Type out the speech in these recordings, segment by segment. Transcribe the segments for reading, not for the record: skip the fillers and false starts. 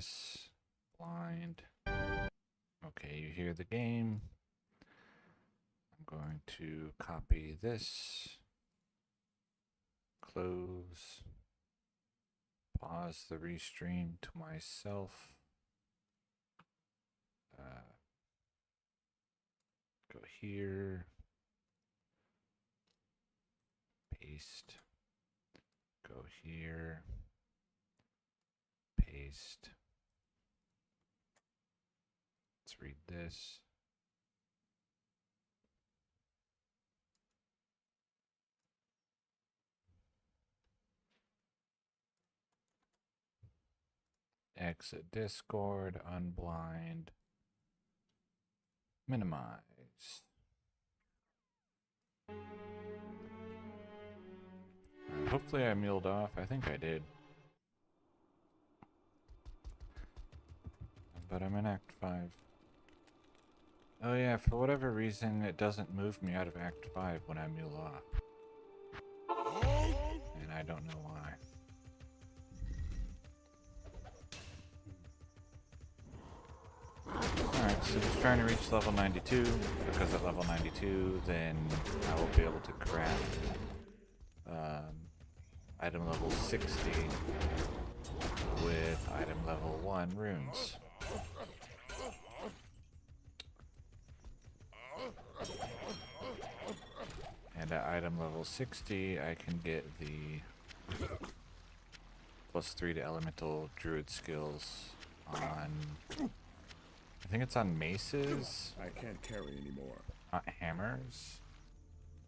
Yes. Blind. Okay, you hear the game. I'm going to copy this. Close. Pause the restream to myself. Go here. Paste. Go here. Paste. Let's read this. Exit Discord, unblind, minimize. Hopefully I milled off. I think I did. But I'm in Act 5. Oh yeah, for whatever reason, it doesn't move me out of Act 5 when I mule off. And I don't know why. Alright, so just trying to reach level 92, because at level 92, then I will be able to craft item level 60 with item level 1 runes. And at item level 60, I can get the +3 to elemental druid skills on, I think it's on maces. I can't carry anymore. Not hammers.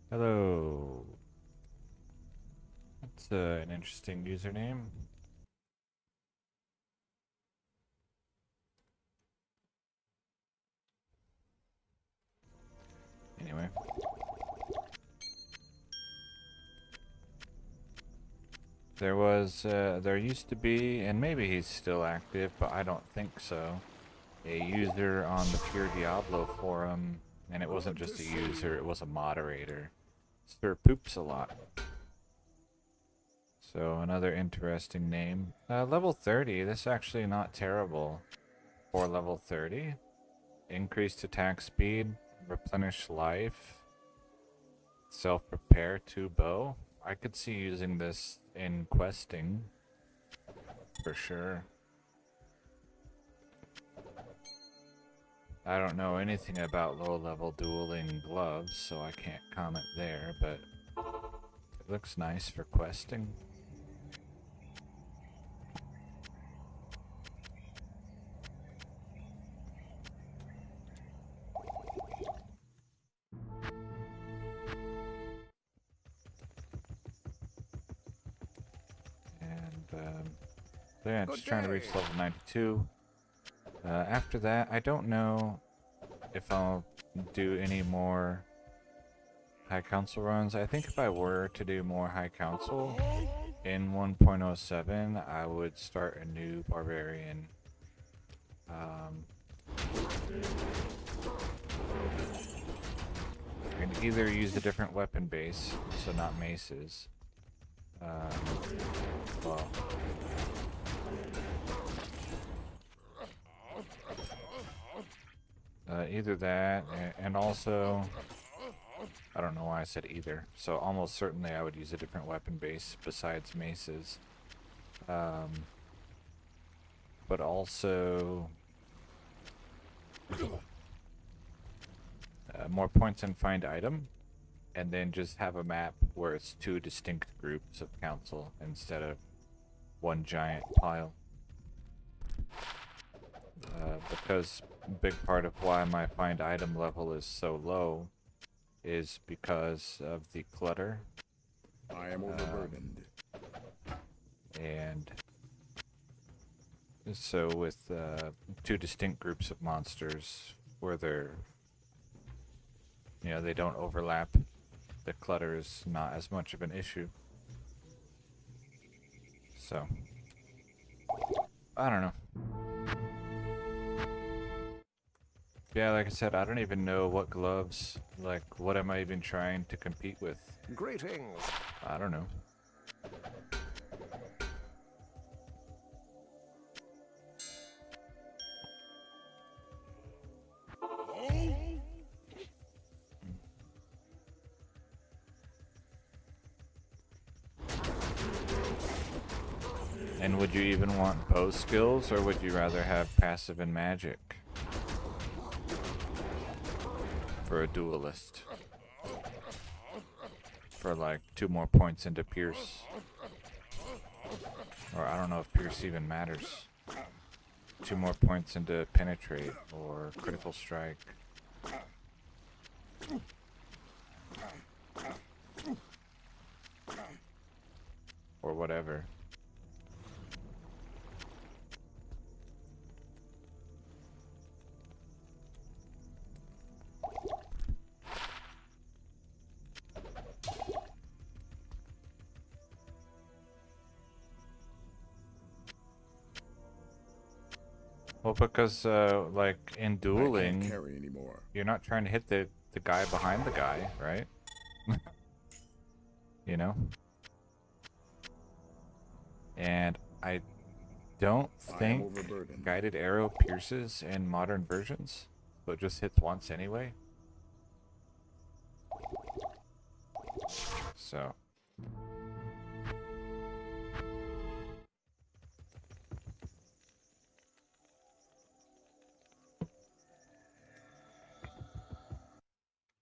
Hello. That's an interesting username. Anyway. There used to be, and maybe he's still active, but I don't think so, a user on the Pure Diablo forum, and it wasn't just a user, it was a moderator. Sir Poops a lot. So another interesting name. Level 30, this is actually not terrible for level 30. Increased attack speed, replenish life, self-repair 2 bow. I could see using this in questing, for sure. I don't know anything about low-level dueling gloves, so I can't comment there, but it looks nice for questing. So yeah, just trying to reach level 92. After that, I don't know if I'll do any more High Council runs. I think if I were to do more High Council in 1.07, I would start a new Barbarian. And either use a different weapon base, so not maces. Well, either that, and also, I don't know why I said either. So almost certainly I would use a different weapon base besides maces. But also more points and find item, and then just have a map where it's 2 distinct groups of council instead of one giant pile. Because a big part of why my find item level is so low is because of the clutter. I am overburdened. And so with 2 distinct groups of monsters where they're, they don't overlap, the clutter is not as much of an issue. So, I don't know. Yeah, like I said, I don't even know what gloves, like, what am I even trying to compete with? Greetings. I don't know. And would you even want bow skills, or would you rather have passive and magic for a duelist? For like 2 more points into Pierce. Or I don't know if Pierce even matters. 2 more points into Penetrate or Critical Strike. Or whatever. Well, because like in I can't dueling, carry anymore. you're not trying to hit the guy behind the guy, right? You know? And I don't I am think overburdened. guided arrow pierces in modern versions, so it just hits once anyway. So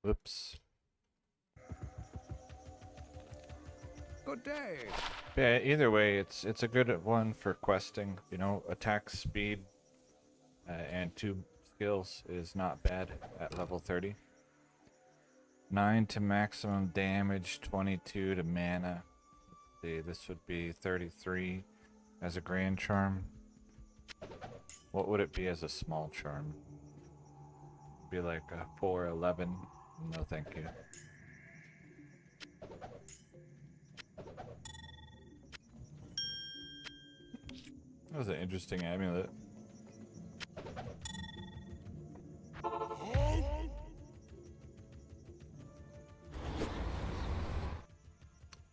whoops. Good day. Yeah, either way, it's a good one for questing. You know, attack speed and 2 skills is not bad at level 30. 9 to maximum damage, 22 to mana. Let's see, this would be 33 as a grand charm. What would it be as a small charm? Be like a 411. No, thank you. That was an interesting amulet.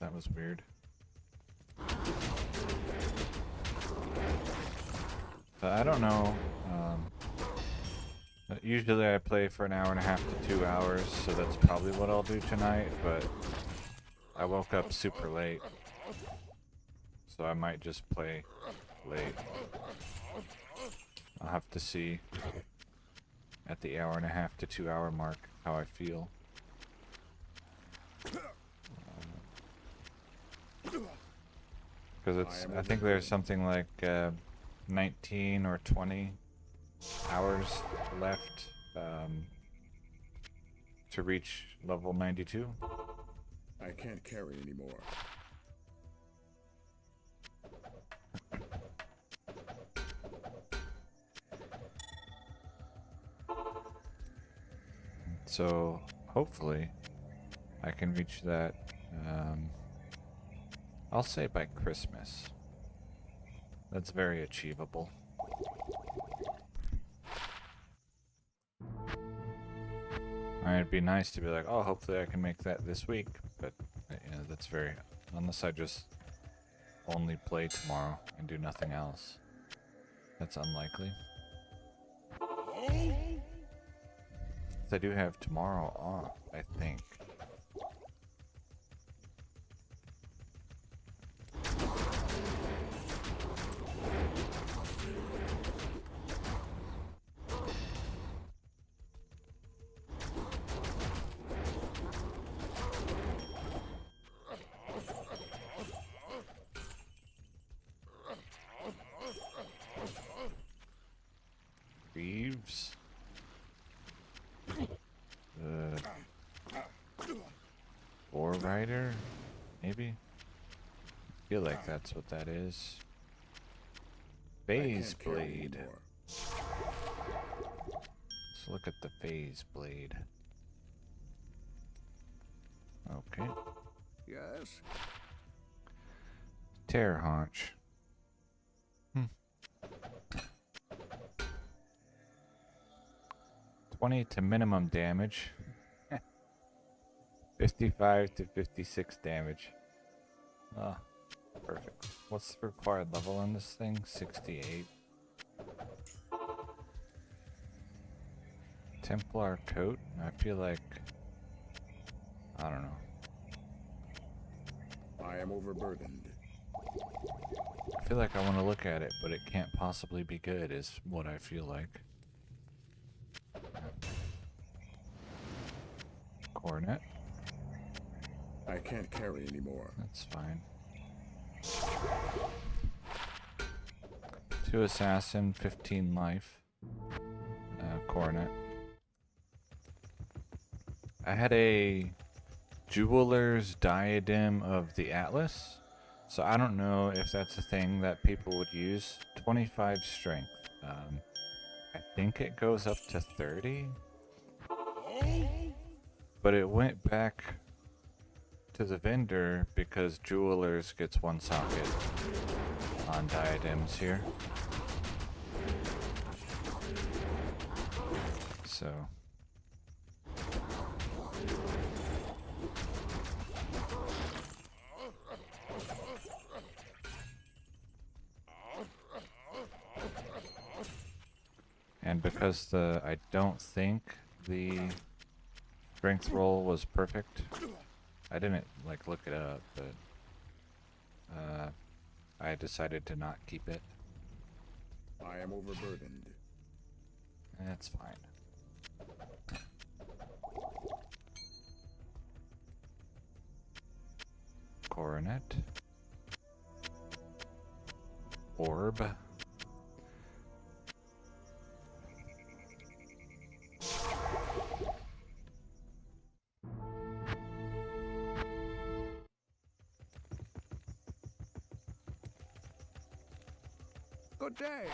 That was weird. But I don't know. Usually I play for an hour and a half to 2 hours, so that's probably what I'll do tonight, but I woke up super late. So I might just play late. I'll have to see at the hour and a half to 2 hour mark how I feel. Because I think there's something like 19 or 20 hours left to reach level 92. I can't carry anymore. So hopefully I can reach that, I'll say by Christmas. That's very achievable. It'd be nice to be like, oh, hopefully I can make that this week, but you know, that's very, unless I just only play tomorrow and do nothing else. That's unlikely. I do have tomorrow off, I think. Reeves. War Rider? Maybe? Feel like that's what that is. Phase I can't carry Blade. anymore. Let's look at the Phase Blade. Okay. Yes. Terror Haunch. 20 to minimum damage. 55 to 56 damage. Ah, perfect. What's the required level on this thing? 68. Templar coat? I feel like... I don't know. I am overburdened. feel like I want to look at it, but it can't possibly be good, is what I feel like. Coronet. I can't carry anymore. That's fine. 2 assassin, 15 life. Coronet. I had a jeweler's diadem of the Atlas, so I don't know if that's a thing that people would use. 25 strength. I think it goes up to 30, but it went back to the vendor because jewelers gets 1 socket on diadems here. So and because I don't think the strength roll was perfect. I didn't like look it up, but I decided to not keep it. I am overburdened. That's fine. Coronet. Orb. Good day.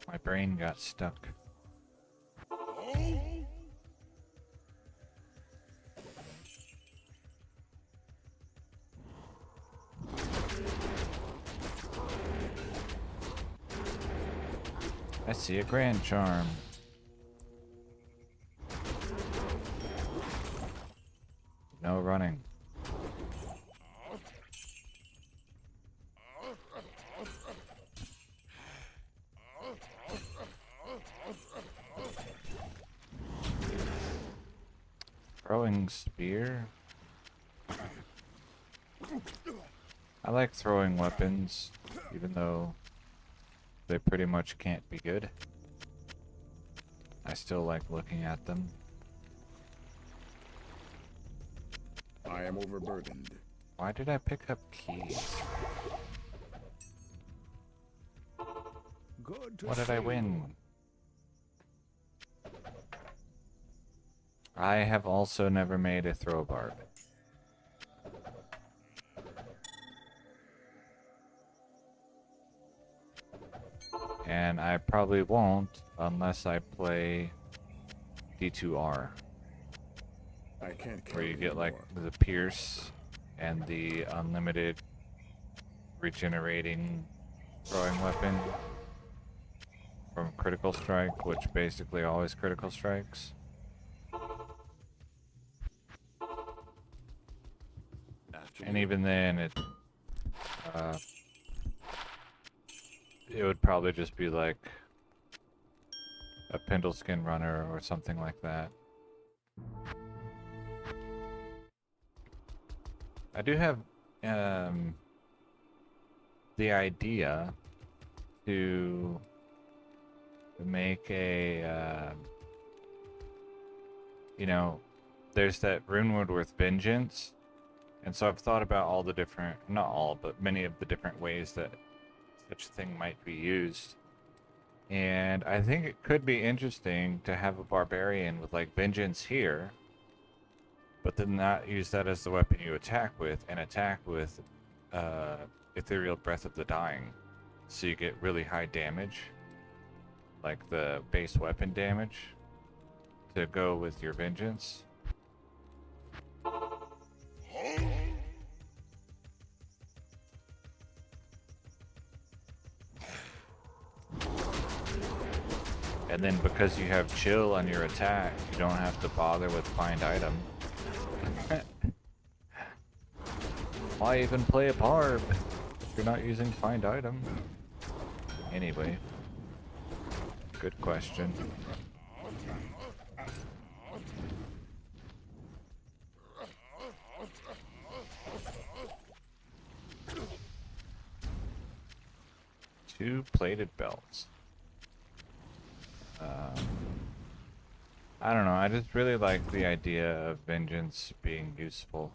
My brain got stuck. I see a grand charm. No running. Throwing spear. I like throwing weapons, even though they pretty much can't be good. I still like looking at them. I am overburdened. Why did I pick up keys? Good to What did I see win? you. I have also never made a throw barb. And I probably won't unless I play D2R, I can't carry where you get like anymore. the pierce and the unlimited regenerating throwing weapon from critical strike, which basically always critical strikes. And even then, it would probably just be like a Pendleskin runner or something like that. I do have the idea to make a you know, there's that Runewood with Vengeance. And so I've thought about all the different, not all, but many of the different ways that such a thing might be used. And I think it could be interesting to have a barbarian with like Vengeance here, but then not use that as the weapon you attack with, and attack with Ethereal Breath of the Dying. So you get really high damage, like the base weapon damage, to go with your Vengeance. And then because you have chill on your attack, you don't have to bother with find item. Why even play a barb if you're not using find item? Anyway, good question. 2 plated belts. I don't know, I just really like the idea of vengeance being useful.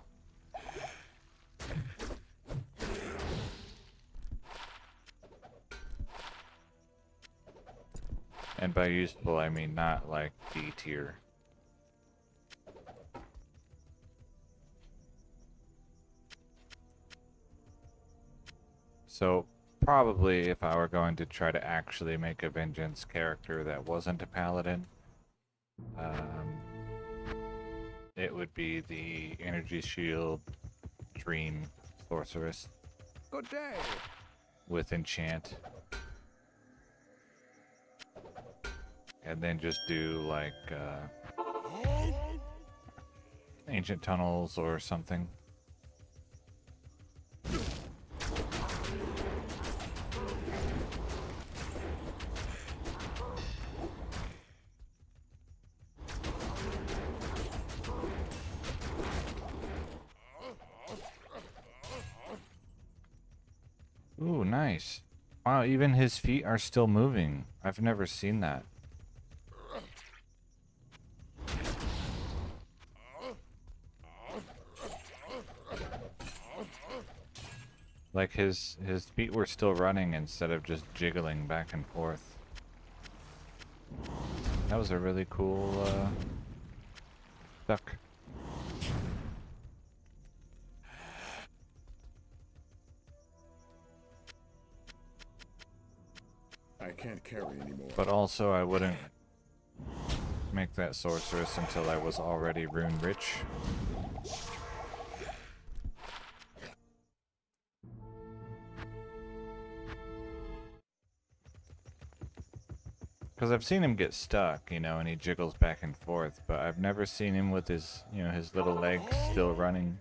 And by useful, I mean not like D tier. So, probably if I were going to try to actually make a vengeance character that wasn't a paladin, it would be the energy shield dream sorceress Good day. with enchant. And then just do like ancient tunnels or something. Ooh, nice. Wow, even his feet are still moving. I've never seen that. Like his feet were still running instead of just jiggling back and forth. That was a really cool duck. I can't carry anymore. But also I wouldn't make that sorceress until I was already rune rich. Because I've seen him get stuck, you know, and he jiggles back and forth, but I've never seen him with his, you know, his little legs still running.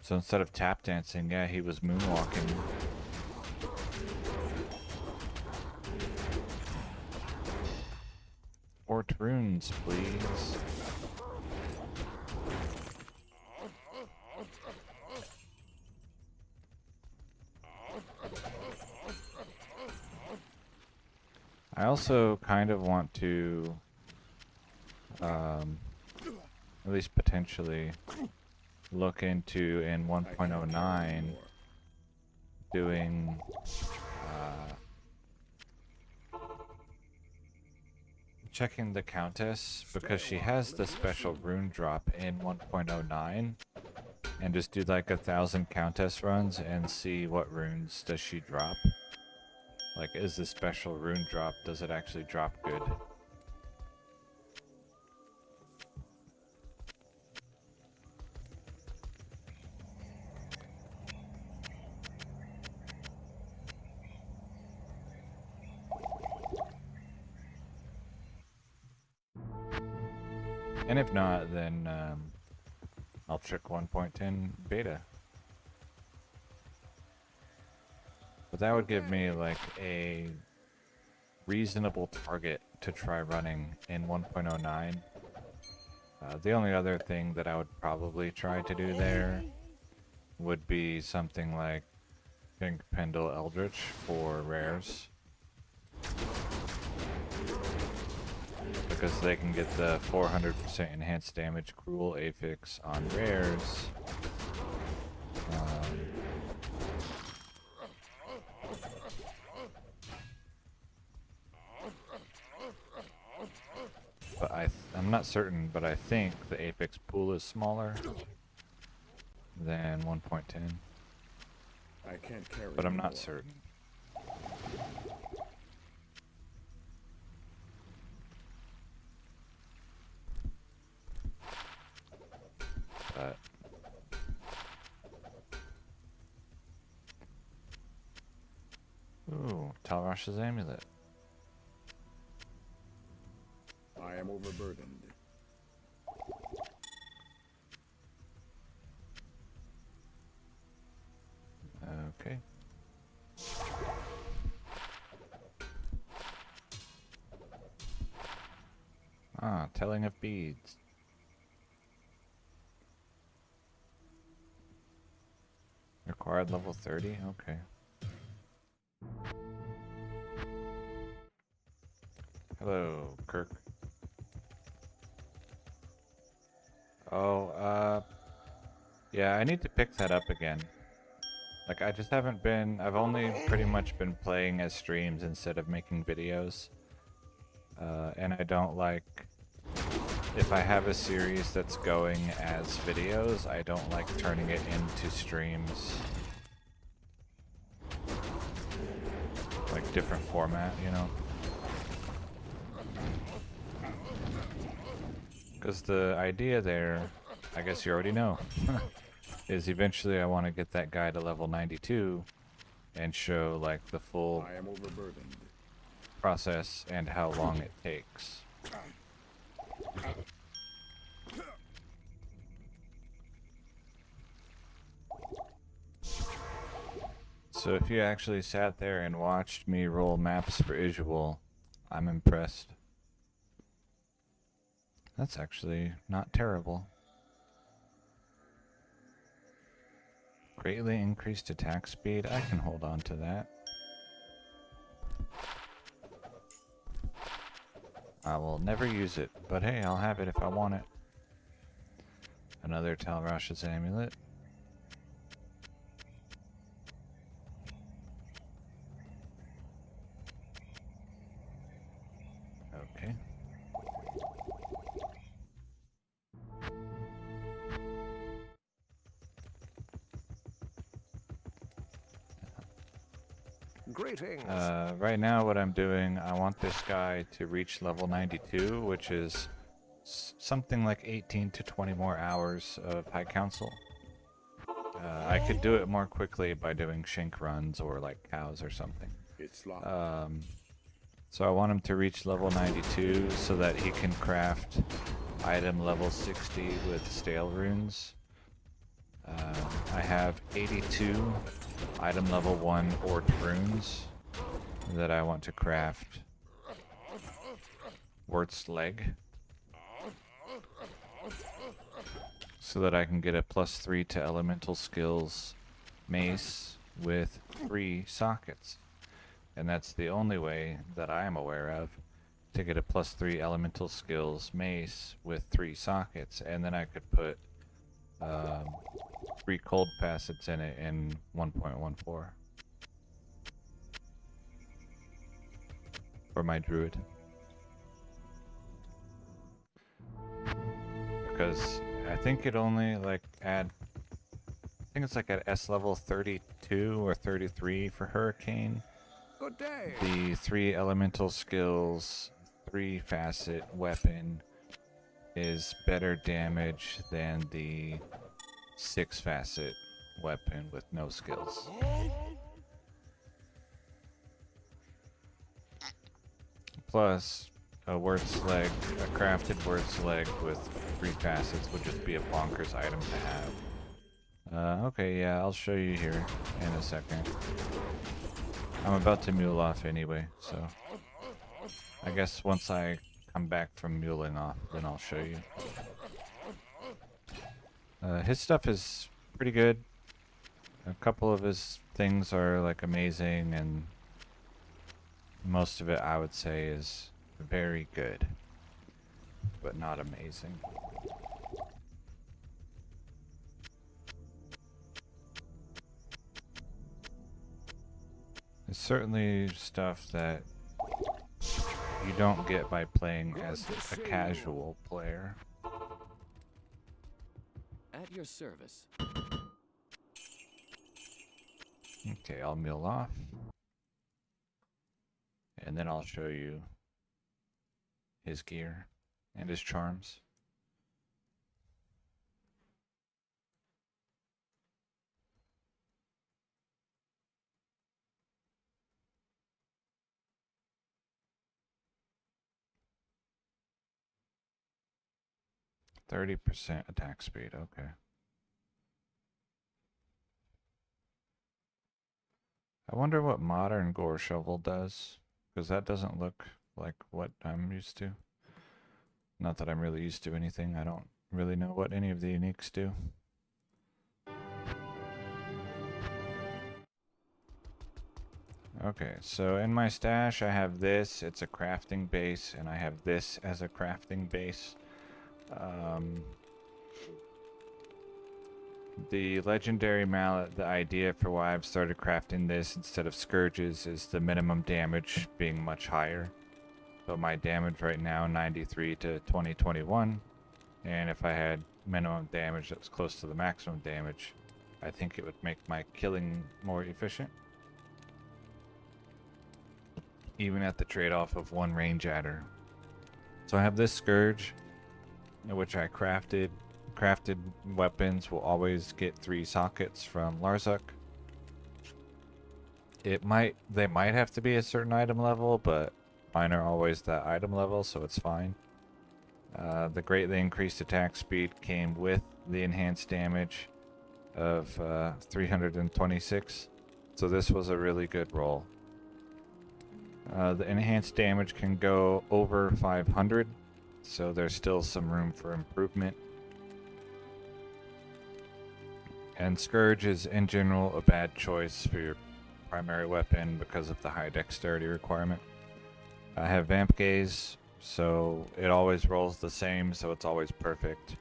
So instead of tap dancing, yeah, he was moonwalking. Fort runes, please. I also kind of want to, at least potentially, look into in 1.09 doing checking the Countess, because she has the special rune drop in 1.09, and just do like 1,000 Countess runs and see what runes does she drop. Like, is the special rune drop, does it actually drop good? And if not, then I'll check 1.10 beta. But that would give me like a reasonable target to try running in 1.09. The only other thing that I would probably try to do there would be something like King Pendle Eldritch for rares. Because they can get the 400% enhanced damage cruel affix on rares. But I'm not certain, but I think the Apex pool is smaller than 1.10. I can't carry But I'm not anymore. certain. But ooh, Talrash's amulet. I am overburdened. Okay. Ah, telling of beads. Required level 30? Okay. Hello, Kirk. Oh, yeah, I need to pick that up again. Like, I just haven't been... I've only pretty much been playing as streams instead of making videos. And I don't like... If I have a series that's going as videos, I don't like turning it into streams. Like, different format, you know? Because the idea there, I guess you already know, is eventually I want to get that guy to level 92 and show like the full I am overburdened. process and how long it takes. So if you actually sat there and watched me roll maps for Isual, I'm impressed. That's actually not terrible. Greatly increased attack speed. I can hold on to that. I will never use it, but hey, I'll have it if I want it. Another Tal Rasha's amulet. Okay. Greetings. Right now what I'm doing, I want this guy to reach level 92, which is something like 18 to 20 more hours of High Council. I could do it more quickly by doing Shink runs or like cows or something. It's locked. So I want him to reach level 92 so that he can craft item level 60 with stale runes. I have 82 item level 1 Ort runes that I want to craft Wort's Leg so that I can get a +3 to elemental skills mace with 3 sockets. And that's the only way that I am aware of to get a +3 elemental skills mace with 3 sockets, and then I could put 3 cold facets in it in 1.14 for my druid. Because I think it only like I think it's like at S level 32 or 33 for Hurricane. Good day. The 3 elemental skills, 3 facet weapon is better damage than the 6 facet weapon with no skills. Plus, a Wort's Leg, a crafted Wort's Leg with 3 facets would just be a bonkers item to have. Okay, yeah, I'll show you here in a second. I'm about to mule off anyway, so I guess once I come back from muling off, then I'll show you. His stuff is pretty good. A couple of his things are like amazing, and most of it I would say is very good, but not amazing. It's certainly stuff that you don't get by playing as a casual player. At your service. Okay, I'll mill off. And then I'll show you his gear and his charms. %30 attack speed, okay. I wonder what modern Gore Shovel does, because that doesn't look like what I'm used to. Not that I'm really used to anything, I don't really know what any of the uniques do. Okay, so in my stash I have this, it's a crafting base, and I have this as a crafting base. The legendary mallet, the idea for why I've started crafting this instead of scourges is the minimum damage being much higher. So my damage right now 93 to 2021, and if I had minimum damage that was close to the maximum damage, I think it would make my killing more efficient. Even at the trade-off of one range adder. So I have this scourge, which I crafted. Crafted weapons will always get 3 sockets from Larzuk. They might have to be a certain item level, but mine are always that item level, so it's fine. The greatly increased attack speed came with the enhanced damage of 326, so this was a really good roll. The enhanced damage can go over 500, so there's still some room for improvement. And Scourge is in general a bad choice for your primary weapon because of the high dexterity requirement. I have Vamp Gaze, so it always rolls the same, so it's always perfect.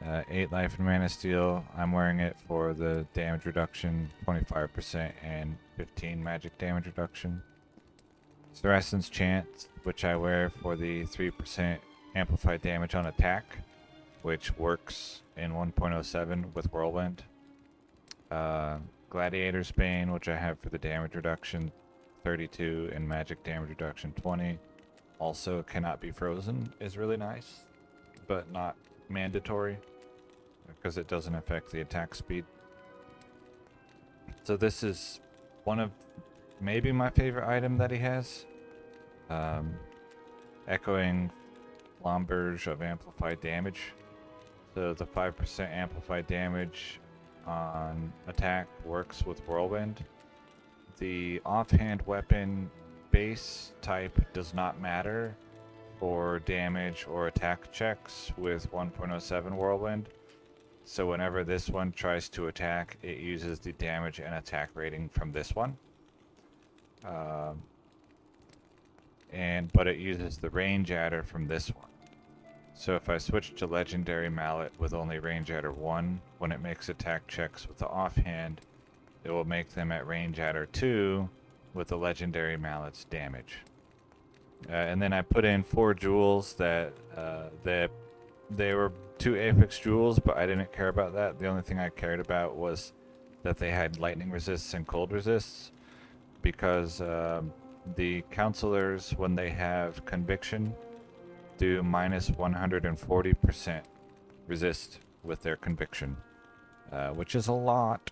8 life and Mana Steel, I'm wearing it for the damage reduction, 25% and 15 magic damage reduction. Saracens Chant, which I wear for the 3% amplified damage on attack, which works in 1.07 with Whirlwind. Gladiator's Bane, which I have for the damage reduction 32 and magic damage reduction 20. Also cannot be frozen, is really nice, but not mandatory because it doesn't affect the attack speed. So this is one of maybe my favorite item that he has. Echoing Flamberge of amplified damage. So the 5% amplified damage on attack works with Whirlwind. The offhand weapon base type does not matter for damage or attack checks with 1.07 Whirlwind. So whenever this one tries to attack, it uses the damage and attack rating from this one. But it uses the range adder from this one. So if I switch to Legendary Mallet with only range adder 1, when it makes attack checks with the offhand, it will make them at range adder 2 with the Legendary Mallet's damage. And then I put in 4 jewels that they were 2 Apex jewels, but I didn't care about that. The only thing I cared about was that they had lightning resists and cold resists, because the counselors, when they have conviction, do minus 140% resist with their conviction, which is a lot.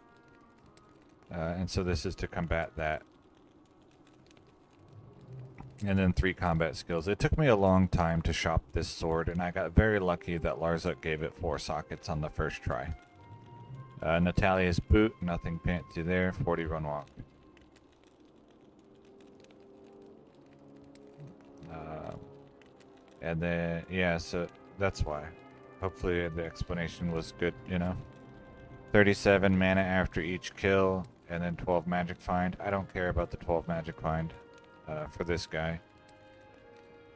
And so this is to combat that. And then 3 combat skills. It took me a long time to shop this sword, and I got very lucky that Larzuk gave it 4 sockets on the first try. Natalia's boot, nothing fancy there, 40 run walk. And then, yeah, so that's why. Hopefully the explanation was good, you know. 37 mana after each kill, and then 12 magic find. I don't care about the 12 magic find for this guy.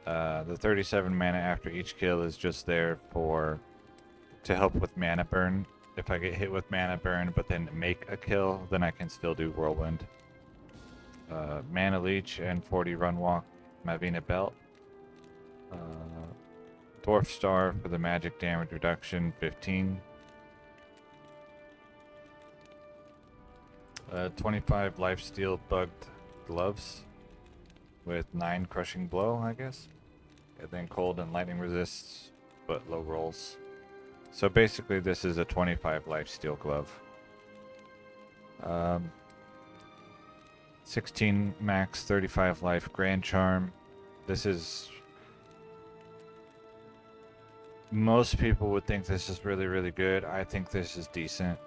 The 37 mana after each kill is just there to help with mana burn. If I get hit with mana burn but then make a kill, then I can still do Whirlwind. Mana Leech and 40 run walk, Mavina Belt. Dwarf Star for the magic damage reduction, 15. 25 lifesteal bugged gloves with 9 crushing blow, I guess. And then cold and lightning resists, but low rolls. So basically this is a 25 lifesteal glove. 16 max, 35 life Grand Charm. This is... Most people would think this is really, really good. I think this is decent.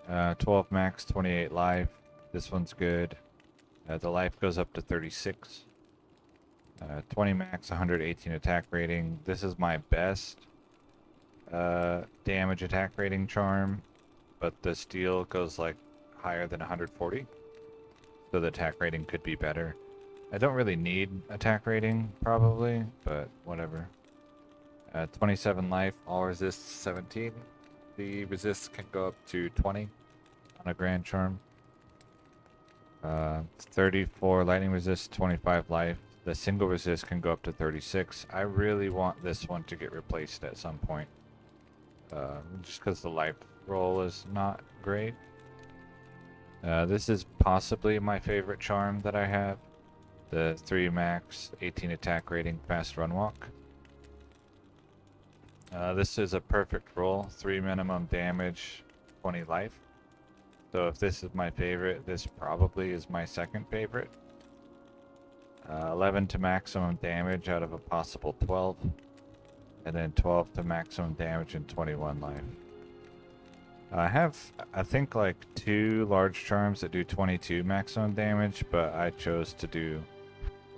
12 max, 28 life. This one's good. The life goes up to 36. 20 max, 118 attack rating. This is my best damage attack rating charm, but the steel goes like higher than 140. so the attack rating could be better. I don't really need attack rating, probably, but whatever. 27 life, all resists 17. The resists can go up to 20 on a Grand Charm. 34 lightning resist, 25 life. The single resist can go up to 36. I really want this one to get replaced at some point. Just because the life roll is not great. This is possibly my favorite charm that I have. The 3 max, 18 attack rating, fast run walk. This is a perfect roll. 3 minimum damage, 20 life. So if this is my favorite, this probably is my second favorite. 11 to maximum damage out of a possible 12. And then 12 to maximum damage and 21 life. I have, I think, like 2 large charms that do 22 maximum damage, but I chose to do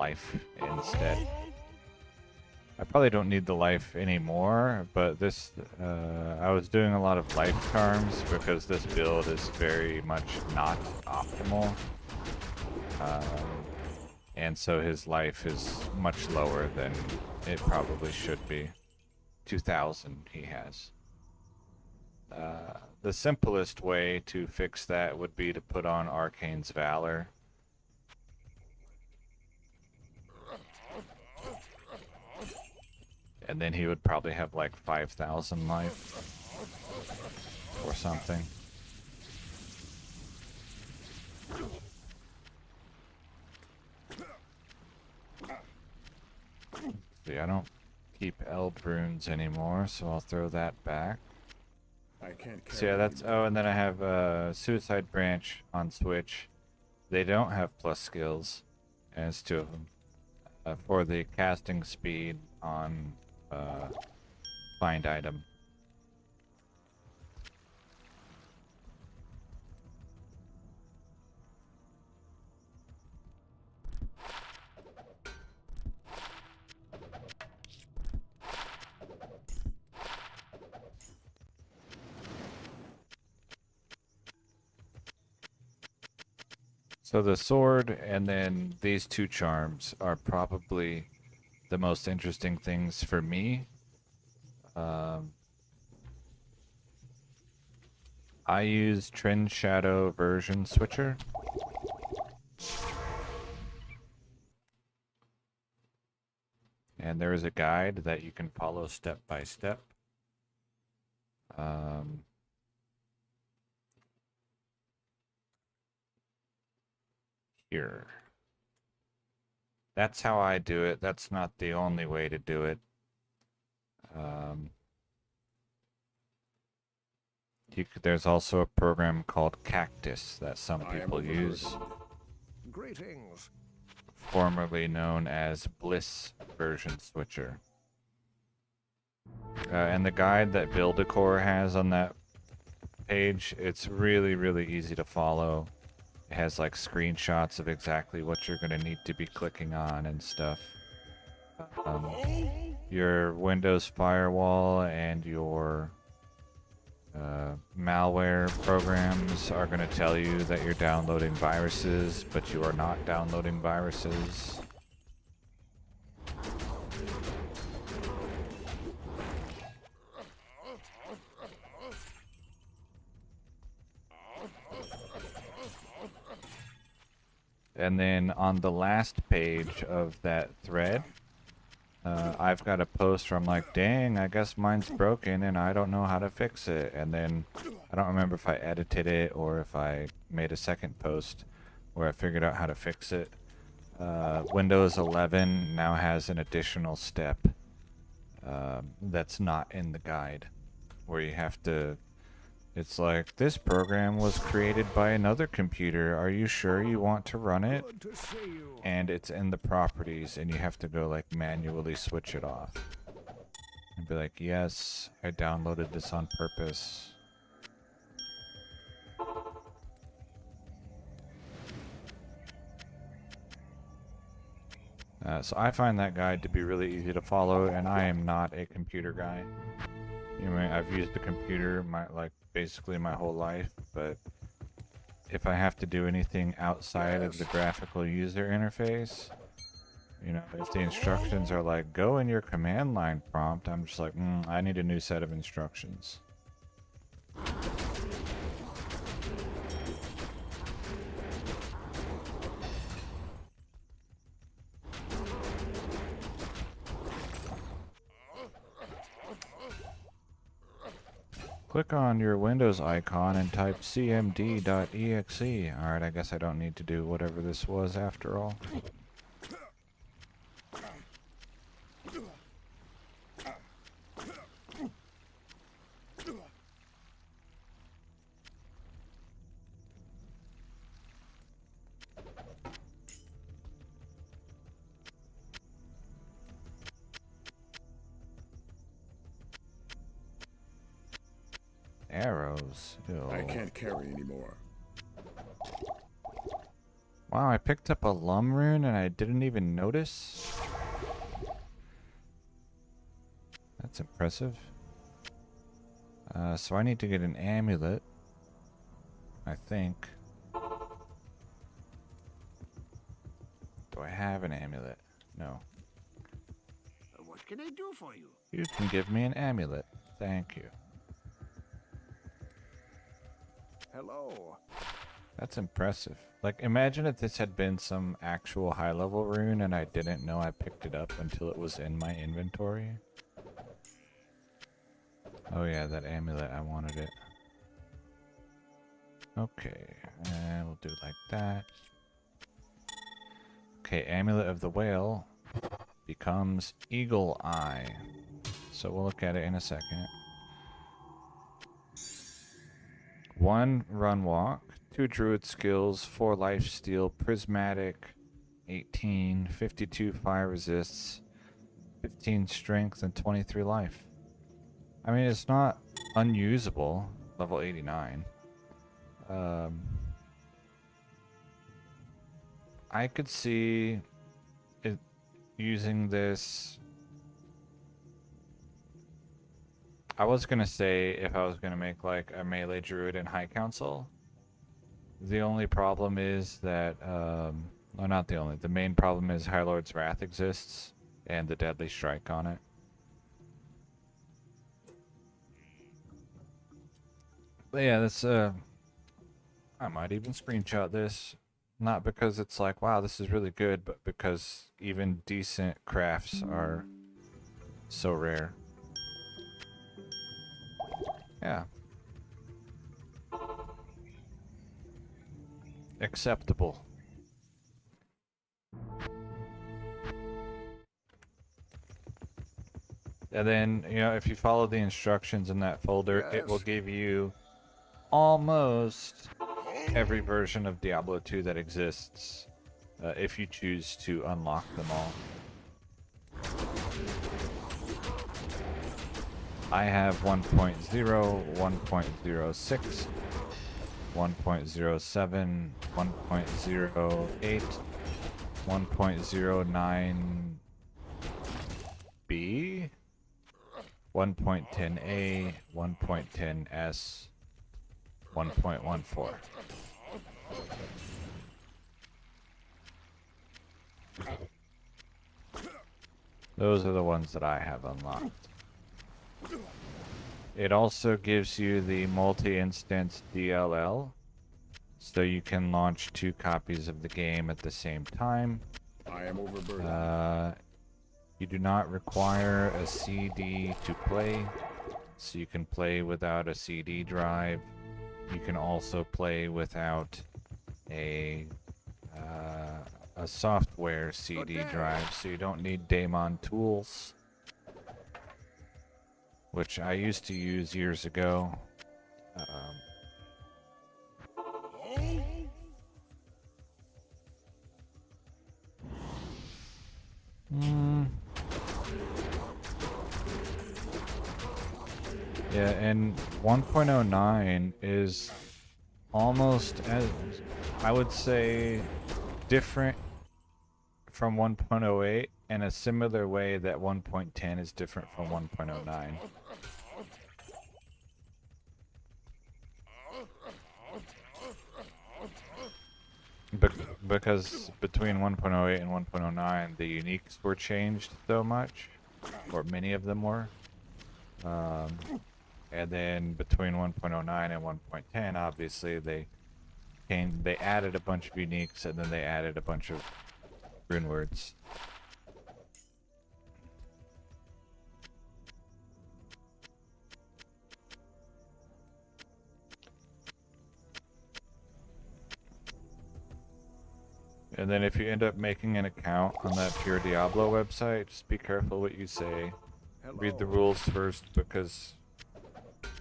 life instead. I probably don't need the life anymore, but this, I was doing a lot of life charms because this build is very much not optimal. And so his life is much lower than it probably should be. 2,000 he has. The simplest way to fix that would be to put on Arcane's Valor. And then he would probably have like 5,000 life. Or something. See, I don't keep Eld runes anymore, so I'll throw that back. I can't So yeah, that's, oh, and then I have Suicide Branch on Switch. They don't have plus skills, and it's 2 of them. For the casting speed on Find Item. So the sword and then these 2 charms are probably the most interesting things for me. I use Trin Shadow version switcher. And there is a guide that you can follow step by step. Here. That's how I do it. That's not the only way to do it. There's also a program called Cactus that some people use, Greetings. formerly known as Bliss version switcher. And the guide that Buildacor has on that page, it's really, really easy to follow. It has like screenshots of exactly what you're going to need to be clicking on and stuff. Your Windows firewall and your malware programs are going to tell you that you're downloading viruses, but you are not downloading viruses. And then on the last page of that thread, I've got a post where I'm like, dang, I guess mine's broken and I don't know how to fix it. And then I don't remember if I edited it or if I made a second post where I figured out how to fix it. Windows 11 now has an additional step that's not in the guide, where you have to, it's like, this program was created by another computer. Are you sure you want to run it? Good to see you. And it's in the properties, and you have to go like manually switch it off. And be like, yes, I downloaded this on purpose. So I find that guide to be really easy to follow, and I am not a computer guy. You know, I've used the computer basically my whole life, but if I have to do anything outside of the Yes. graphical user interface. You know, if the instructions are like, go in your command line prompt, I'm just like, I need a new set of instructions. Click on your Windows icon and type cmd.exe. Alright, I guess I don't need to do whatever this was after all. Arrows. Ew. I can't carry anymore. Wow, I picked up a Lum rune and I didn't even notice. That's impressive. So I need to get an amulet, I think. Do I have an amulet? No. What can I do for you? You can give me an amulet. Thank you. Hello. That's impressive. Like, imagine if this had been some actual high-level rune and I didn't know I picked it up until it was in my inventory. Oh yeah, that amulet, I wanted it. Okay, and we'll do it like that. Okay, Amulet of the Whale becomes Eagle Eye. So we'll look at it in a second. 1 run walk, 2 druid skills, 4 life steal, prismatic, 18, 52 fire resists, 15 strength, and 23 life. I mean, it's not unusable, level 89. I could see it using this. I was gonna say if I was gonna make like a melee druid in High Council. The only problem is that, well, not the only. The main problem is High Lord's Wrath exists and the Deadly Strike on it. But yeah, that's I might even screenshot this. Not because it's like, wow, this is really good, but because even decent crafts are so rare. Yeah. Acceptable. And then, you know, if you follow the instructions in that folder, it will Yes. give you almost every version of Diablo 2 that exists, if you choose to unlock them all. I have 1.0, 1.06, 1.07, 1.08, 1.09b, 1.10a, 1.10s, 1.14. Those are the ones that I have unlocked. It also gives you the multi-instance DLL, so you can launch 2 copies of the game at the same time. I am overburdened. You do not require a CD to play, so you can play without a CD drive. You can also play without a software CD drive, so you don't need Daemon tools, which I used to use years ago. Yeah, and 1.09 is almost, as I would say, different from 1.08 in a similar way that 1.10 is different from 1.09. because between 1.08 and 1.09, the uniques were changed so much, or many of them were. And then between 1.09 and 1.10, obviously they added a bunch of uniques, and then they added a bunch of rune words. And then if you end up making an account on that Pure Diablo website, just be careful what you say. Read the rules first, because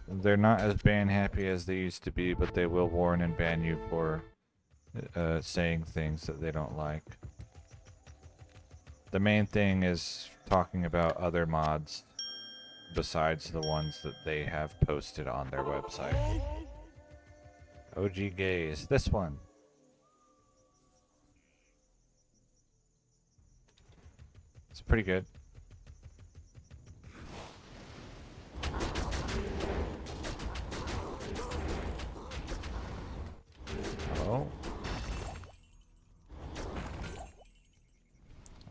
they're not as ban happy as they used to be, but they will warn and ban you for saying things that they don't like. The main thing is talking about other mods besides the ones that they have posted on their website. OG Gaze, this one. It's pretty good. Hello?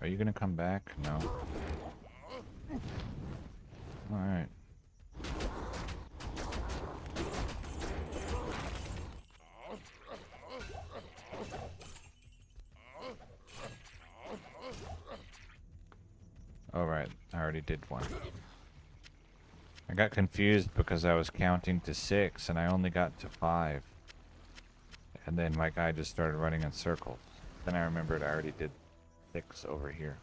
Are you gonna come back? No. Alright. Alright, I already did one. I got confused because I was counting to 6 and I only got to 5. And then my guy just started running in circles. Then I remembered I already did 6 over here.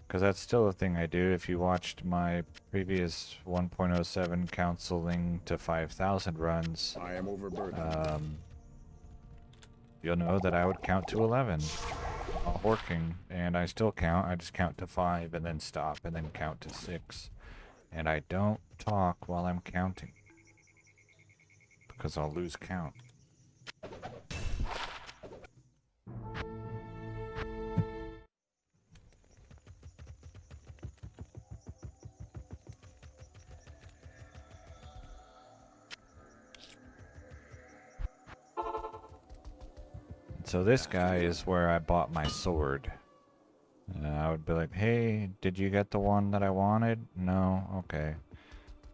Because that's still a thing I do. If you watched my previous 1.07 counseling to 5,000 runs, I am overburdened. you'll know that I would count to 11 while working, and I still count. I just count to 5 and then stop and then count to 6. And I don't talk while I'm counting, because I'll lose count. So this guy is where I bought my sword. I would be like, hey, did you get the one that I wanted? No? Okay.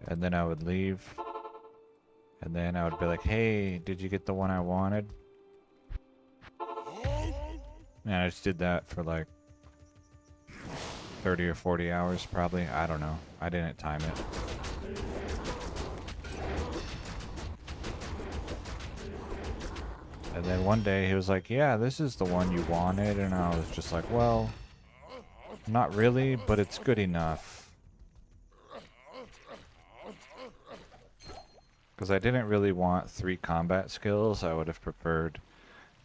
And then I would leave. And then I would be like, hey, did you get the one I wanted? And I just did that for like 30 or 40 hours probably. I don't know. I didn't time it. And then one day he was like, yeah, this is the one you wanted. And I was just like, well, not really, but it's good enough. Because I didn't really want 3 combat skills. I would have preferred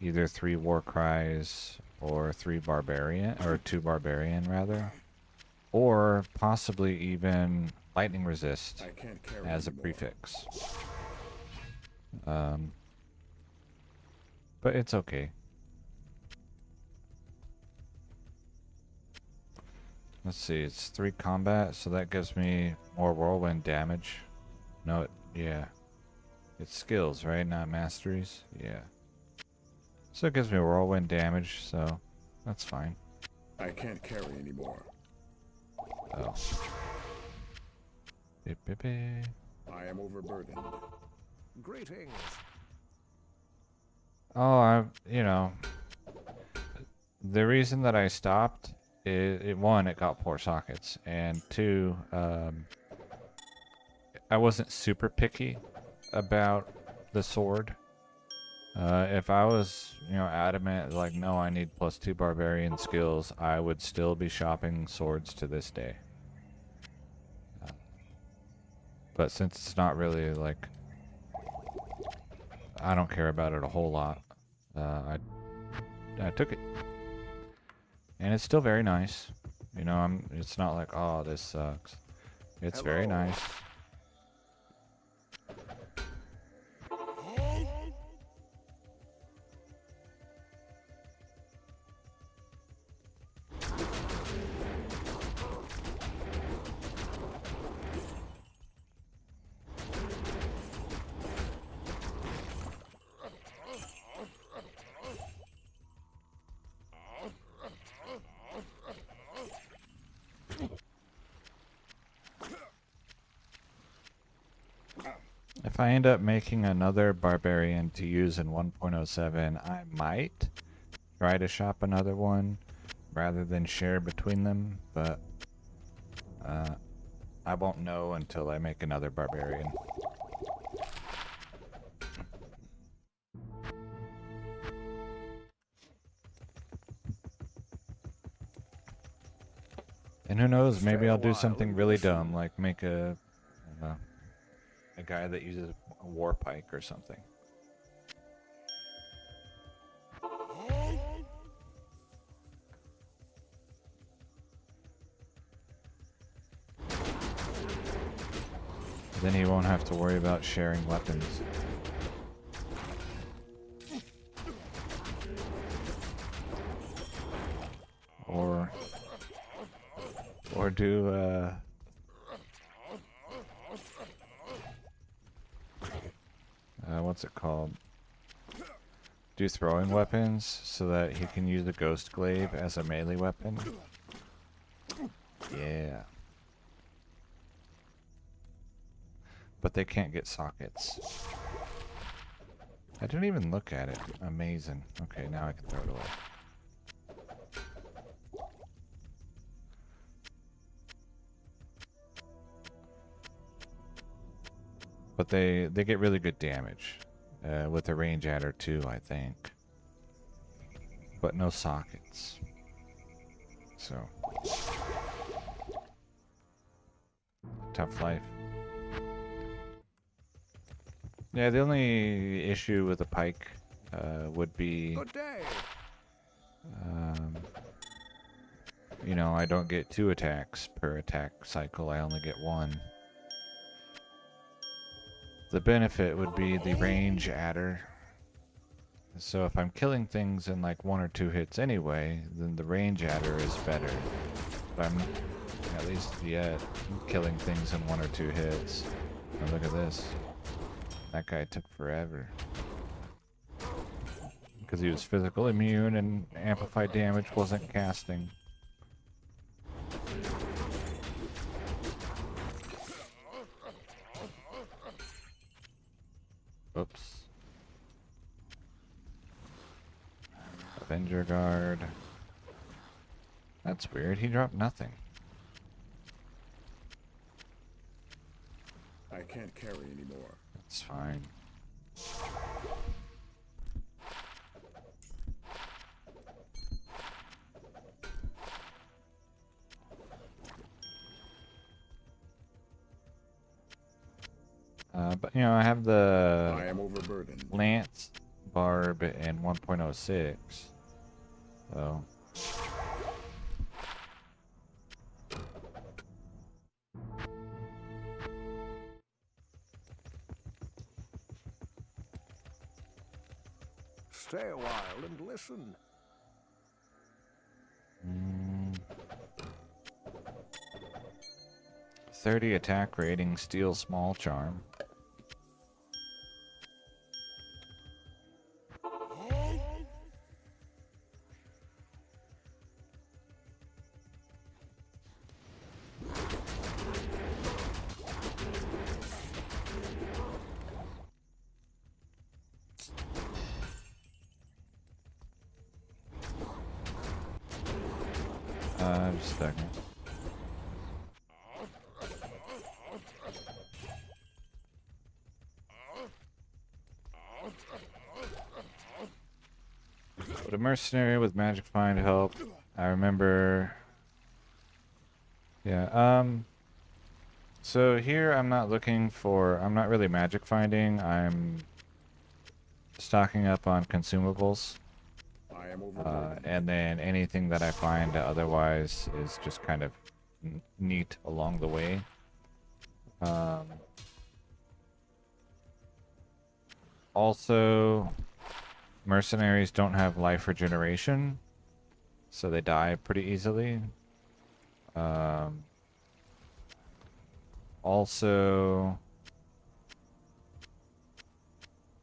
either 3 war cries or 3 barbarian, or 2 barbarian rather. Or possibly even lightning resist I can't carry as a anymore. prefix. But it's okay. Let's see, it's 3 combat, so that gives me more whirlwind damage. No, yeah. It's skills, right? Not masteries? Yeah. So it gives me whirlwind damage, so that's fine. I can't carry anymore. Oh. Beep, beep, beep. I am overburdened. Greetings. Oh, you know, the reason that I stopped is, 1, it got poor sockets, and 2, I wasn't super picky about the sword. If I was, you know, adamant, like, no, I need +2 barbarian skills, I would still be shopping swords to this day. But since it's not really, like, I don't care about it a whole lot, I took it. And it's still very nice. You know, it's not like, oh, this sucks. It's very Hello. nice. If I end up making another barbarian to use in 1.07, I might try to shop another one rather than share between them, but I won't know until I make another barbarian. And who knows, maybe I'll do something really dumb, like make a guy that uses a war pike or something. Then he won't have to worry about sharing weapons. Or do what's it called? Do throwing weapons so that he can use the ghost glaive as a melee weapon. Yeah. But they can't get sockets. I didn't even look at it. Amazing. Okay, now I can throw it away. But they get really good damage with a range adder too, I think. But no sockets. So tough life. Yeah, the only issue with a pike would be, Good day. you know, I don't get 2 attacks per attack cycle. I only get 1. The benefit would be the range adder. So if I'm killing things in like 1 or 2 hits anyway, then the range adder is better. But I'm, at least yet, killing things in 1 or 2 hits. Oh, look at this. That guy took forever. Because he was physical immune and amplified damage wasn't casting. Oops. Avenger Guard. That's weird. He dropped nothing. I can't carry anymore. That's fine. But you know, I have the I am overburdened. Lance Barb in 1.06. So Stay a while and listen. 30 attack rating, steel small charm. Just a second. Would a mercenary with magic find help? I remember. Yeah, so here I'm not looking for, I'm not really magic finding, I'm stocking up on consumables. I am overburdened. And then anything that I find otherwise is just kind of neat along the way. Also, mercenaries don't have life regeneration, so they die pretty easily. Also,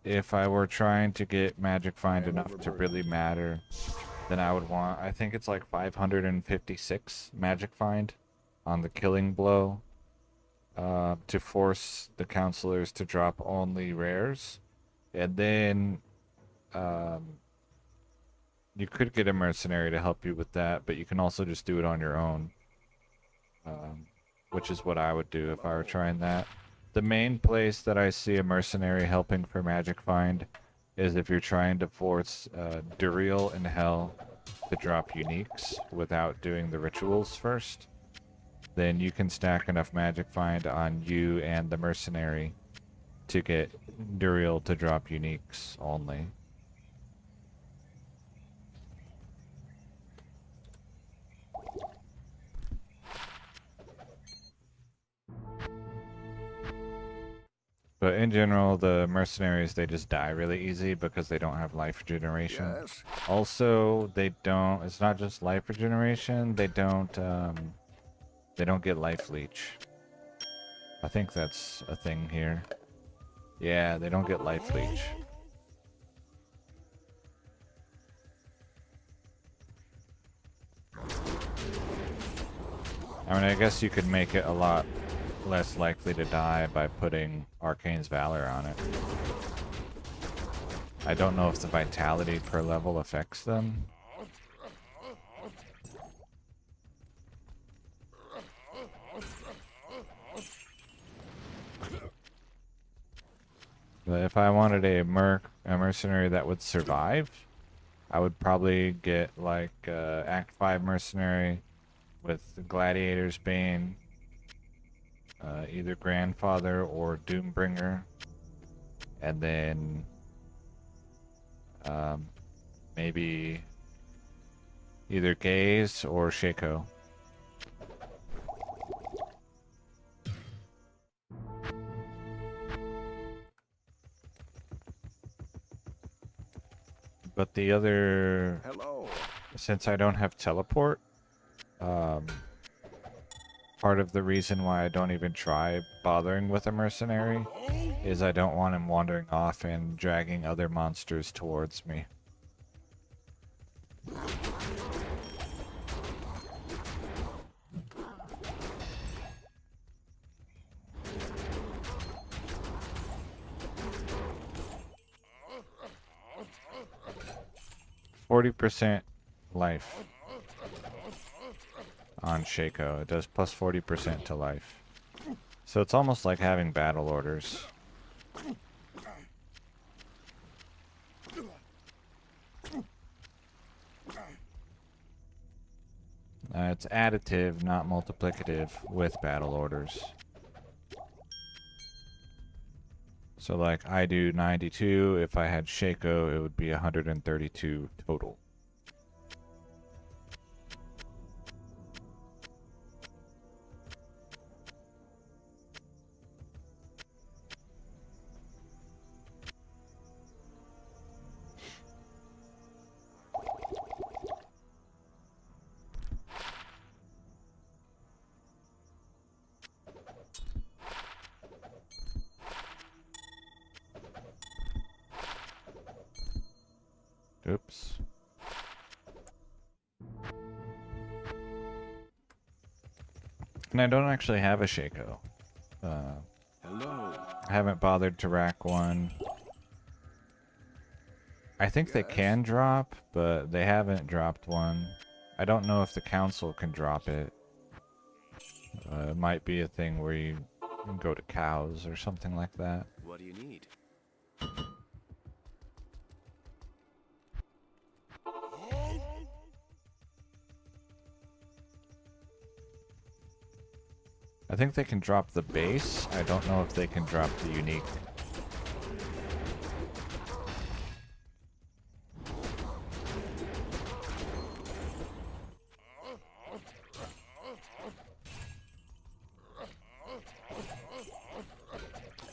if I were trying to get magic find enough to really matter, then I would want, I think it's like 556 magic find on the killing blow. to force the counselors to drop only rares. And then you could get a mercenary to help you with that, but you can also just do it on your own, which is what I would do if I were trying that. The main place that I see a mercenary helping for Magic Find is if you're trying to force Duriel and Hell to drop uniques without doing the rituals first. Then you can stack enough Magic Find on you and the mercenary to get Duriel to drop uniques only. But in general, the mercenaries, they just die really easy because they don't have life regeneration. Yes. Also, they don't, it's not just life regeneration, they don't get life leech. I think that's a thing here. Yeah, they don't get life leech. I mean, I guess you could make it a lot less likely to die by putting Arcane's Valor on it. I don't know if the vitality per level affects them. But if I wanted a mercenary that would survive, I would probably get like Act 5 mercenary with Gladiator's Bane, either Grandfather or Doombringer, and then maybe either Gaze or Shaco. But the other, Hello. since I don't have teleport, part of the reason why I don't even try bothering with a mercenary is I don't want him wandering off and dragging other monsters towards me. %40 life on Shaco. It does plus 40% to life. So it's almost like having battle orders. It's additive, not multiplicative, with battle orders. So like I do 92, if I had Shaco, it would be 132 total. Oops. And I don't actually have a Shaco. Hello. I haven't bothered to rack one. I think they can drop, but they haven't dropped one. I don't know if the council can drop it. It might be a thing where you can go to cows or something like that. What do you need? I think they can drop the base. I don't know if they can drop the unique.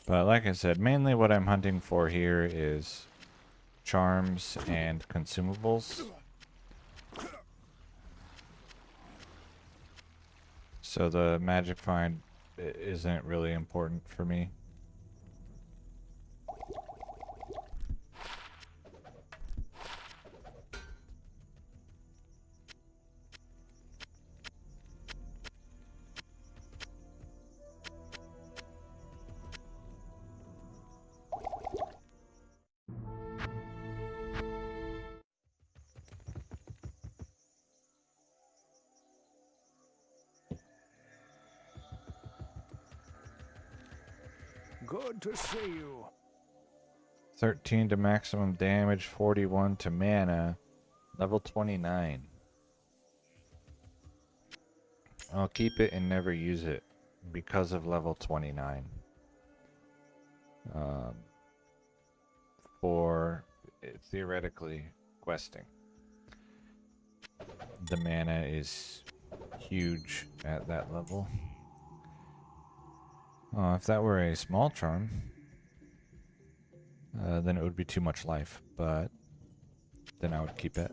But like I said, mainly what I'm hunting for here is charms and consumables. So the magic find isn't really important for me. Good to see you. 13 to maximum damage, 41 to mana, level 29. I'll keep it and never use it because of level 29. For theoretically questing. The mana is huge at that level. If that were a small charm, then it would be too much life, but then I would keep it.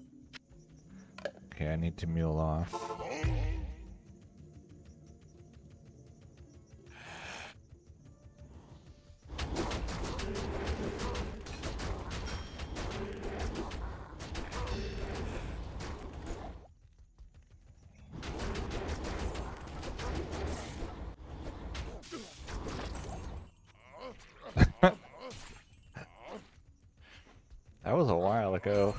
Okay, I need to mule off. That was a while ago.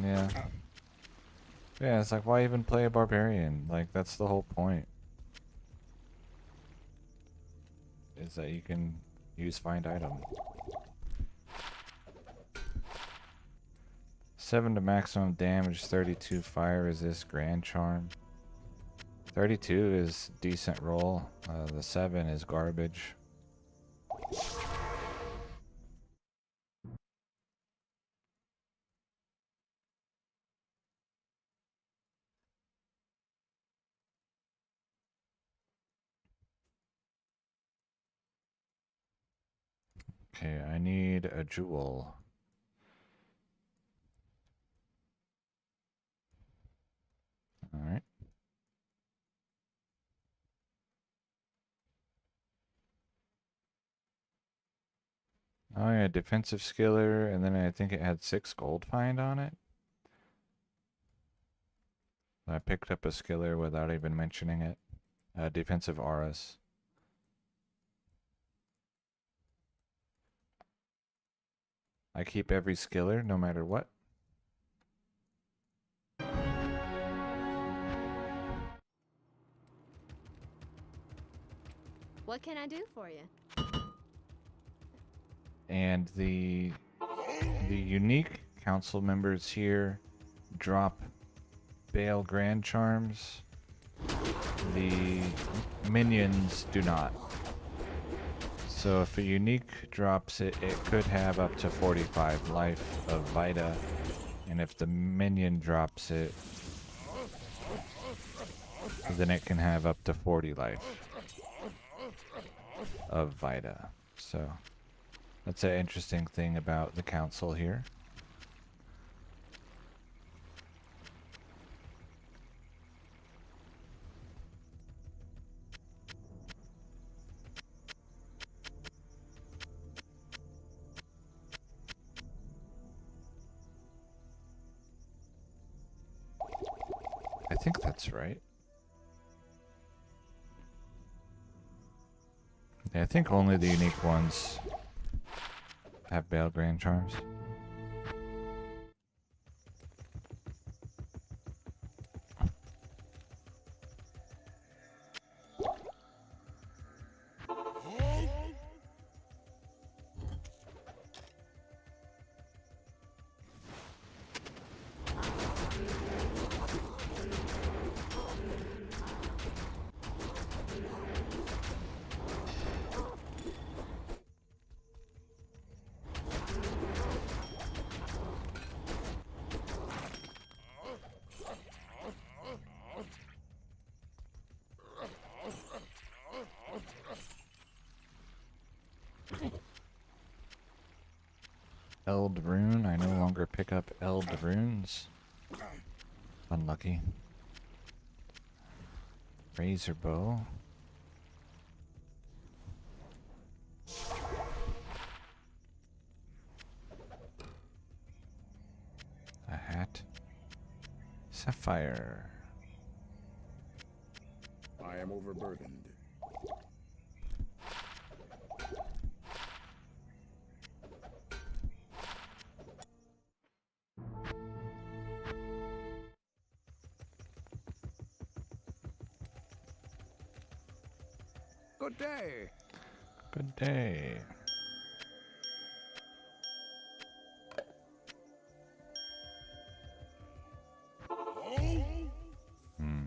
Yeah. Yeah, it's like, why even play a barbarian? Like, that's the whole point. Is that you can use find item. 7 to maximum damage, 32 fire resist, grand charm. 32 is decent roll. The 7 is garbage. Okay, I need a jewel. Alright. Oh yeah, defensive skiller, and then I think it had 6 gold find on it. I picked up a skiller without even mentioning it. Defensive auras. I keep every skiller no matter what. What can I do for you? And the unique council members here drop Bale Grand Charms. The minions do not. So if a unique drops it, it could have up to 45 life of Vita. And if the minion drops it, then it can have up to 40 life of Vita. So that's an interesting thing about the council here. I think that's right. Yeah, I think only the unique ones have Bale Grand Charms. Eld Rune. I no longer pick up Eld Runes. Unlucky. Razor Bow. A hat. Sapphire. I am overburdened. Good day. Good day. Hmm.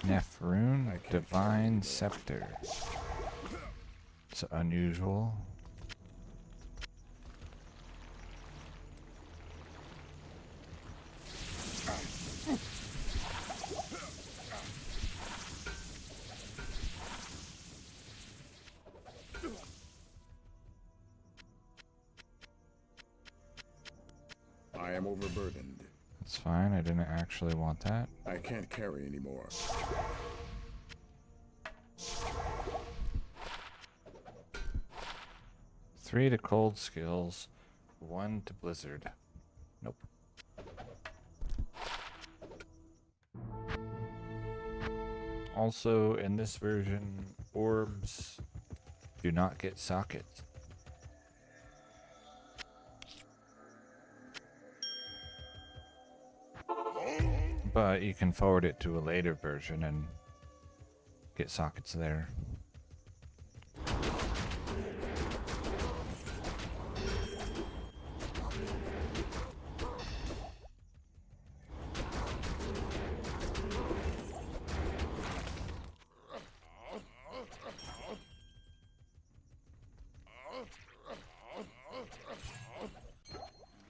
Nephroon Divine Scepter. It's unusual. I am overburdened. That's fine, I didn't actually want that. I can't carry anymore. Three to cold skills, one to blizzard. Nope. Also, in this version, orbs do not get sockets. But you can forward it to a later version and get sockets there.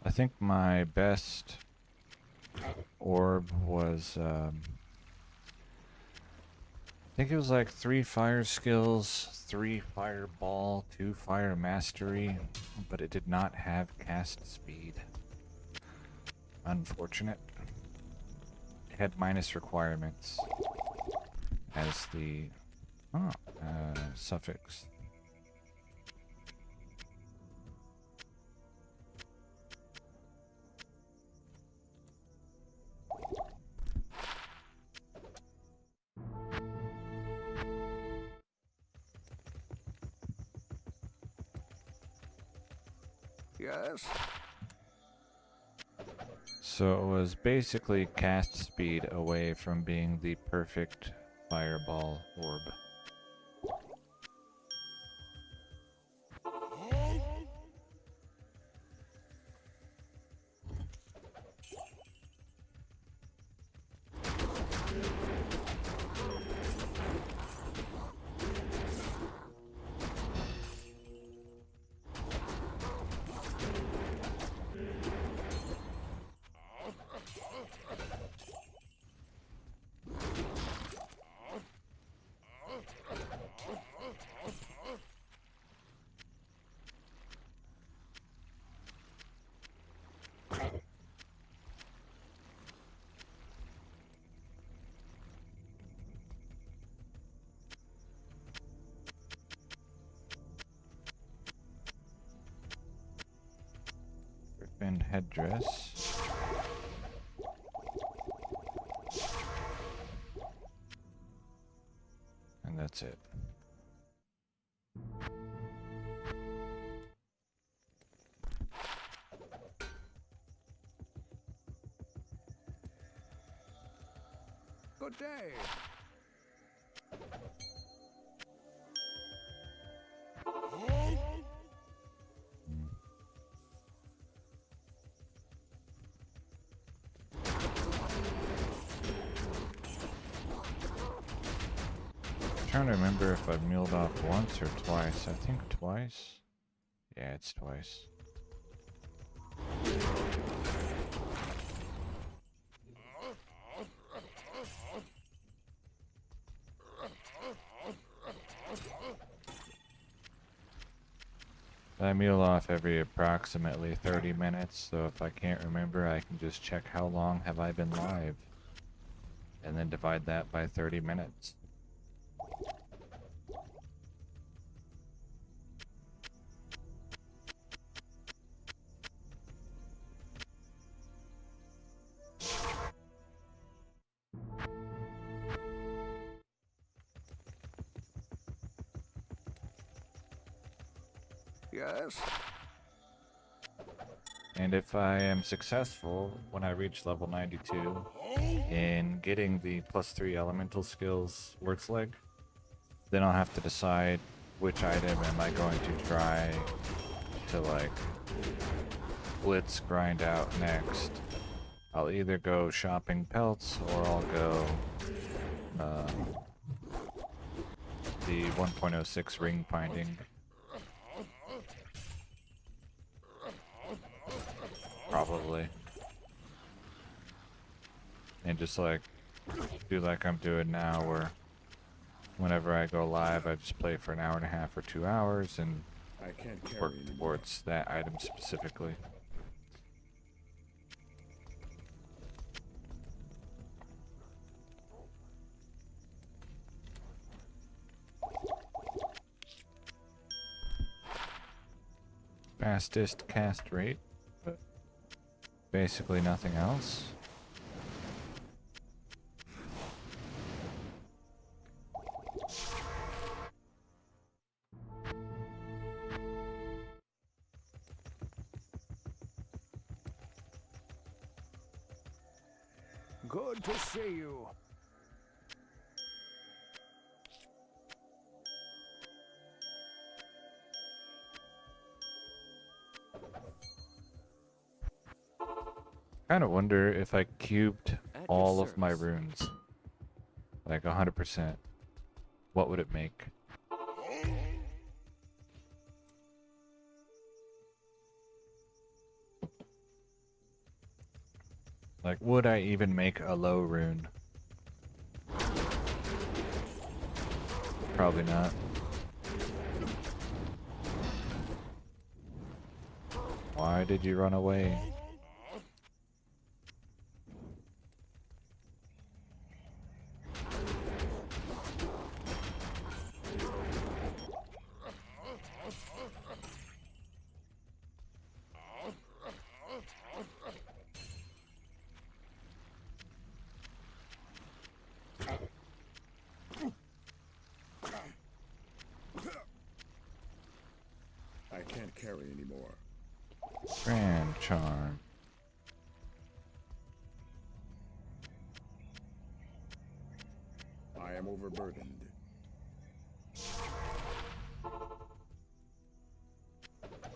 I think my best orb was, I think it was like 3 fire skills, 3 fireball, 2 fire mastery, but it did not have cast speed. Unfortunate. It had minus requirements as the suffix. Yes? So it was basically cast speed away from being the perfect fireball orb. Griffin headdress. And that's it. Good day. Trying to remember if I've milled off once or twice. I think twice. Yeah, it's twice. I meal off every approximately 30 minutes, so if I can't remember, I can just check how long have I been live, and then divide that by 30 minutes. Yes? And if I am successful when I reach level 92 in getting the +3 elemental skills Words Leg, then I'll have to decide which item am I going to try to like blitz grind out next. I'll either go shopping pelts or I'll go the 1.06 ring finding. Probably. And just like do like I'm doing now, where whenever I go live I just play for an hour and a half or 2 hours and I can't carry work anymore. towards that item specifically. Fastest cast rate, but basically nothing else. Good to see you. Kind of wonder if I cubed At your all of my service. runes, like 100%, what would it make? Like, would I even make a low rune? Probably not. Why did you run away? I can't carry anymore. Grand charm. I am overburdened.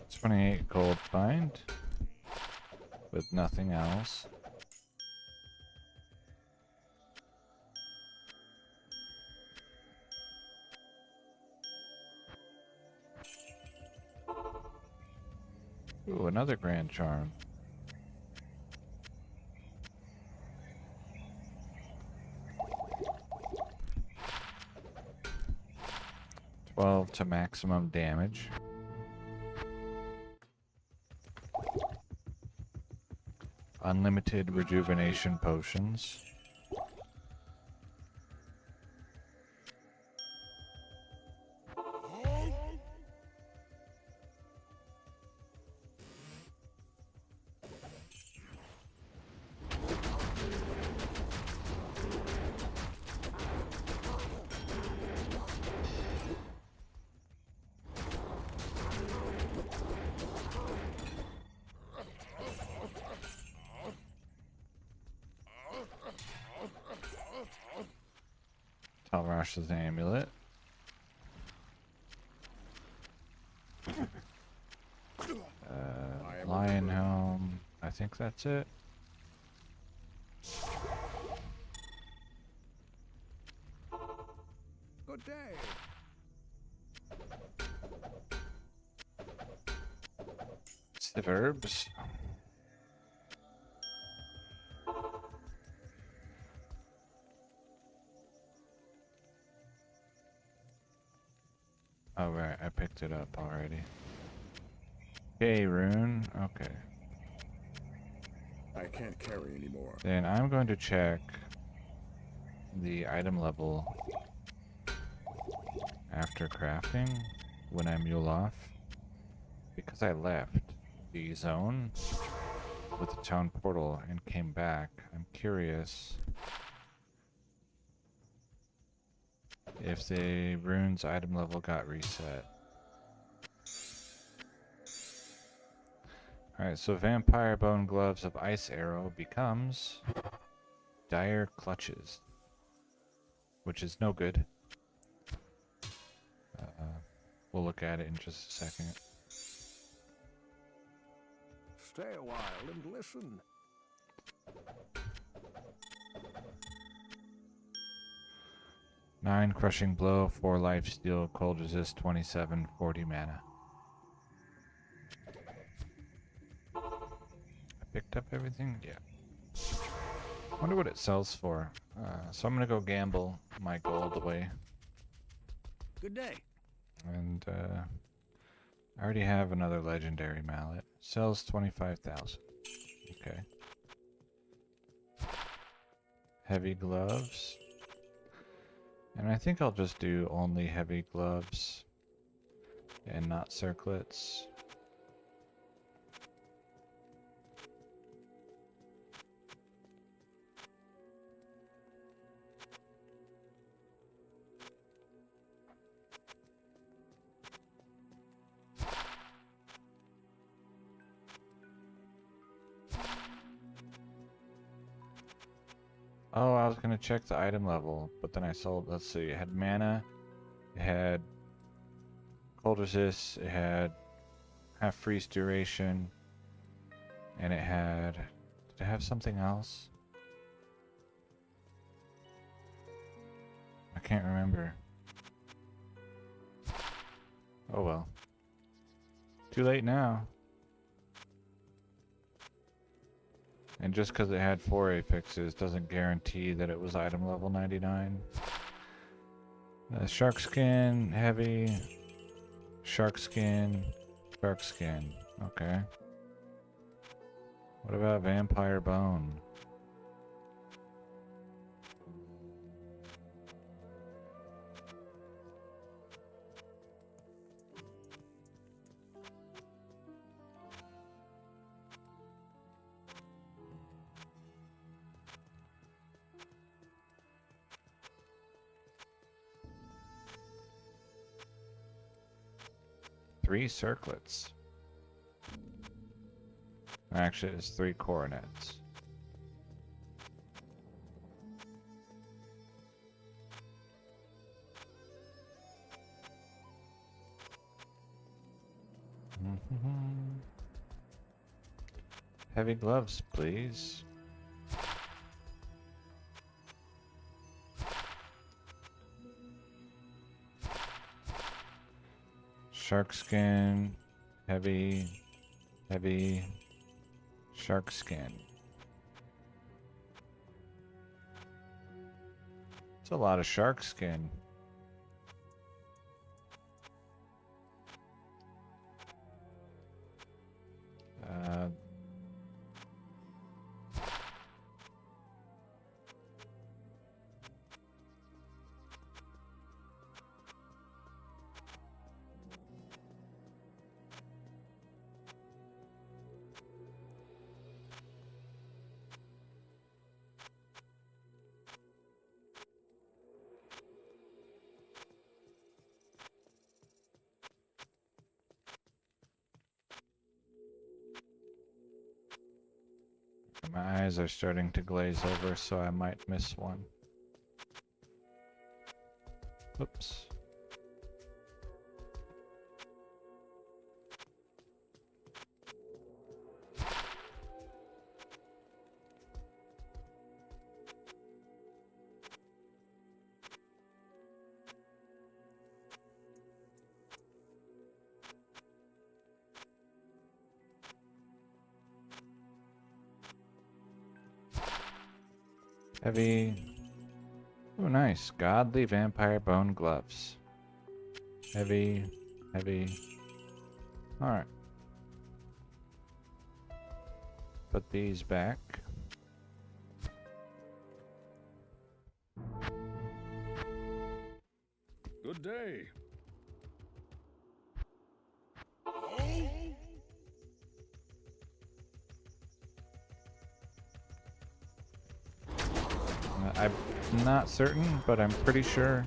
It's 28 gold find, with nothing else. Ooh, another grand charm. $12 to maximum damage. Unlimited rejuvenation potions. Talrash's amulet. Lion helm. I think that's it. Good day. Verbs. Oh right, I picked it up already. Okay, rune. Okay. I can't carry anymore. Then I'm going to check the item level after crafting when I mule off, because I left the zone with the town portal and came back. I'm curious if the rune's item level got reset. Alright, so Vampire Bone Gloves of Ice Arrow becomes Dire Clutches, which is no good. We'll look at it in just a second. Stay a while and listen. Nine Crushing Blow, 4 Life Steal, Cold Resist, 27, 40 mana. I picked up everything? Yeah. Wonder what it sells for. So I'm gonna go gamble my gold away. Good day. And I already have another legendary mallet. Sells 25,000. Okay. Heavy gloves. And I think I'll just do only heavy gloves and not circlets. Oh, I was gonna check the item level, but then I sold. Let's see, it had mana, it had cold resist, it had half freeze duration, and it had. Did it have something else? I can't remember. Oh well. Too late now. And just because it had 4 affixes doesn't guarantee that it was item level 99. Shark skin, heavy, shark skin, shark skin. Okay. What about vampire bone? Three circlets. Actually, it's 3 coronets. Heavy gloves, please. Shark skin, heavy, shark skin. It's a lot of shark skin. My eyes are starting to glaze over, so I might miss one. Oops. Heavy. Oh, nice. Godly vampire bone gloves. Heavy. Alright. Put these back. Good day. I'm not certain, but I'm pretty sure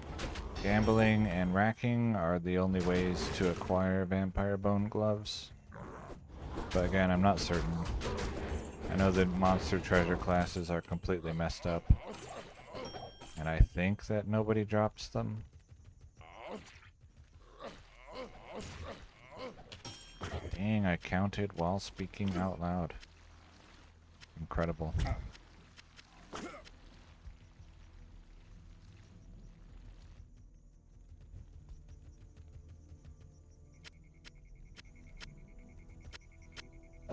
gambling and racking are the only ways to acquire vampire bone gloves. but again, I'm not certain. I know the monster treasure classes are completely messed up, and I think that nobody drops them. Dang, I counted while speaking out loud. Incredible.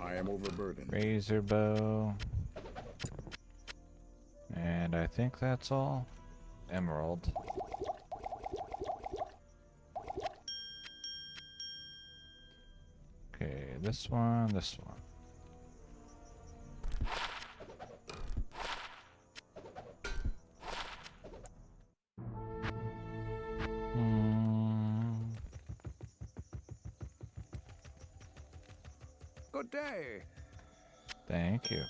I am overburdened. Razor bow. And I think that's all. Emerald. Okay, this one, this one. Good day. Thank you.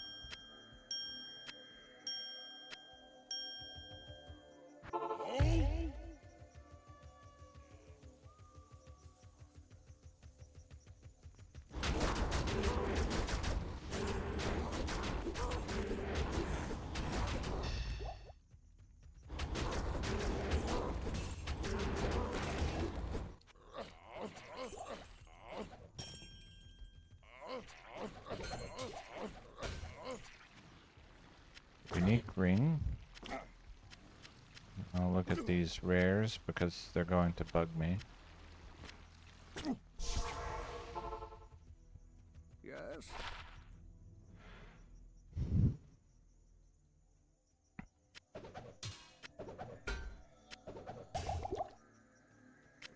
Unique ring. I'll look at these rares because they're going to bug me. Yes.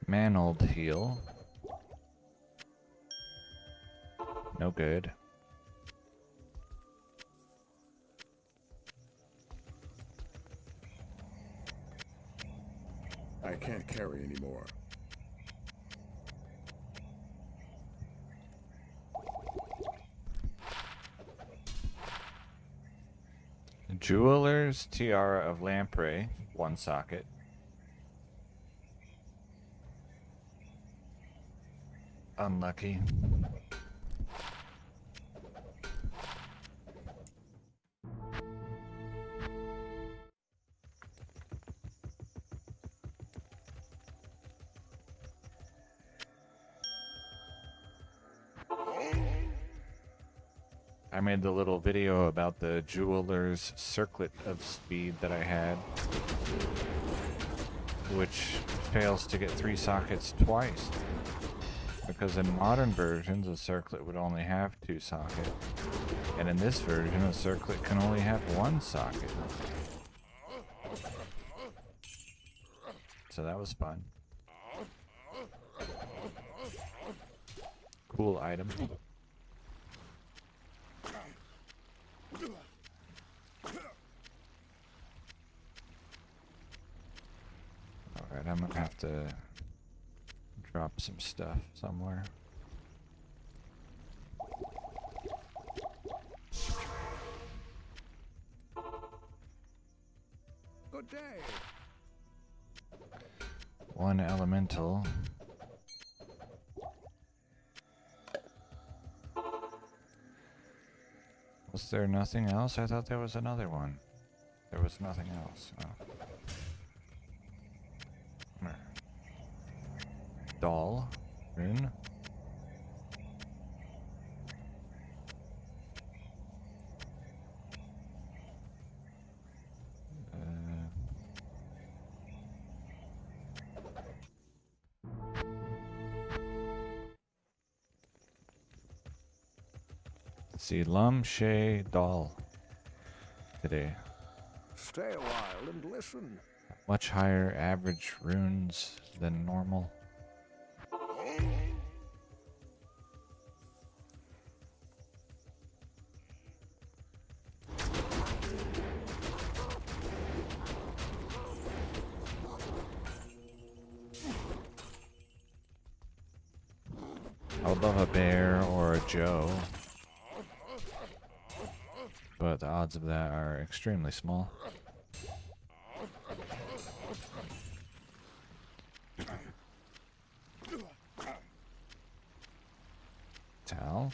Mantled heal. No good. I can't carry anymore. Jeweler's Tiara of Lamprey, 1 socket. Unlucky. I made the little video about the Jeweler's Circlet of Speed that I had, which fails to get 3 sockets twice. Because in modern versions, a circlet would only have 2 sockets. And in this version, a circlet can only have 1 socket. So that was fun. Cool item. Alright, I'm gonna have to drop some stuff somewhere. Good day. 1 elemental. Was there nothing else? I thought there was another one. There was nothing else. Oh. Doll. Rune. Let's see, Lum Shay Doll today. Stay a while and listen. Much higher average runes than normal. I would love a bear or a Joe, but the odds of that are extremely small. Tal?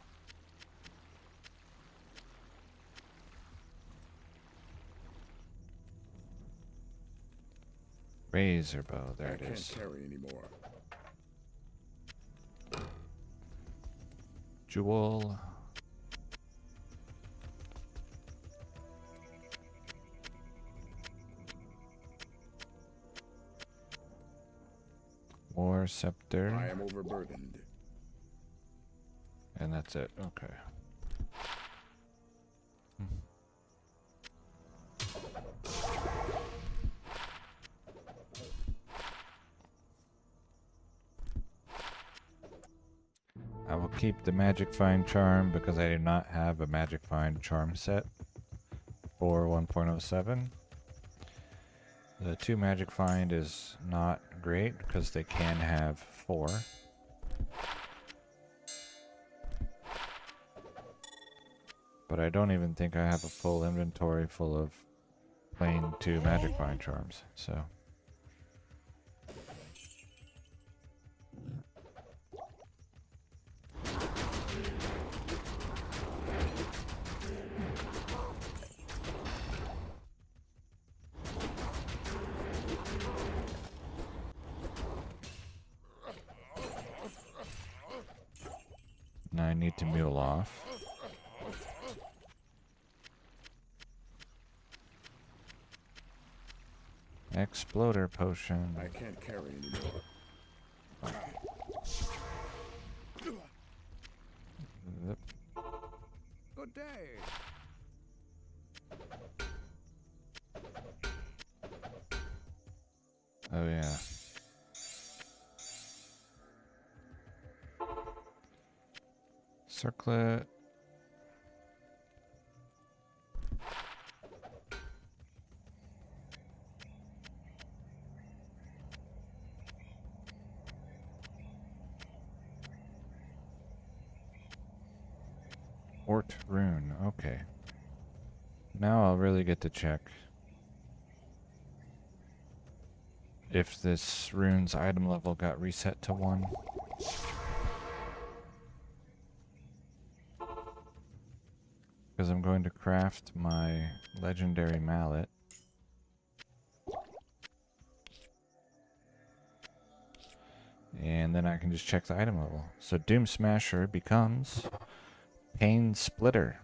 Razor bow, there I it can't is. carry anymore. Jewel. War scepter. I am overburdened. And that's it. Okay. I will keep the Magic Find Charm because I do not have a Magic Find Charm set for 1.07. The 2 Magic Find is not great because they can have 4. But I don't even think I have a full inventory full of plain 2 Magic Find Charms, so... Now I need to mule off. Exploder potion. I can't carry anymore. Yep. Good day. Oh yeah. Circlet. Ort rune, okay. Now I'll really get to check if this rune's item level got reset to 1. Because I'm going to craft my legendary mallet. And then I can just check the item level. So Doom Smasher becomes Pain Splitter.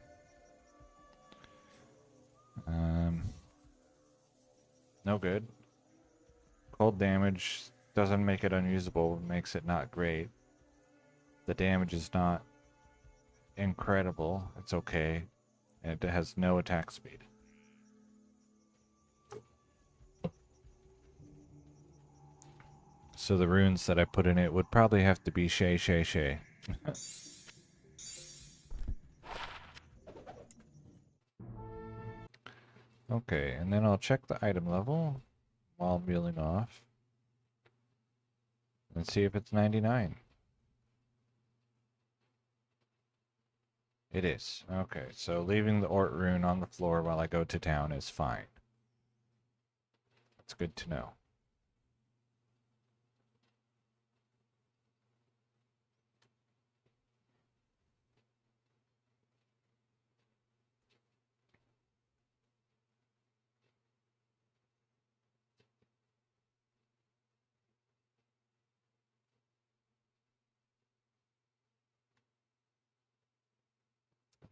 No good. Cold damage doesn't make it unusable, makes it not great. The damage is not incredible, it's okay. And it has no attack speed. So the runes that I put in it would probably have to be Shay Shay Shay. Okay, and then I'll check the item level while reeling off. And see if it's 99. It is. Okay, so leaving the Ort rune on the floor while I go to town is fine. That's good to know.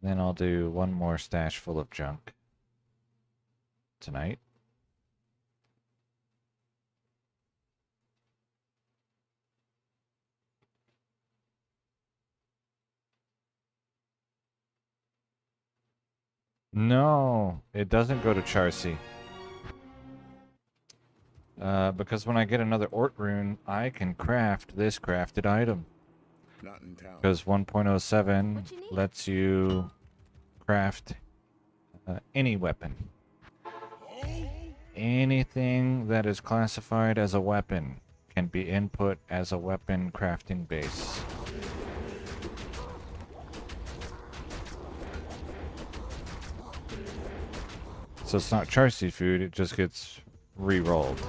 Then I'll do one more stash full of junk tonight. No, it doesn't go to Charcy. Because when I get another Ort rune, I can craft this crafted item. Not in town. Because 1.07 What you need? lets you craft any weapon. Anything that is classified as a weapon can be input as a weapon crafting base. So it's not Charcy food, it just gets re-rolled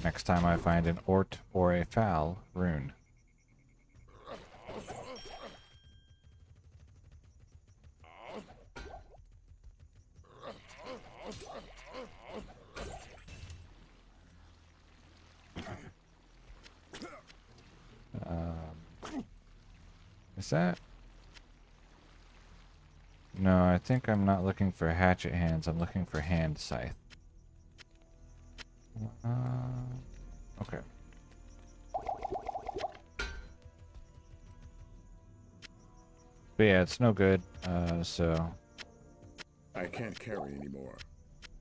next time I find an Ort or a Foul rune. is that? No, I think I'm not looking for hatchet hands. I'm looking for hand scythe. Okay. But yeah, it's no good. So I can't carry anymore.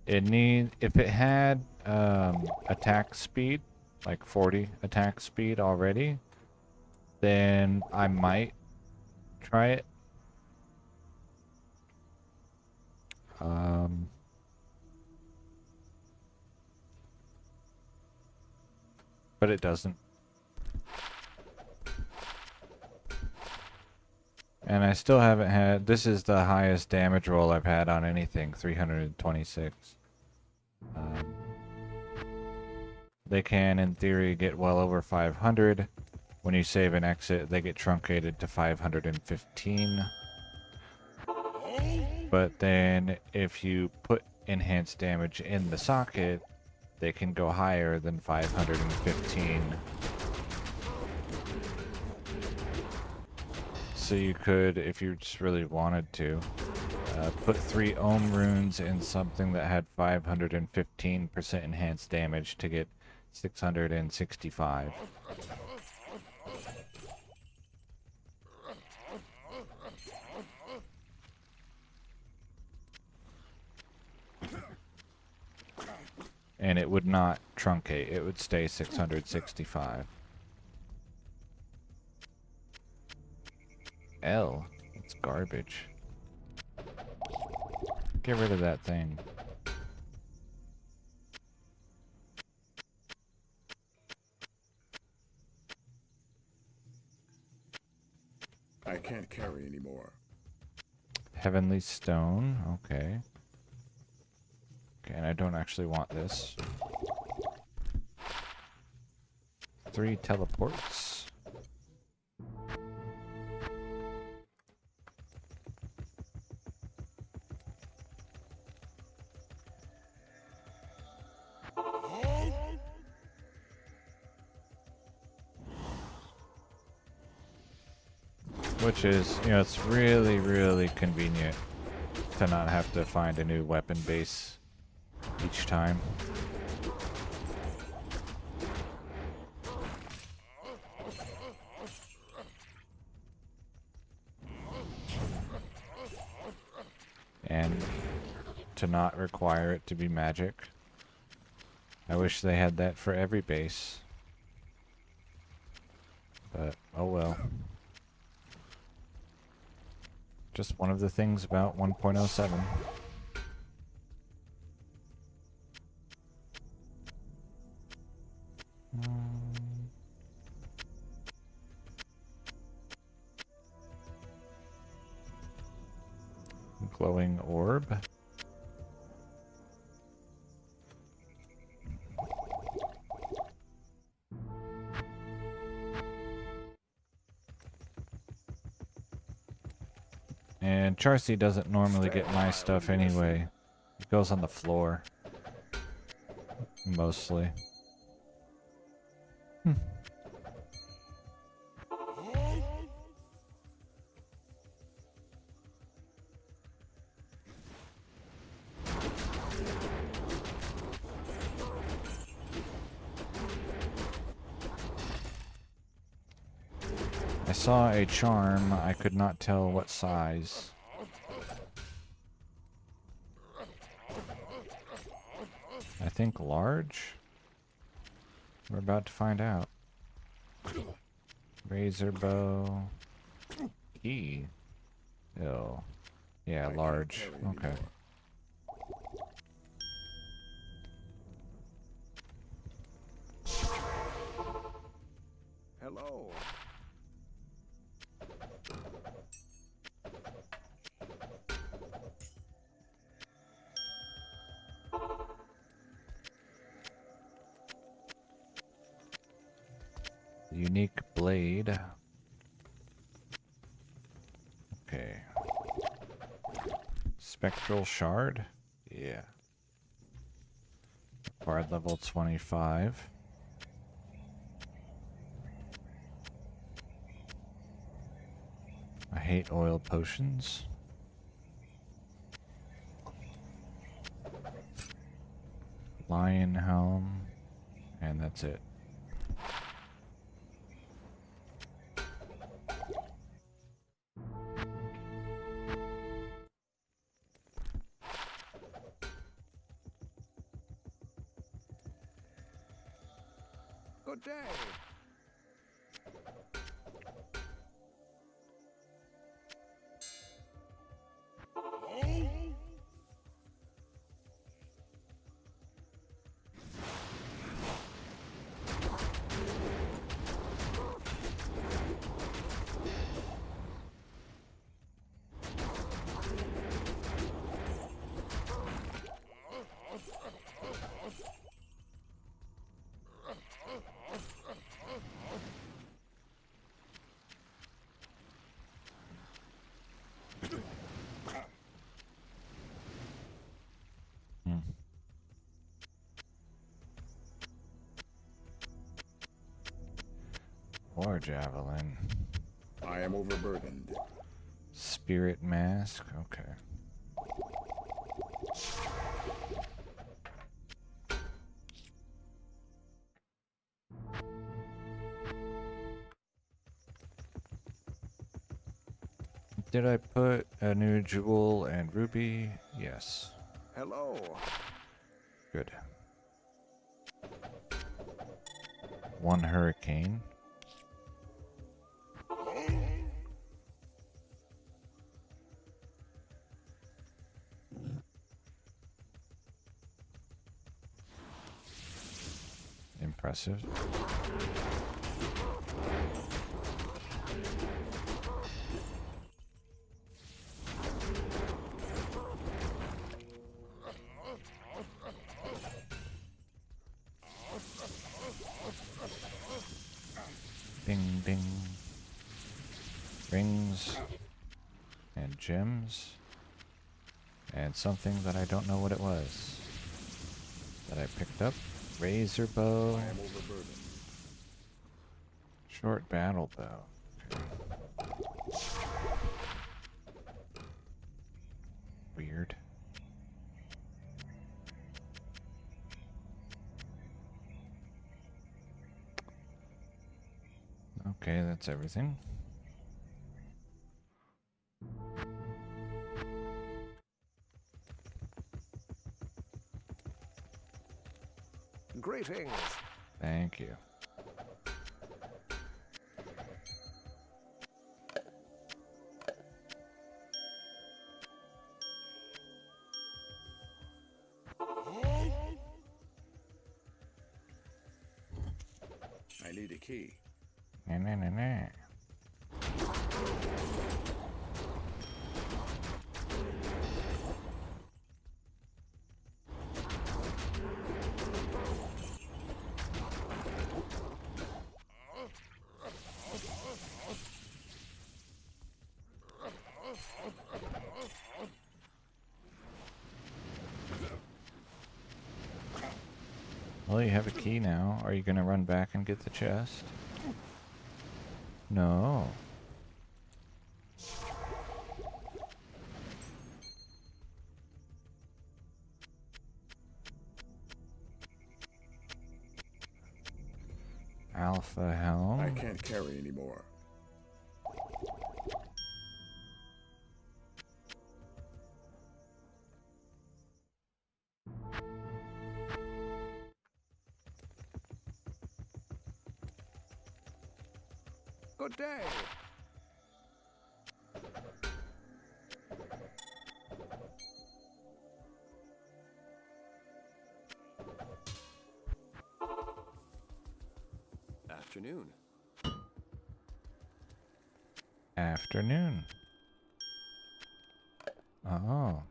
if it had attack speed, like 40 attack speed already, then I might try it. But it doesn't. And I still haven't had, this is the highest damage roll I've had on anything, 326. They can, in theory, get well over 500. When you save and exit, they get truncated to 515. But then, if you put enhanced damage in the socket, they can go higher than 515. So you could, if you just really wanted to, put 3 Ohm runes in something that had 515% enhanced damage to get 665. And it would not truncate, it would stay 665. L. It's garbage. Get rid of that thing. I can't carry anymore. Heavenly Stone. Okay. Okay, and I don't actually want this. 3 teleports. Which is, you know, it's really, really convenient to not have to find a new weapon base each time. And to not require it to be magic. I wish they had that for every base. But, oh well. Just one of the things about 1.07. Glowing orb. And Charcy doesn't normally get my stuff anyway. It goes on the floor. Mostly. I saw a charm, I could not tell what size. I think large? We're about to find out. Razor bow. Key. Oh. Yeah, large. Okay. Hello. Unique blade. Okay. Spectral shard? Yeah. Acquired level 25. hate oil potions. Lion helm. And that's it. Good day. Hmm. War javelin. I am overburdened. Spirit mask. Okay. Did I put a new jewel and ruby? Yes. Hello. Good. One hurricane. Impressive. Ding ding. Rings and gems and something that I don't know what it was that I picked up. Razor bow. I am overburdened. Short battle bow. Okay. Weird. Okay, that's everything. Greetings. Thank you. I need a key. Nah, nah, nah, nah. Well, you have a key now. Are you gonna run back and get the chest? No. Alpha helm. I can't carry anymore. Good day. Afternoon. Afternoon. Oh.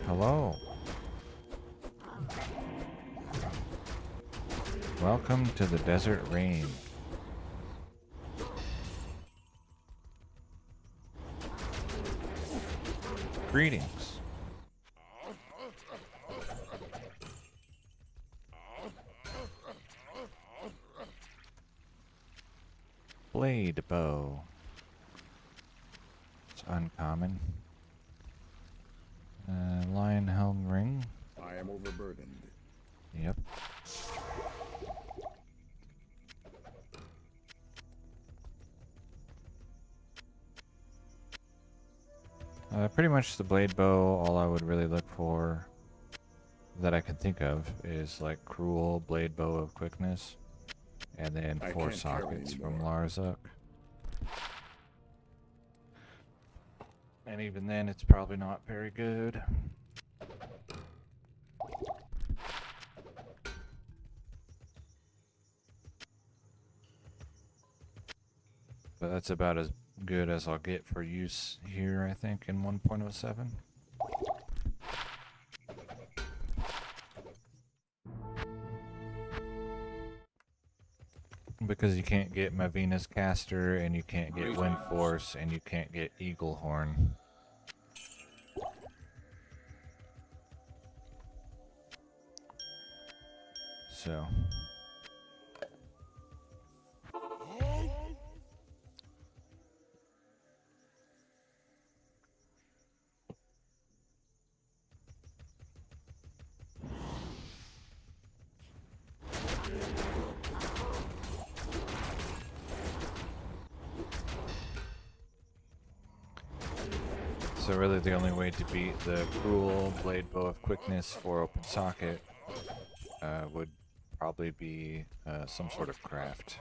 Hello. Welcome to the desert rain. Greetings. Blade bow. It's uncommon. Lion helm ring. I am overburdened. Yep. Pretty much the blade bow, all I would really look for that I can think of is like Cruel, Blade Bow of Quickness, and then I 4 can't carry sockets from anymore. Larzuk. And even then, it's probably not very good. But that's about as good as I'll get for use here, I think, in 1.07. Because you can't get Mavina's Caster, and you can't get Wind Force, and you can't get Eagle Horn. So... So really the only way to beat the Cruel, Blade Bow of Quickness for open socket would probably be some sort of craft.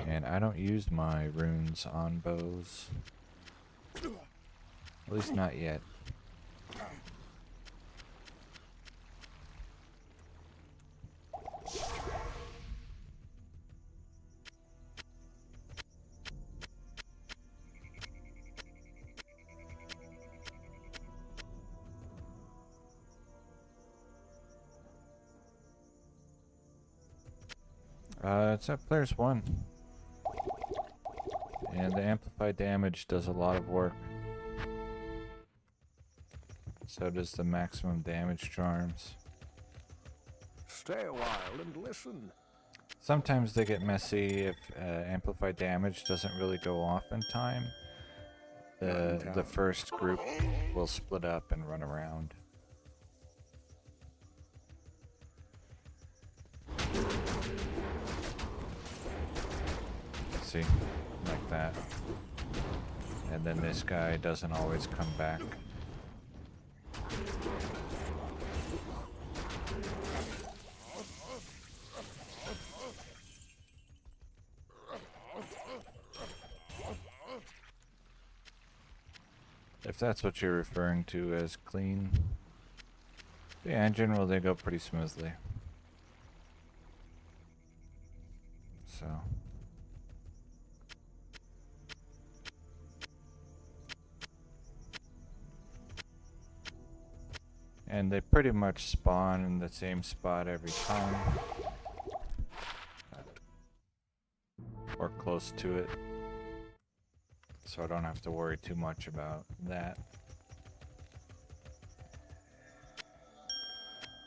And I don't use my runes on bows. At least not yet. It's at players 1. And the amplified damage does a lot of work. So does the maximum damage charms. Stay a while and listen. Sometimes they get messy if amplified damage doesn't really go off in time. The first group will split up and run around. See, like that. And then this guy doesn't always come back. If that's what you're referring to as clean. But yeah, in general they go pretty smoothly. So... And they pretty much spawn in the same spot every time. Or close to it. So I don't have to worry too much about that.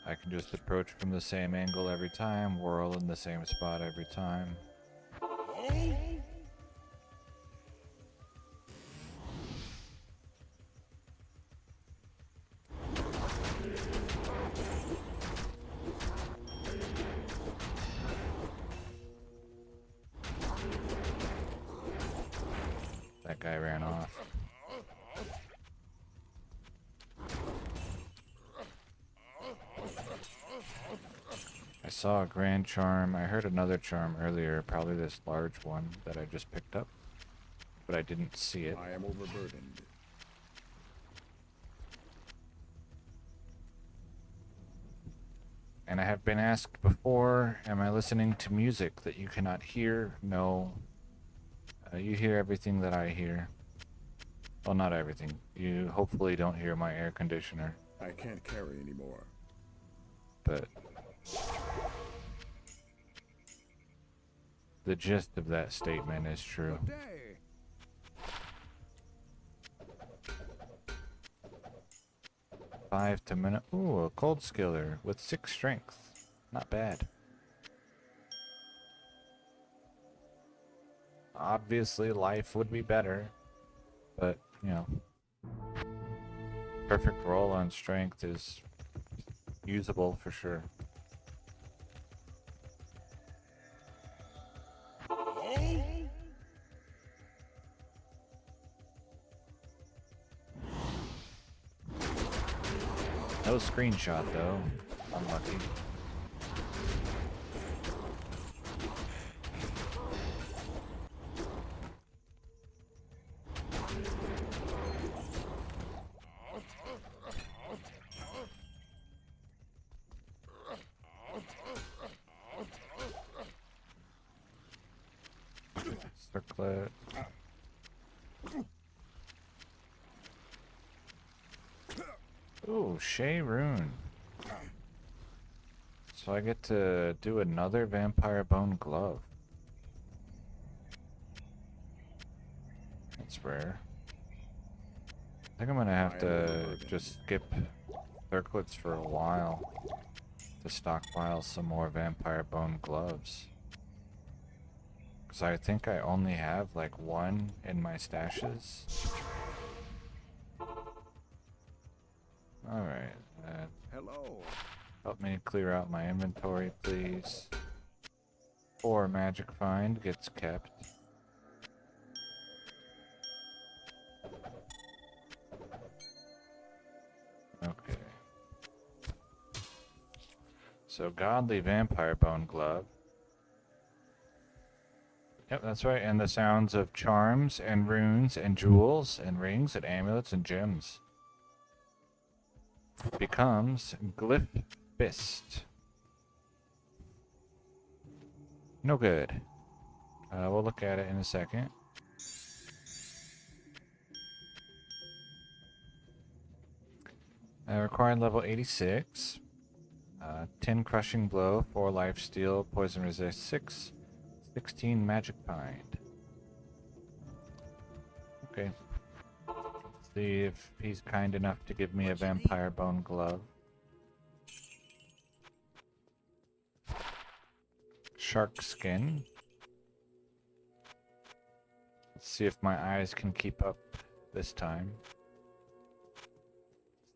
I can just approach from the same angle every time, whirl in the same spot every time. That guy ran off. I saw a grand charm. I heard another charm earlier, probably this large one that I just picked up, but I didn't see it. I am overburdened. And I have been asked before, am I listening to music that you cannot hear? No. You hear everything that I hear. Well, not everything. You hopefully don't hear my air conditioner, I can't carry anymore. but the gist of that statement is true. Good day. Five to minute. Ooh, a cold skiller with 6 strength. Not bad. Obviously, life would be better, but you know, perfect roll on strength is usable for sure. No screenshot though. Unlucky. Circlet. Ooh, Shea Rune. So I get to do another Vampire Bone Glove. That's rare. I think I'm gonna have to just skip circlets for a while to stockpile some more Vampire Bone Gloves. Because I think I only have like one in my stashes. Alright, Hello. help me clear out my inventory, please. 4 magic find gets kept. Okay. So, Godly Vampire Bone Glove. Yep, that's right. And the sounds of charms and runes and jewels and rings and amulets and gems. Becomes Glyph Fist. No good. We'll look at it in a second. Required level 86. 10 Crushing Blow, 4 Life Steal, Poison Resist 6, 16 Magic Find. Okay. Let's see if he's kind enough to give me a Vampire Bone Glove. Shark Skin. Let's see if my eyes can keep up this time.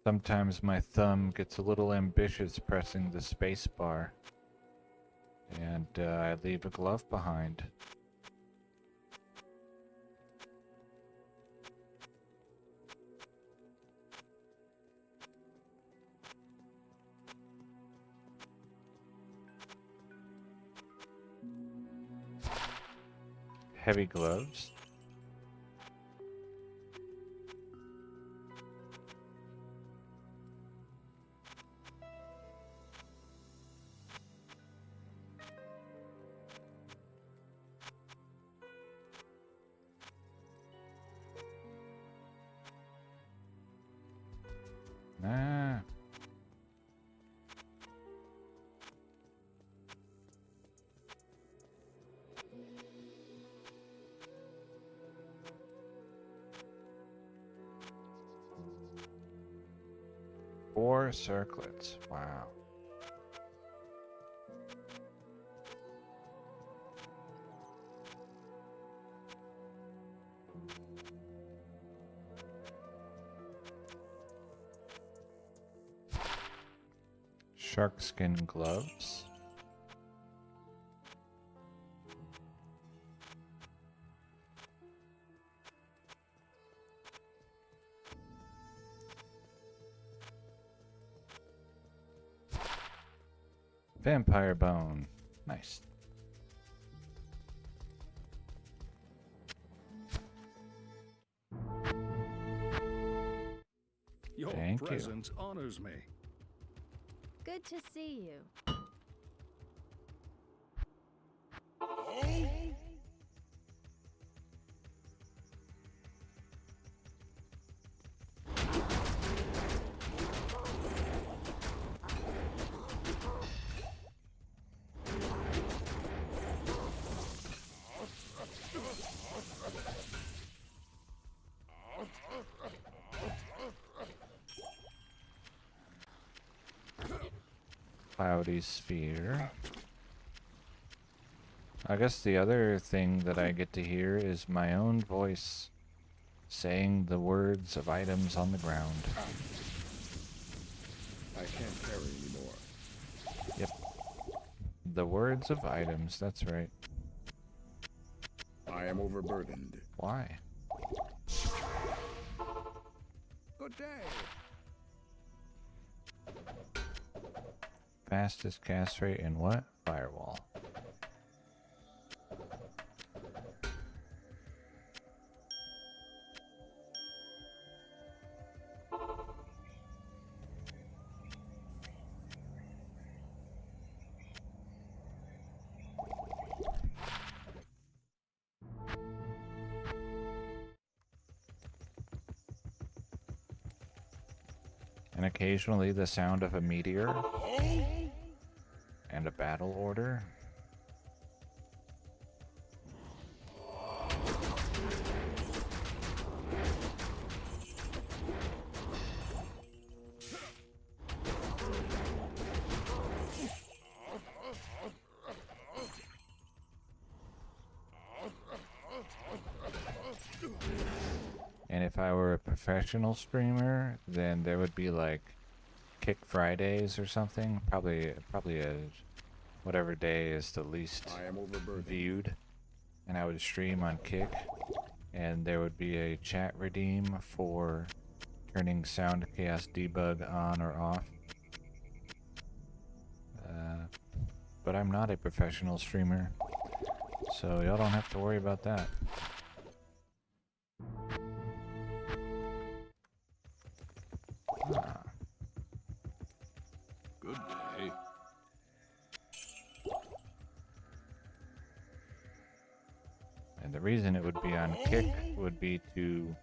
Sometimes my thumb gets a little ambitious pressing the space bar, and I leave a glove behind. Heavy gloves. Ah. Four circlets. Wow. Shark skin gloves. Vampire bone. Nice. Your Thank you. presence honors me. Good to see you. Cloudy sphere. I guess the other thing that I get to hear is my own voice saying the words of items on the ground. I can't carry anymore. Yep. The words of items, that's right. I am overburdened. Why? Good day. Fastest cast rate in what? Firewall. And occasionally the sound of a meteor and a battle order. And if I were a professional streamer, then there would be like Kick Fridays or something. Probably a whatever day is the least I am overburdened. viewed. And I would stream on Kick, and there would be a chat redeem for turning Sound Chaos Debug on or off. But I'm not a professional streamer, so y'all don't have to worry about that. Ah. Good day. And the reason it would be on Kick would be to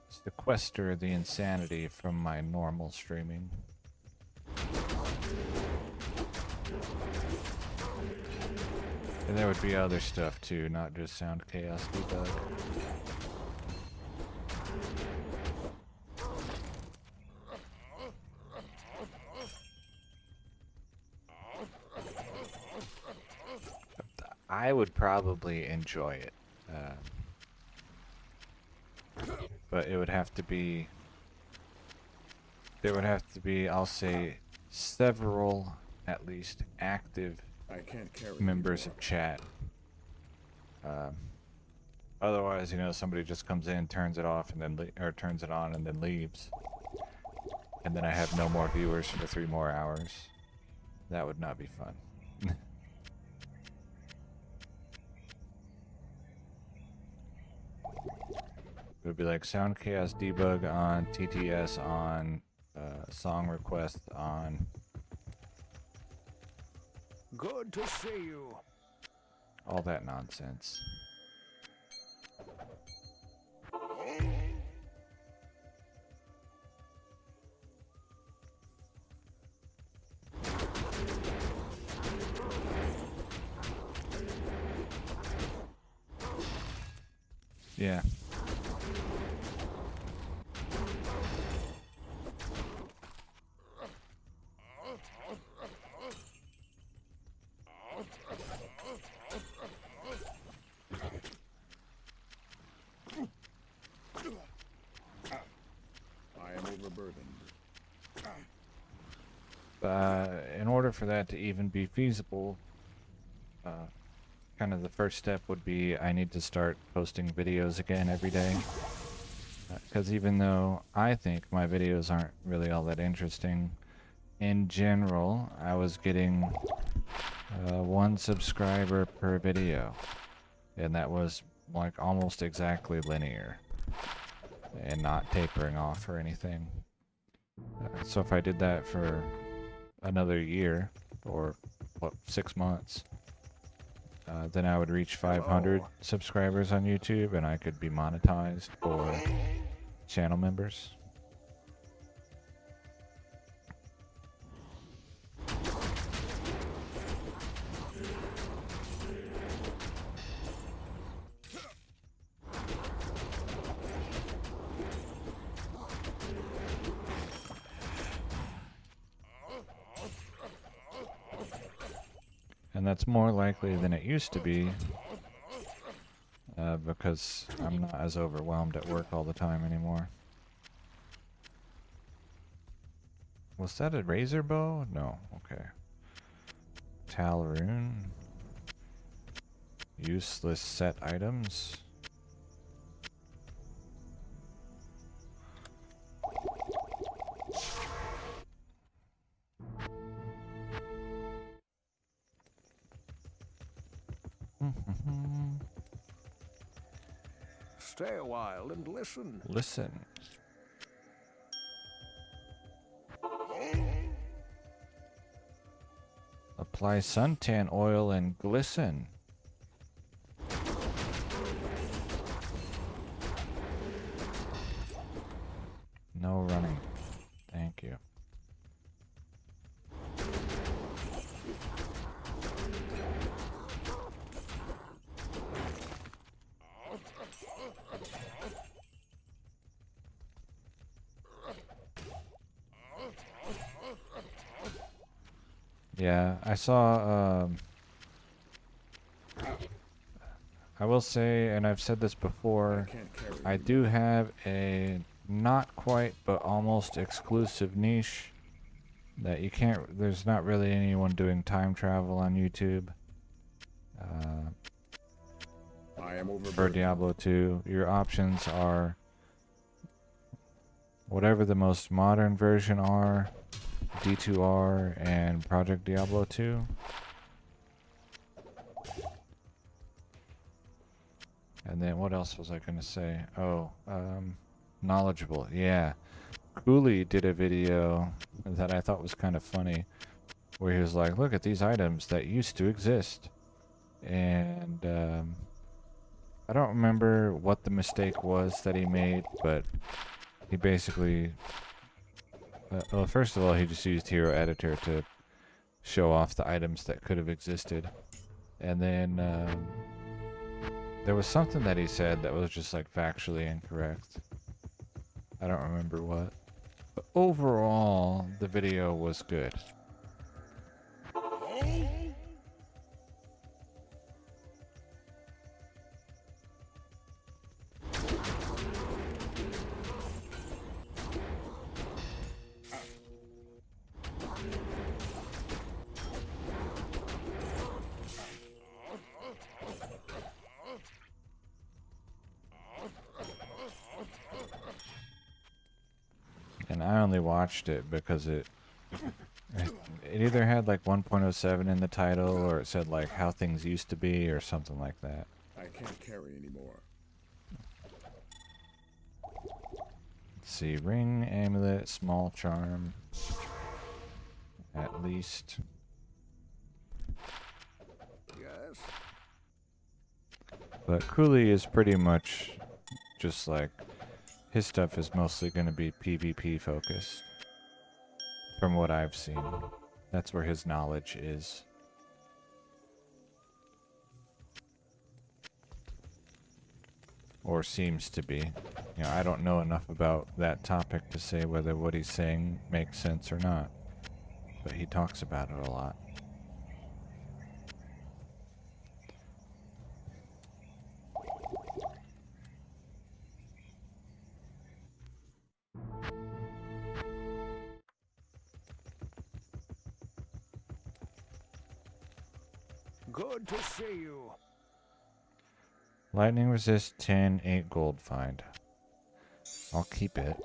sequester the insanity from my normal streaming. And there would be other stuff too, not just Sound Chaos Debug. I would probably enjoy it. But it would have to be... There would have to be, I'll say, several, at least, active I can't carry members anymore. of chat. Otherwise, you know, somebody just comes in, turns it off, and then or turns it on and then leaves. And then I have no more viewers for 3 more hours. That would not be fun. It would be like Sound Chaos Debug on, TTS on, song request on. Good to see you. All that nonsense. Yeah. I am overburdened. In order for that to even be feasible, kind of the first step would be I need to start posting videos again every day. Because even though I think my videos aren't really all that interesting, in general, I was getting 1 subscriber per video. And that was like almost exactly linear. And not tapering off or anything. So if I did that for another year, or what, 6 months, then I would reach 500 subscribers on YouTube and I could be monetized for channel members. And that's more likely than it used to be, because I'm not as overwhelmed at work all the time anymore. Was that a razor bow? No. Okay. Talrune. Useless set items. Stay a while and listen. Listen. Apply suntan oil and glisten. No running. Thank you. Yeah, I saw, I will say, and I've said this before, Can't carry I do have a not quite but almost exclusive niche that you can't, there's not really anyone doing time travel on YouTube. I am For overburdened. Diablo 2, your options are whatever the most modern version are, D2R and Project Diablo 2. And then what else was I gonna say? Oh, knowledgeable. Yeah, Cooley did a video that I thought was kind of funny, where he was like, "Look at these items that used to exist," and I don't remember what the mistake was that he made, but he basically, well, first of all, he just used Hero Editor to show off the items that could have existed, and then there was something that he said that was just like factually incorrect. I don't remember what. But overall, the video was good. And I only watched it because it either had like 1.07 in the title, or it said like how things used to be or something like that. I can't carry anymore. Let's see, ring, amulet, small charm, at least. Yes. But Cooley is pretty much just like, his stuff is mostly going to be PvP focused. From what I've seen. That's where his knowledge is. Or seems to be. You know, I don't know enough about that topic to say whether what he's saying makes sense or not. But he talks about it a lot. Good to see you. Lightning resist 10, 8 gold find. I'll keep it.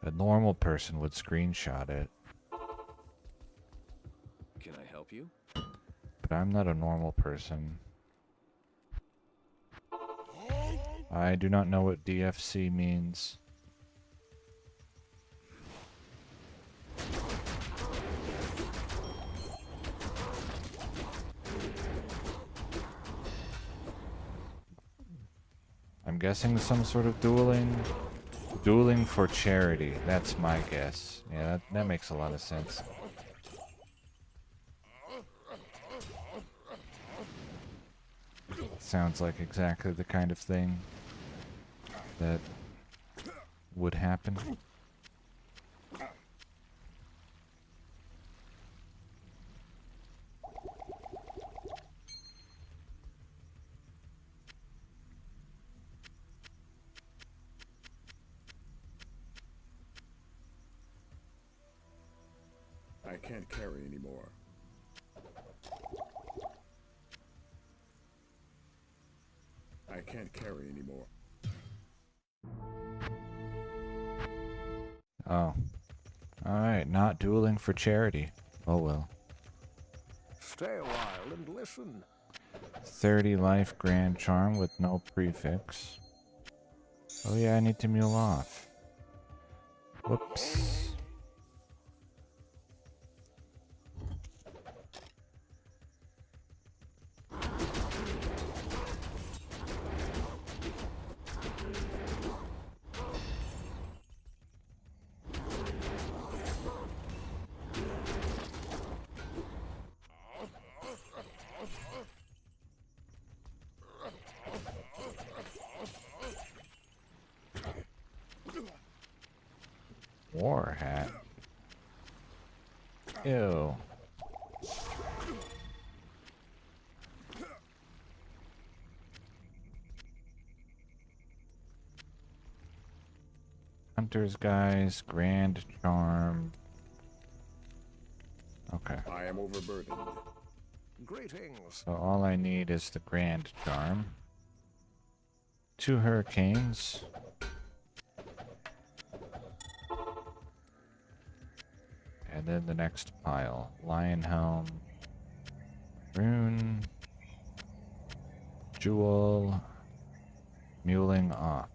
A normal person would screenshot it, Can I help you? but I'm not a normal person. I do not know what DFC means. I'm guessing some sort of dueling. Dueling for charity. That's my guess. Yeah, that makes a lot of sense. Sounds like exactly the kind of thing that would happen. I can't carry anymore. I can't carry anymore. Oh. Alright, not dueling for charity. Oh well. Stay a while and listen. 30 life grand charm with no prefix. Oh yeah, I need to mule off. Whoops. War hat. Ew. Hunter's guys, grand charm. Okay. I am overburdened. Greetings. So all I need is the grand charm. 2 hurricanes. And then the next pile. Lion helm. Rune. Jewel. Muling off.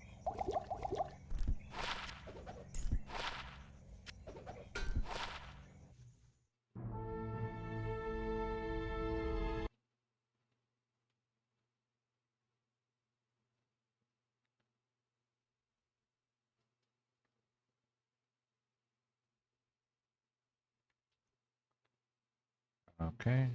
Okay.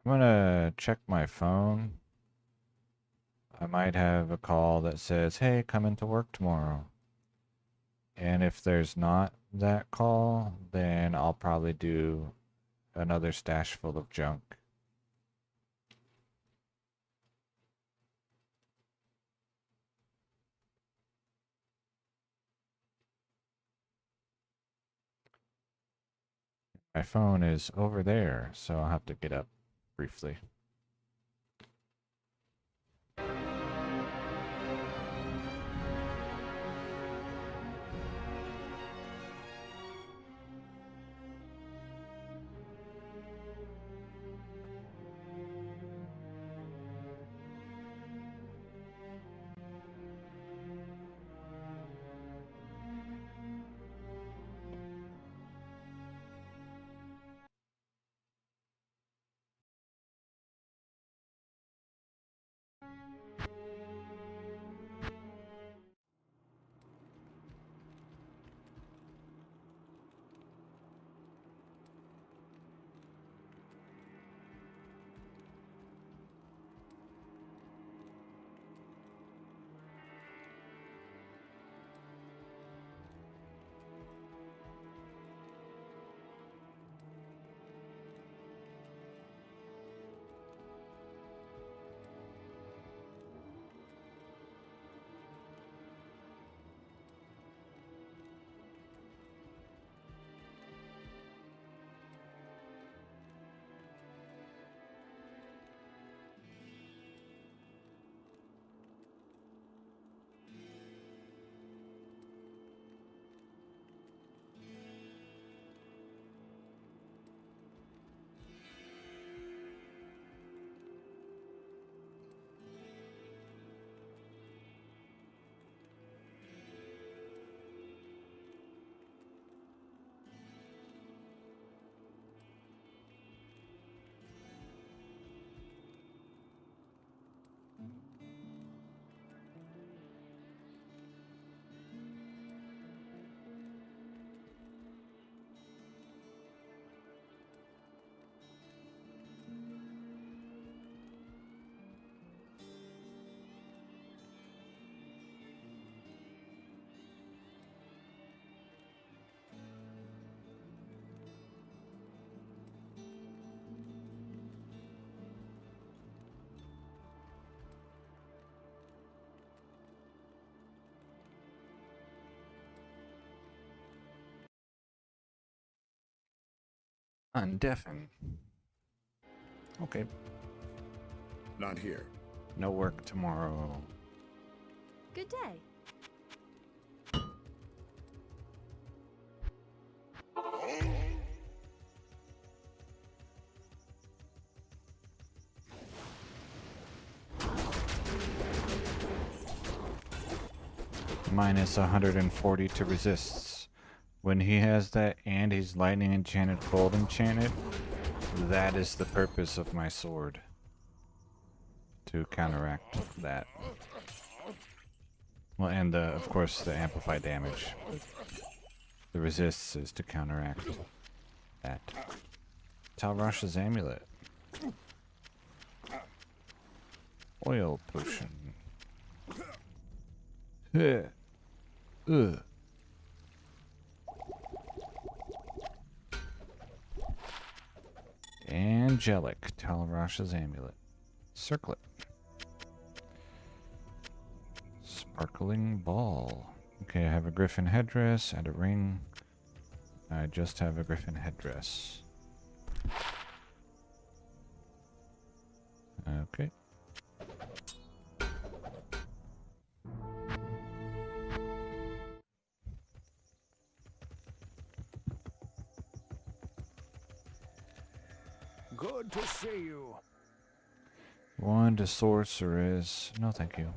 I'm gonna check my phone. I might have a call that says, hey, come into work tomorrow. And if there's not that call, then I'll probably do another stash full of junk. My phone is over there, so I'll have to get up briefly. Undeafen. Okay. Not here. No work tomorrow. Good day. Minus 140 to resists. When he has that and he's lightning enchanted, cold enchanted, that is the purpose of my sword. To counteract that. Well, and of course the amplified damage. The resists is to counteract that. Talrash's amulet. Oil potion. Ugh. Angelic. Talrash's amulet. Circlet. Sparkling ball. Okay, I have a griffin headdress and a ring. I just have a griffin headdress. Okay. Good to see you. One to sorceress. No, thank you.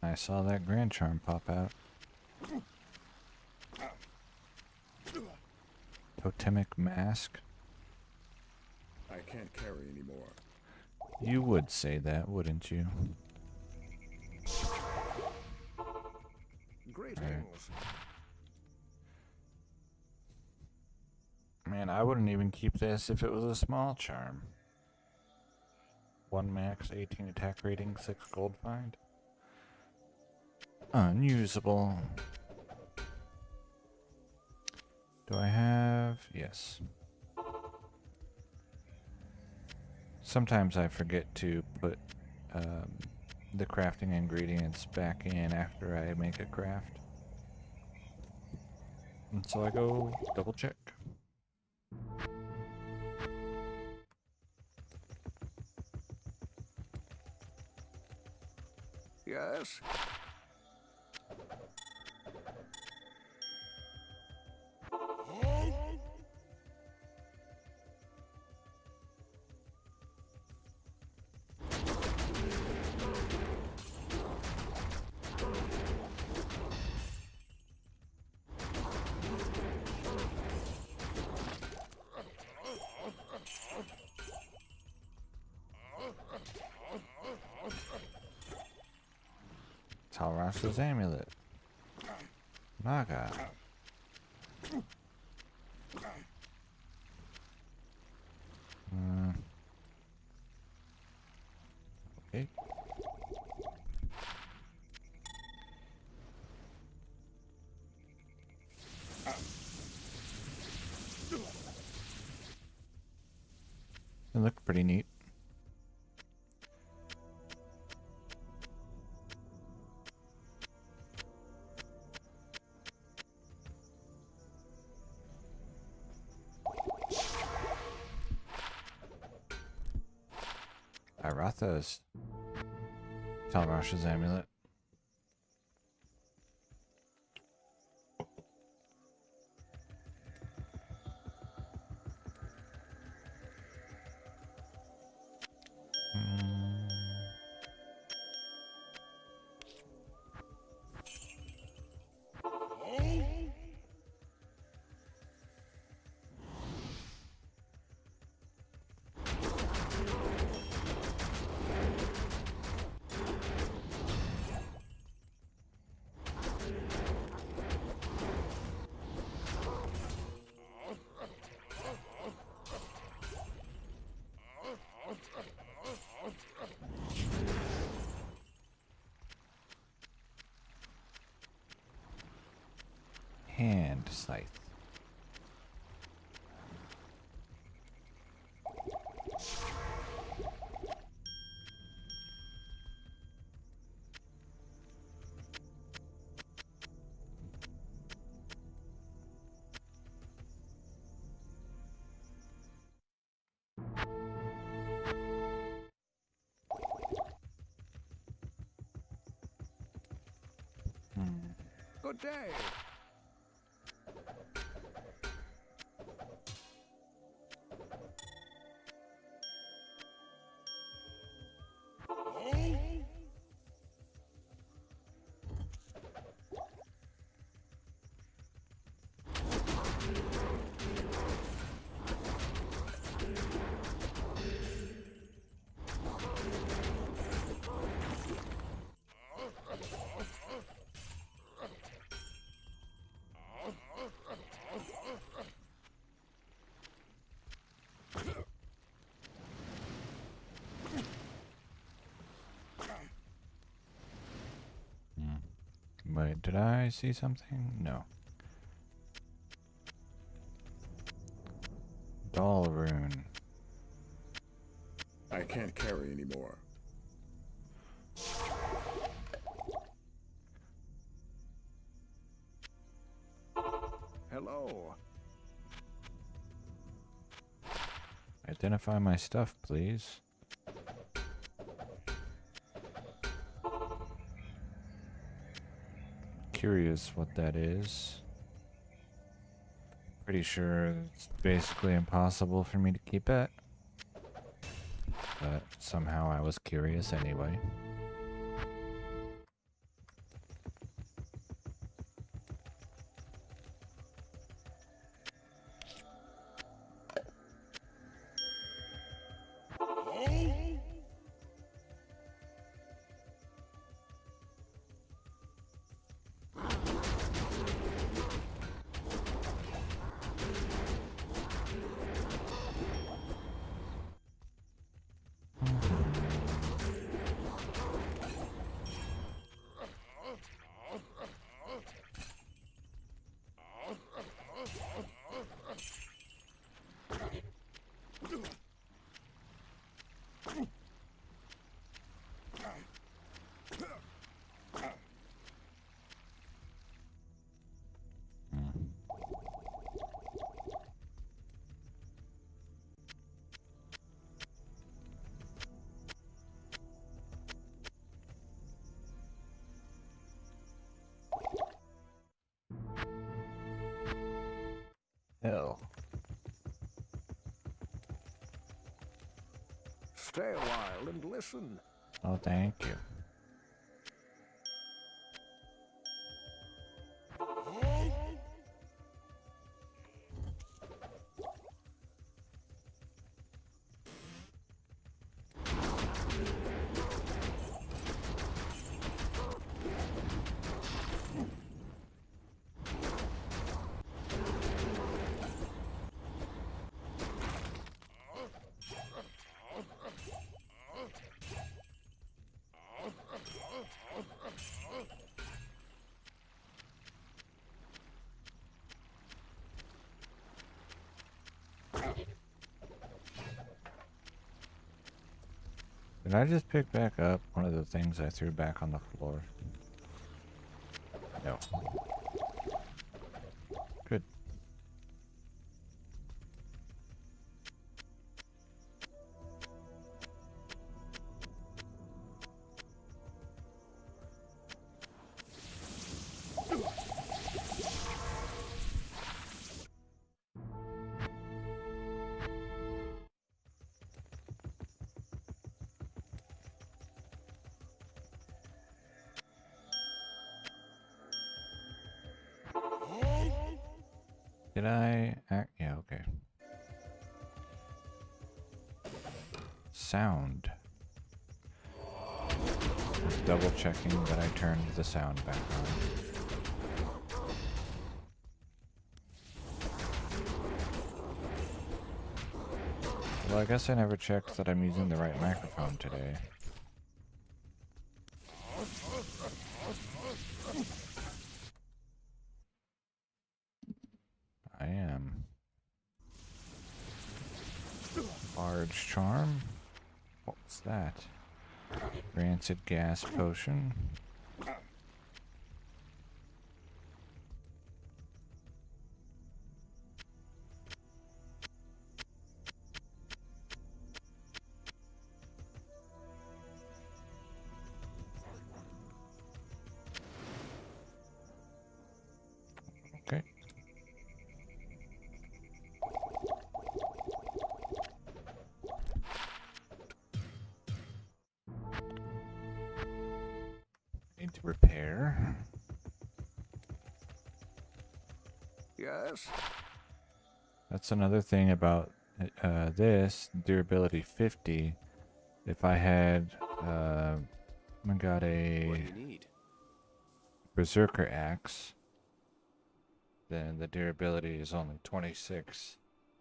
I saw that Grand Charm pop out. Totemic Mask. I can't carry anymore. You would say that, wouldn't you? Greetings. Man, I wouldn't even keep this if it was a small charm. 1 max, 18 attack rating, 6 gold find. Unusable. Do I have? Yes. Sometimes I forget to put the crafting ingredients back in after I make a craft. And so I go double check. Yes? Talrash's amulet. Naga. Okay. It looked pretty neat. Iratha's Talrash's amulet. and scythe. Good day. Wait, did I see something? No. Doll rune. I can't carry anymore. Hello. Identify my stuff, please. Curious what that is. Pretty sure it's basically impossible for me to keep it. But somehow I was curious anyway. Hell. Stay a while and listen. Oh, thank you. Did I just pick back up one of the things I threw back on the floor? No. Good. Did I act? Yeah, okay. Sound. Just double checking that I turned the sound back on. Well, I guess I never checked that I'm using the right microphone today. I am. Large charm. What was that? Rancid gas potion. Okay. Need to repair. Yes? That's another thing about this durability 50. If I had I got What do a you need? berserker axe, then the durability is only 26.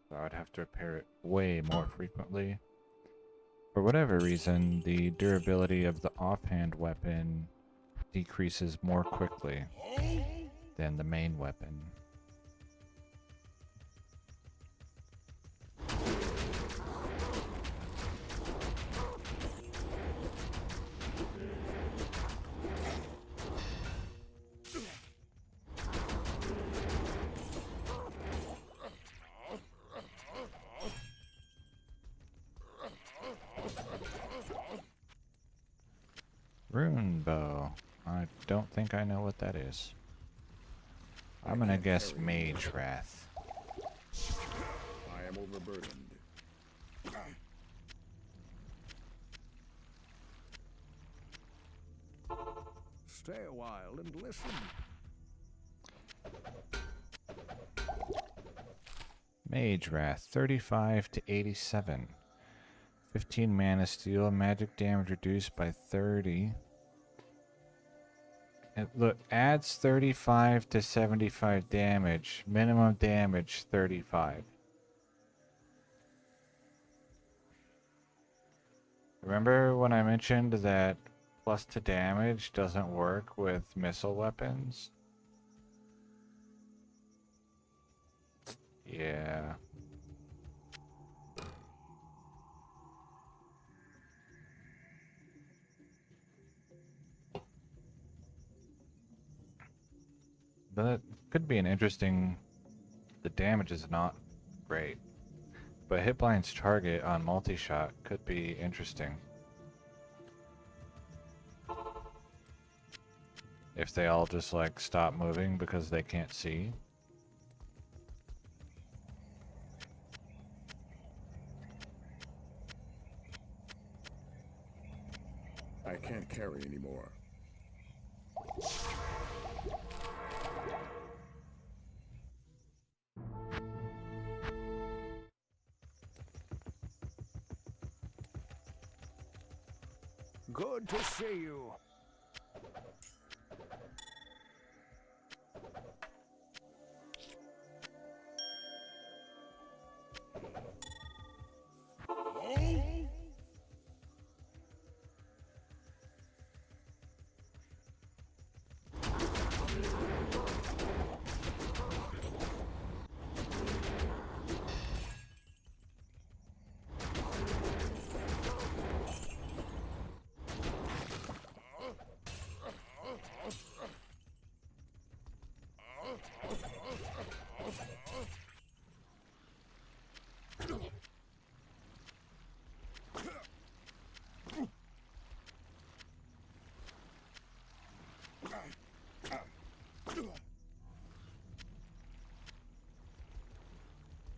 So I'd have to repair it way more frequently. For whatever reason, the durability of the offhand weapon decreases more quickly than the main weapon. Rune bow. I don't think I know what that is. I'm gonna guess Mage Wrath. I am overburdened. Stay a while and listen. Mage Wrath, 35 to 87. 15 mana steal, magic damage reduced by 30. And look, adds 35 to 75 damage. Minimum damage 35. Remember when I mentioned that plus to damage doesn't work with missile weapons? Yeah. But it could be an interesting... The damage is not great. But Hitblind's target on multi-shot could be interesting. If they all just like stop moving because they can't see. I can't carry anymore. Good to see you.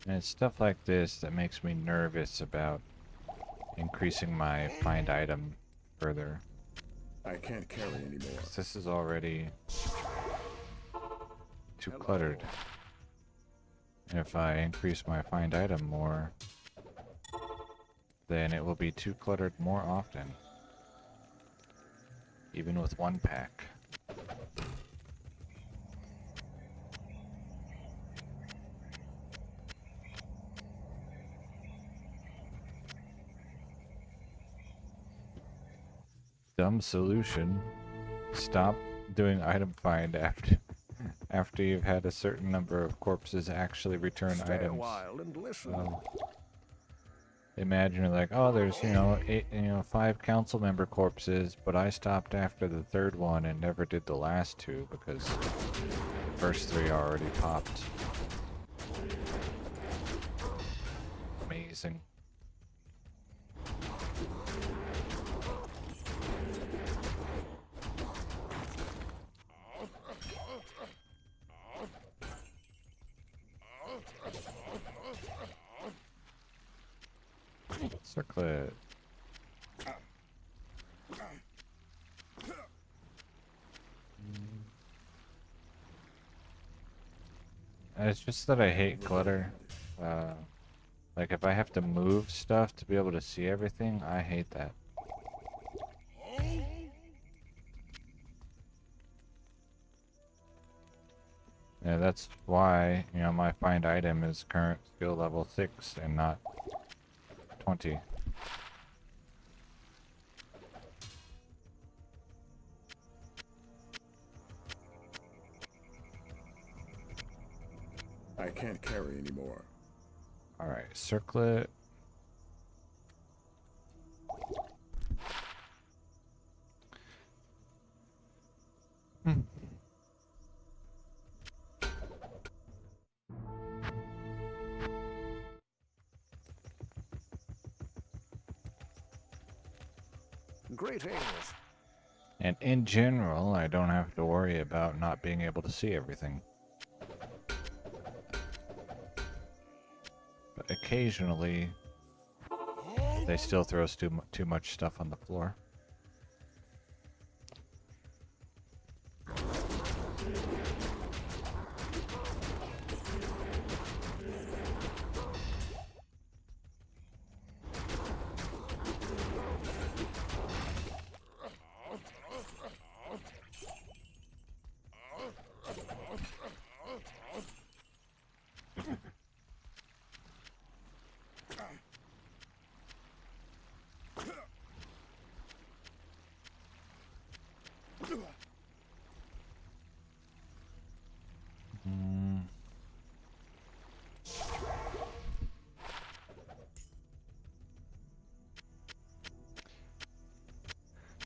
And it's stuff like this that makes me nervous about increasing my find item further. I can't carry anymore. 'Cause this is already too cluttered. And if I increase my find item more, then it will be too cluttered more often. Even with one pack. Dumb solution. Stop doing item find after you've had a certain number of corpses actually return Stay a items. while and listen. Imagine like, oh, there's, 5 council member corpses, but I stopped after the 3rd one and never did the last 2 because the first 3 already popped. Amazing. Circlet. It's just that I hate clutter. Like if I have to move stuff to be able to see everything, I hate that. Yeah, that's why, my find item is current skill level 6 and not 20. I can't carry anymore. Alright, circlet. Greetings. And in general, I don't have to worry about not being able to see everything. But occasionally, they still throw too much stuff on the floor.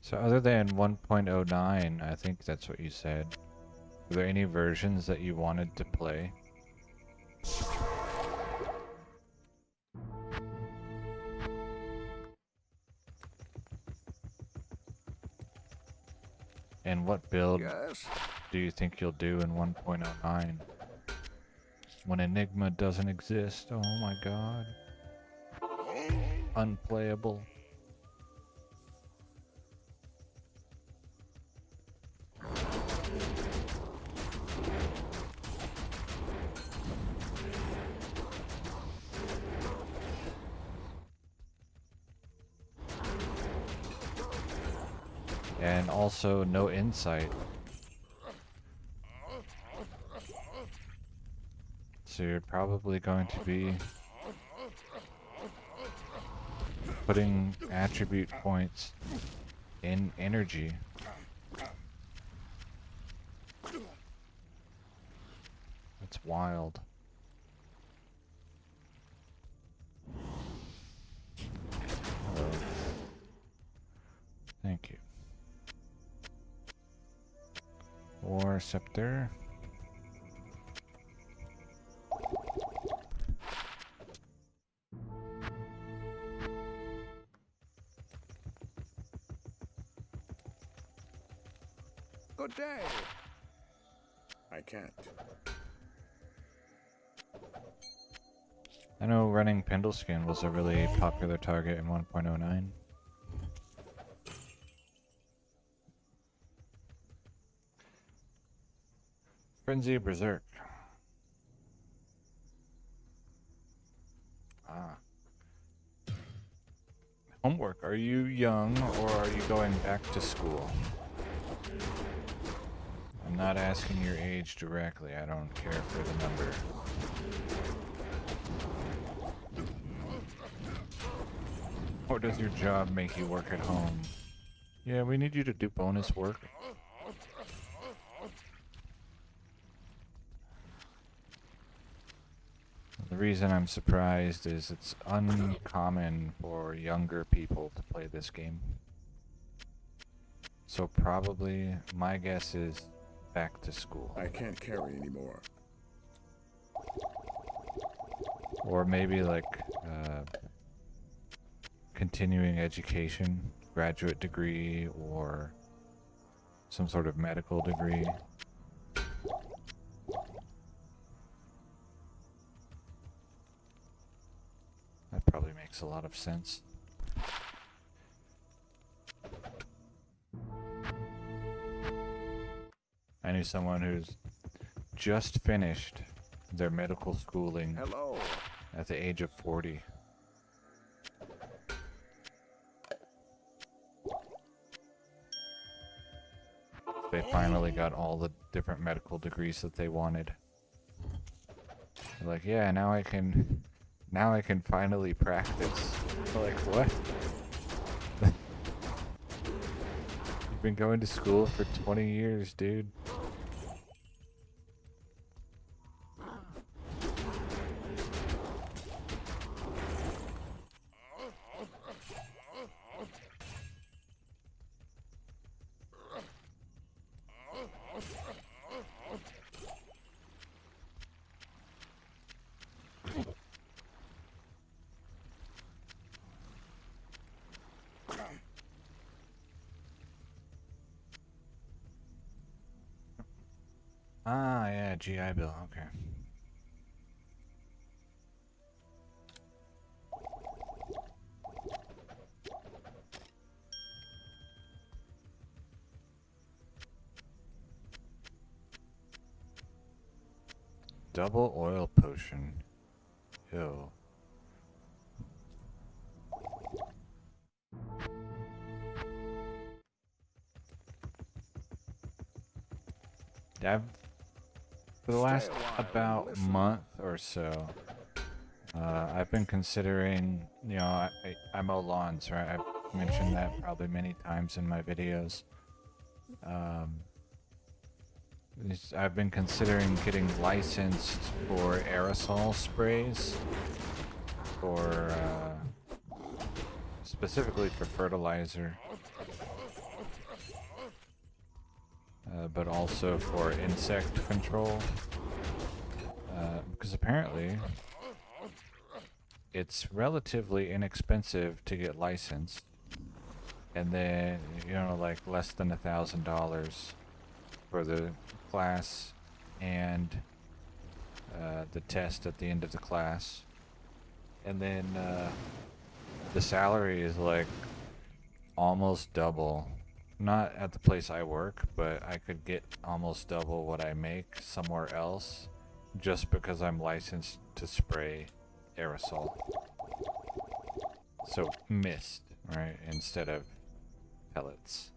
So other than 1.09, I think that's what you said. Were there any versions that you wanted to play? And what build Yes. do you think you'll do in 1.09? When Enigma doesn't exist? Oh my god. Unplayable. And also no insight. So you're probably going to be putting attribute points in energy. That's wild. Hello. Thank you. War Scepter. Good day. I can't. I know running Pendleskin was a really popular target in 1.09. Frenzy of Berserk. Ah. Homework. Are you young or are you going back to school? I'm not asking your age directly. I don't care for the number. Or does your job make you work at home? Yeah, we need you to do bonus work. reason I'm surprised is it's uncommon for younger people to play this game. So probably, my guess is back to school. I can't carry anymore. Or maybe like continuing education, graduate degree, or some sort of medical degree. That probably makes a lot of sense. I knew someone who's just finished their medical schooling Hello. at the age of 40. They finally got all the different medical degrees that they wanted. They're like, yeah, now I can finally practice. I'm like, what? You've been going to school for 20 years, dude. Ah, yeah, GI Bill, okay. Double oil potion. Ew. For the last about month or so, I've been considering, you know, I mow lawns, right? I've mentioned that probably many times in my videos. I've been considering getting licensed for aerosol sprays, for specifically for fertilizer. But also for insect control, because apparently it's relatively inexpensive to get licensed, and then, you know, like less than $1,000 for the class and the test at the end of the class, and then the salary is like almost double. Not at the place I work, but I could get almost double what I make somewhere else just because I'm licensed to spray aerosol. So mist, right, instead of pellets.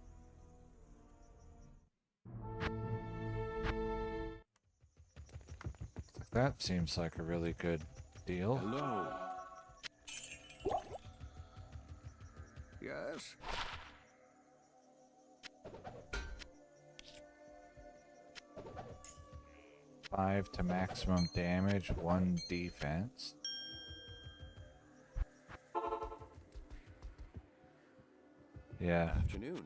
That seems like a really good deal. Hello. Yes. 5 to maximum damage, 1 defense. Yeah. Afternoon.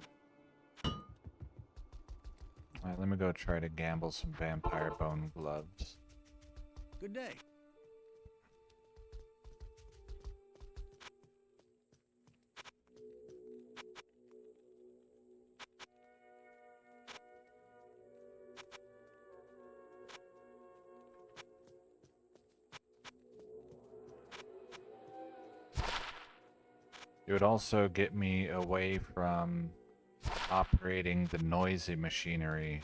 Alright, let me go try to gamble some vampire bone gloves. Good day. It would also get me away from operating the noisy machinery,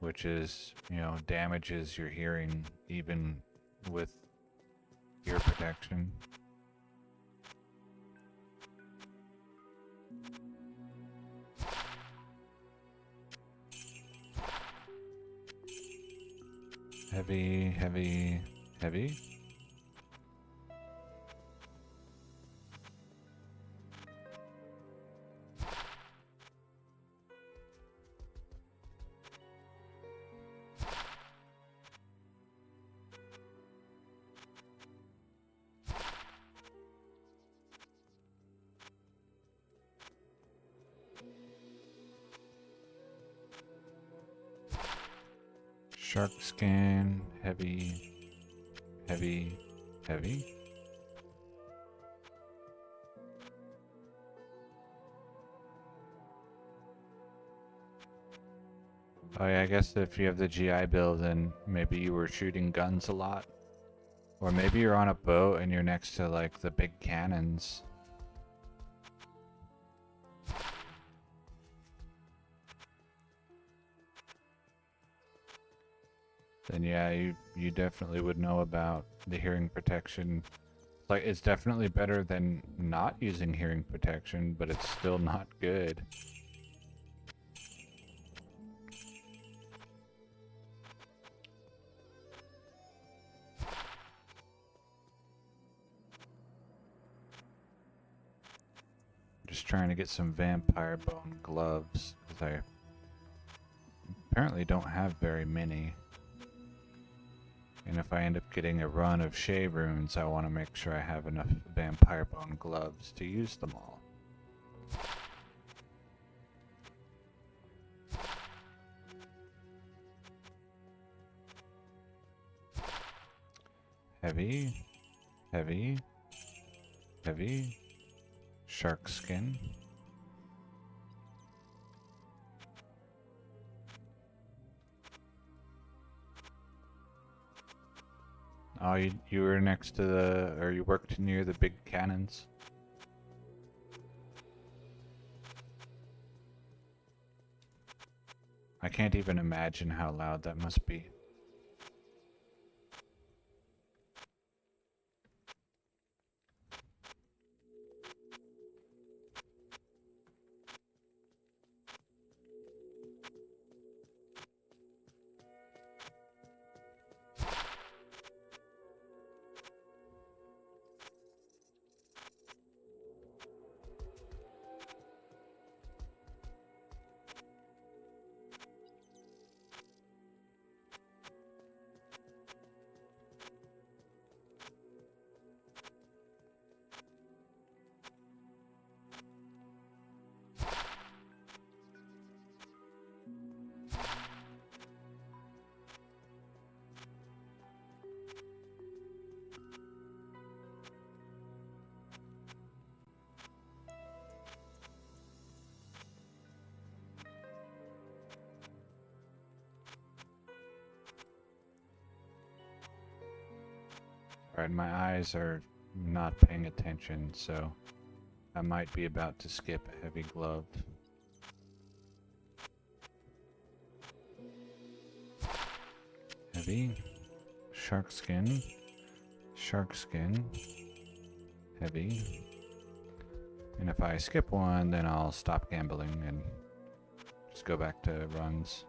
which is, you know, damages your hearing even with ear protection. Heavy, heavy, heavy. Shark skin, heavy, heavy, heavy. Oh yeah, I guess if you have the GI build, then maybe you were shooting guns a lot. Or maybe you're on a boat and you're next to like the big cannons. Then yeah, you definitely would know about the hearing protection. Like, it's definitely better than not using hearing protection, but it's still not good. Just trying to get some vampire bone gloves, because I apparently don't have very many. And if I end up getting a run of shave runes, I want to make sure I have enough vampire bone gloves to use them all. Heavy, heavy, heavy, shark skin. Oh, you were next to the, or you worked near the big cannons? I can't even imagine how loud that must be. Alright, my eyes are not paying attention, so I might be about to skip a heavy glove. Heavy, shark skin, heavy. And if I skip one, then I'll stop gambling and just go back to runs.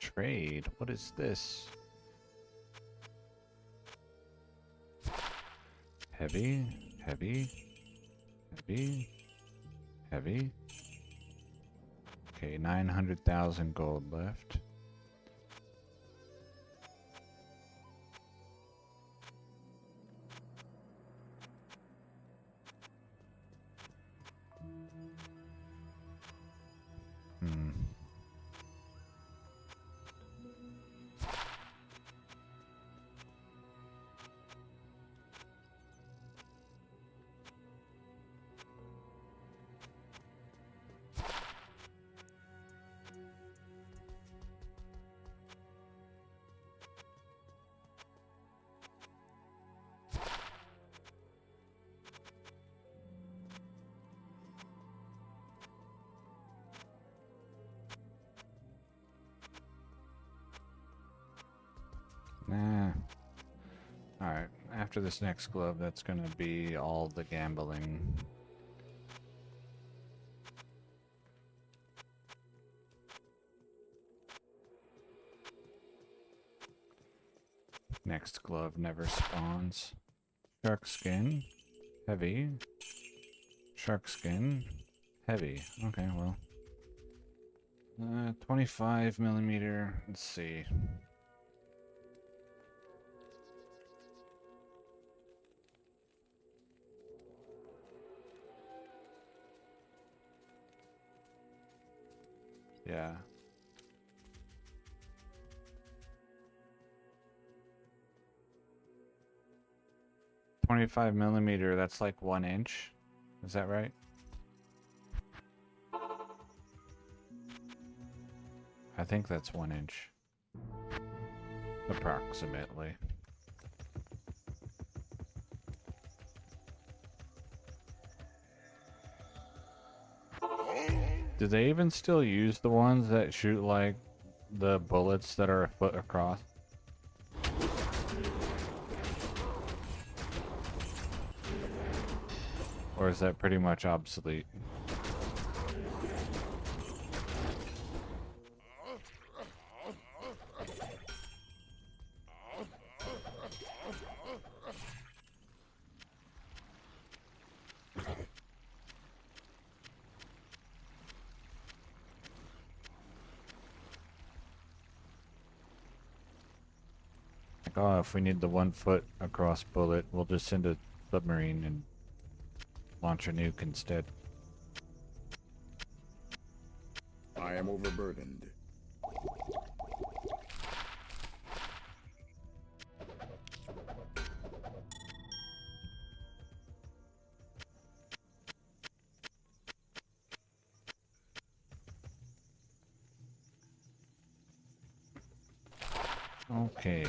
Trade. What is this? Heavy, heavy, heavy, heavy. Okay, 900,000 gold left. Nah. Alright, after this next glove, that's gonna be all the gambling. Next glove never spawns. Shark skin, heavy. Shark skin, heavy. Okay, well, 25 millimeter. Let's see. Yeah. .25 millimeter, that's like 1 inch. Is that right? I think that's 1 inch. Approximately. Do they even still use the ones that shoot like the bullets that are a foot across? Or is that pretty much obsolete? Like, oh, if we need the 1 foot across bullet, we'll just send a submarine and launch a nuke instead. I am overburdened. Okay.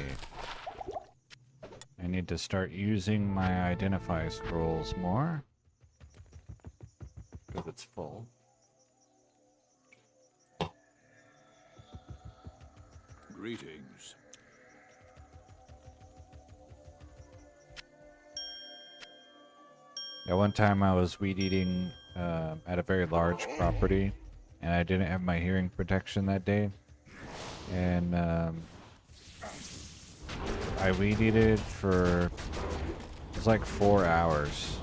I need to start using my identify scrolls more. Because it's full. Greetings. Yeah, one time I was weed eating at a very large property, and I didn't have my hearing protection that day. And I weed eated for, it was like 4 hours.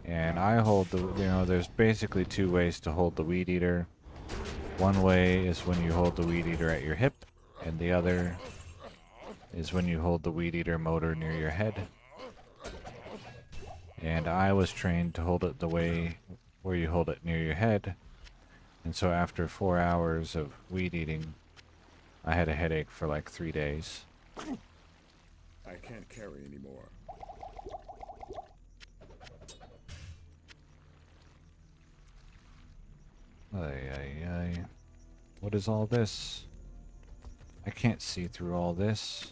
And I hold the, you know, there's basically 2 ways to hold the weed eater. One way is when you hold the weed eater at your hip, and the other is when you hold the weed eater motor near your head. And I was trained to hold it the way where you hold it near your head. And so after 4 hours of weed eating, I had a headache for like 3 days. I can't carry anymore. Ay, ay, ay. What is all this? I can't see through all this.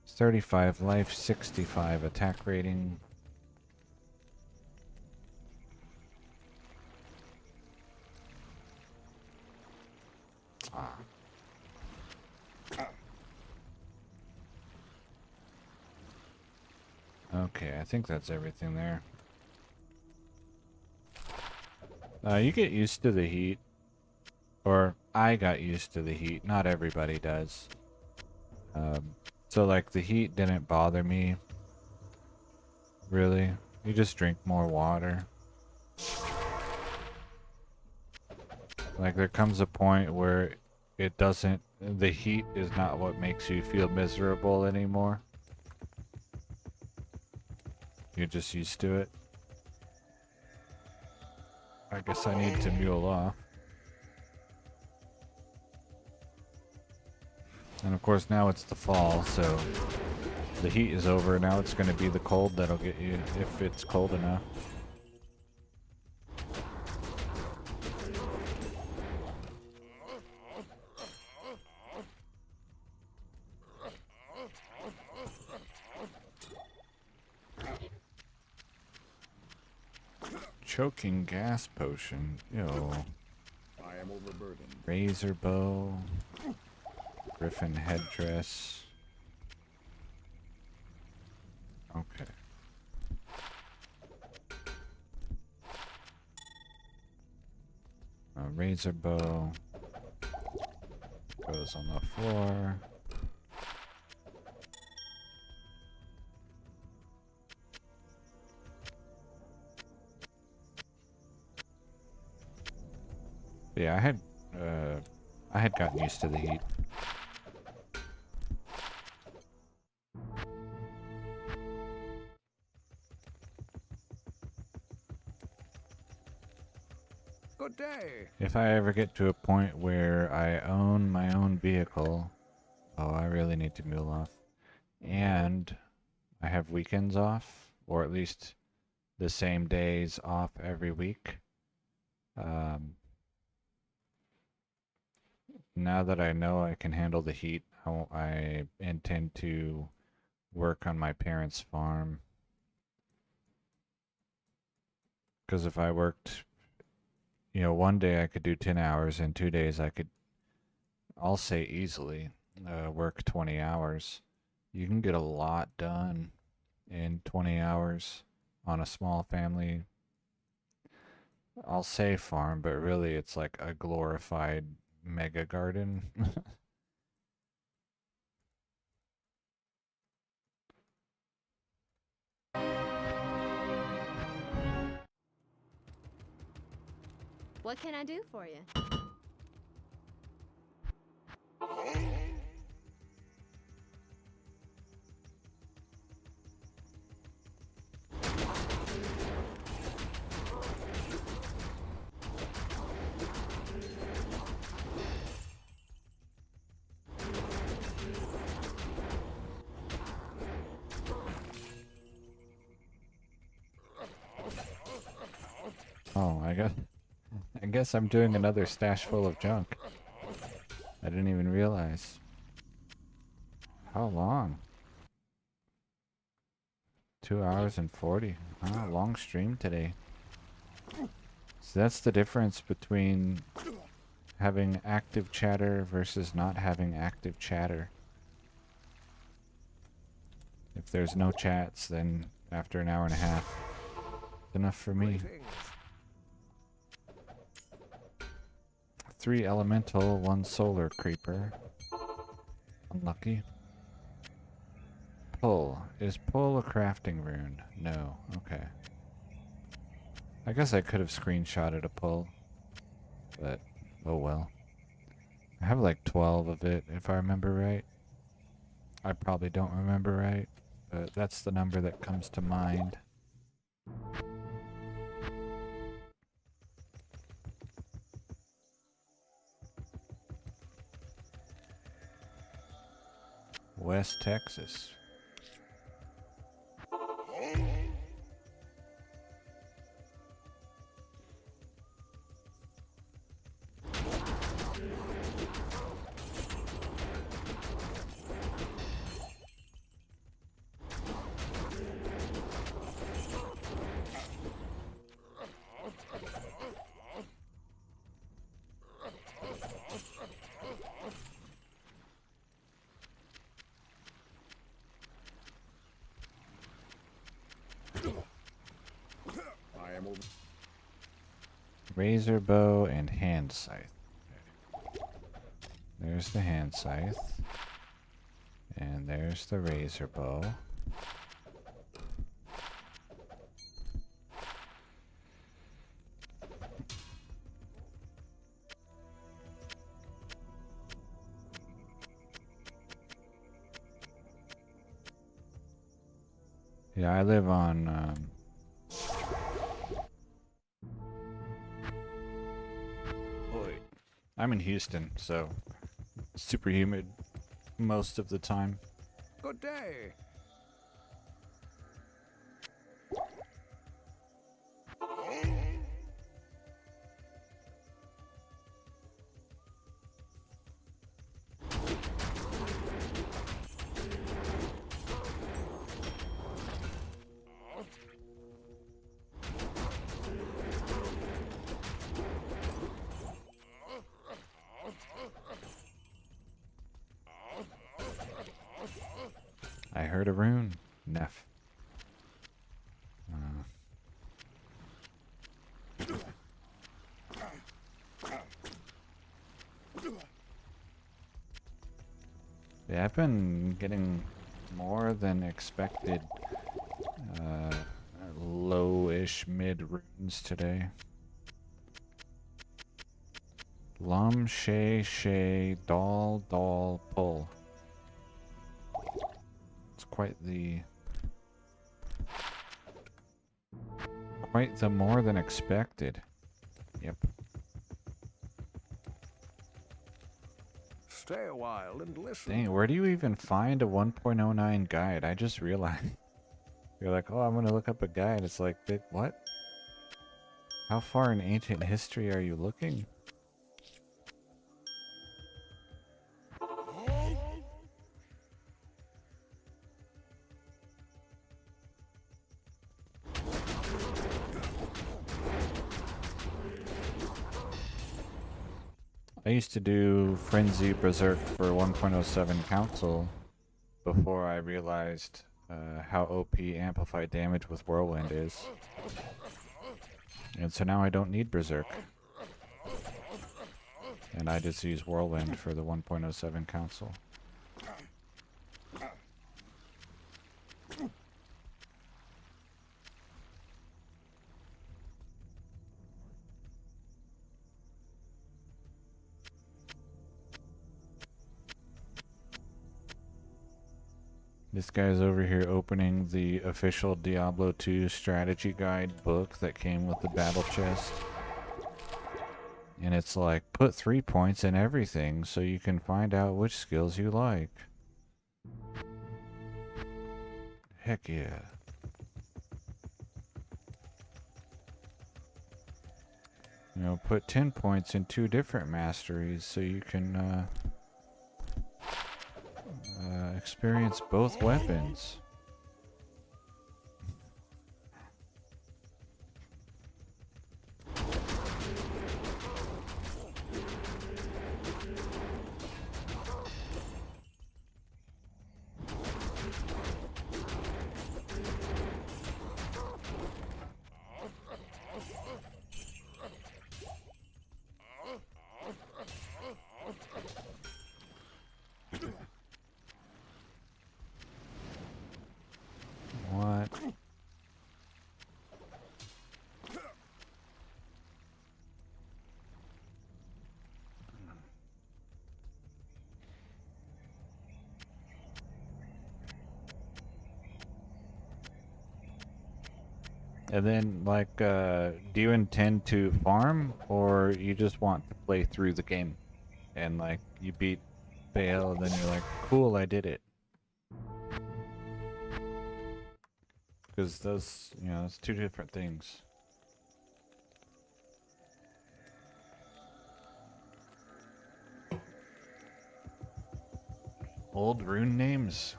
35 life, 65 attack rating. Ah. Okay, I think that's everything there. You get used to the heat. Or, I got used to the heat. Not everybody does. So, like, the heat didn't bother me. Really. You just drink more water. Like, there comes a point where it doesn't... The heat is not what makes you feel miserable anymore. You're just used to it. I guess I need to mule off. And of course now it's the fall, so the heat is over. Now it's going to be the cold that'll get you, if it's cold enough. Choking gas potion. Yo. I am overburdened. Razor bow. Griffin headdress. Okay. A razor bow. Goes on the floor. Yeah, I had gotten used to the heat. Good day. If I ever get to a point where I own my own vehicle, oh, I really need to move off. And I have weekends off, or at least the same days off every week. Now that I know I can handle the heat, I intend to work on my parents' farm. Because if I worked, one day I could do 10 hours, and 2 days I could, I'll say easily, work 20 hours. You can get a lot done in 20 hours on a small family. I'll say farm, but really it's like a glorified mega garden. What can I do for you? Oh, I guess I'm doing another stash full of junk. I didn't even realize. How long? 2 hours and 40. Ah, long stream today. So that's the difference between having active chatter versus not having active chatter. If there's no chats, then after an hour and a half, it's enough for me. Greetings. 3 elemental, 1 solar creeper. Unlucky. Pull. Is pull a crafting rune? No. Okay. I guess I could have screenshotted a pull. But, oh well. I have like 12 of it, if I remember right. I probably don't remember right, but that's the number that comes to mind. West Texas. I am over. Razor bow and hand scythe. There's the hand scythe. And there's the razor bow. Yeah, I live on, I'm in Houston, so super humid most of the time. Good day. I heard a rune. Neff. Yeah, I've been getting more than expected low-ish mid runes today. Lum Shay Shay Doll Doll Pull. It's quite the more than expected. Yep. Stay a while and listen. Dang, where do you even find a 1.09 guide? I just realized. You're like, oh, I'm gonna look up a guide. It's like, what? How far in ancient history are you looking? I used to do Frenzy Berserk for 1.07 Council before I realized how OP amplified damage with Whirlwind is. And so now I don't need Berserk. And I just use Whirlwind for the 1.07 Council. This guy's over here opening the official Diablo 2 strategy guide book that came with the battle chest. And it's like, put 3 points in everything so you can find out which skills you like. Heck yeah. You know, put 10 points in 2 different masteries so you can experience both weapons. What? And then, like, do you intend to farm, or you just want to play through the game? And, like, you beat Bale, and then you're like, cool, I did it. Because those, you know, it's 2 different things. Old rune names?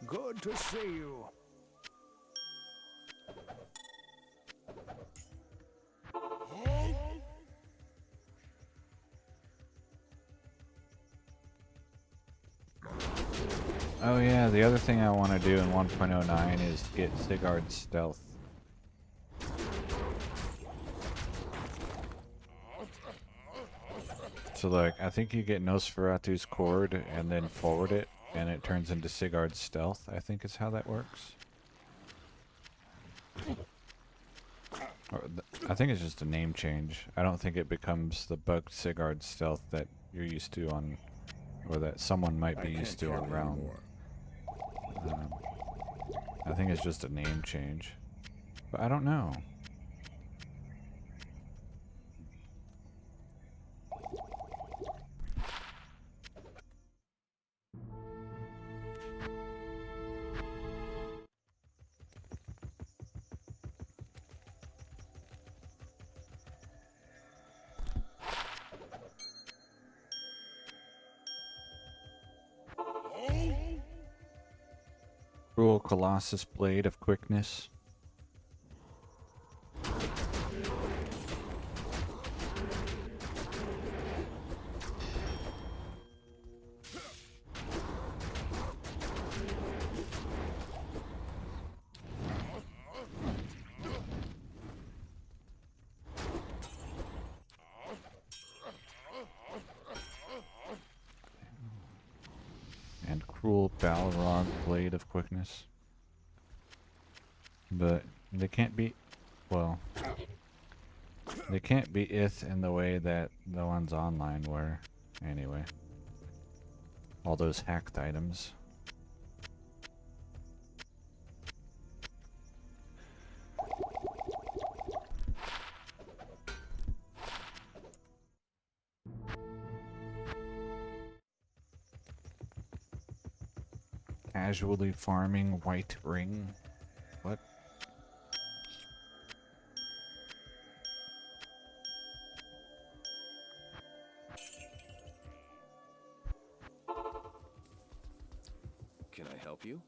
Good to see you. Oh yeah, the other thing I want to do in 1.09 is get Sigurd's stealth. So like, I think you get Nosferatu's cord and then forward it, and it turns into Sigurd's stealth, I think is how that works. I think it's just a name change. I don't think it becomes the bugged Sigurd stealth that you're used to on, or that someone might be used to on Realm. I think it's just a name change, but I don't know. Cruel Colossus Blade of Quickness. And Cruel Balrog Blade of Quickness. But they can't be, well, They can't be ith in the way that the ones online were. Anyway. All those hacked items. Casually farming white ring. What? Can I help you?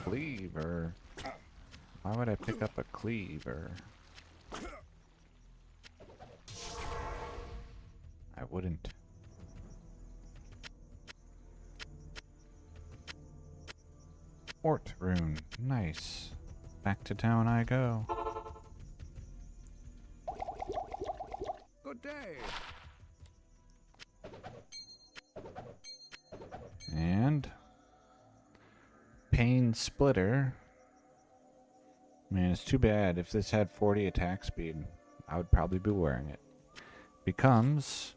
Cleaver. Why would I pick up a cleaver? I wouldn't. Fort rune. Nice. Back to town I go. Good day. And Pain Splitter. Man, it's too bad. If this had 40 attack speed, I would probably be wearing it. Becomes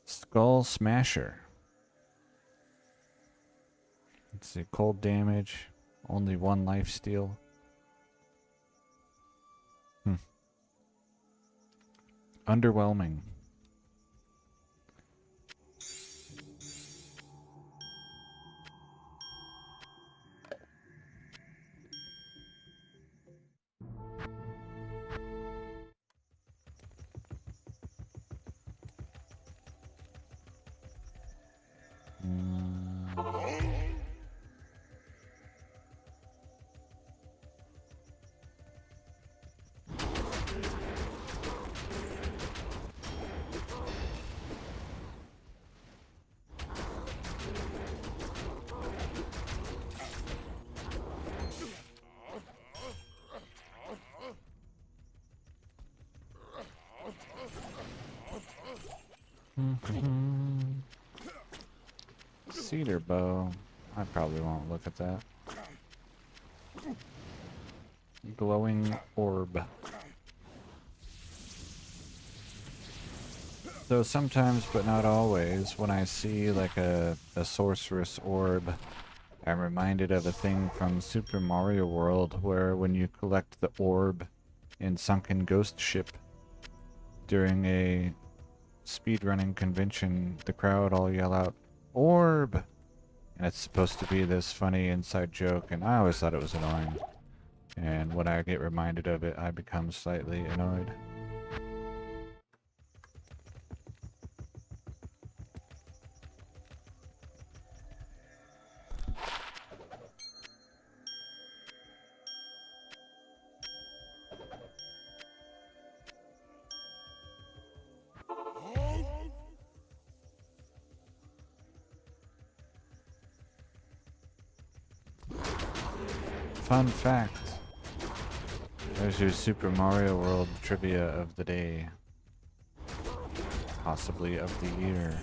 Skull Smasher. Let's see, cold damage, only 1 life steal. Underwhelming. Cedar bow. I probably won't look at that. Glowing orb. So sometimes, but not always, when I see like a sorceress orb, I'm reminded of a thing from Super Mario World where when you collect the orb in Sunken Ghost Ship during a speedrunning convention, the crowd all yell out, "Orb!" And it's supposed to be this funny inside joke, and I always thought it was annoying. And when I get reminded of it, I become slightly annoyed. Fun fact. There's your Super Mario World trivia of the day. Possibly of the year.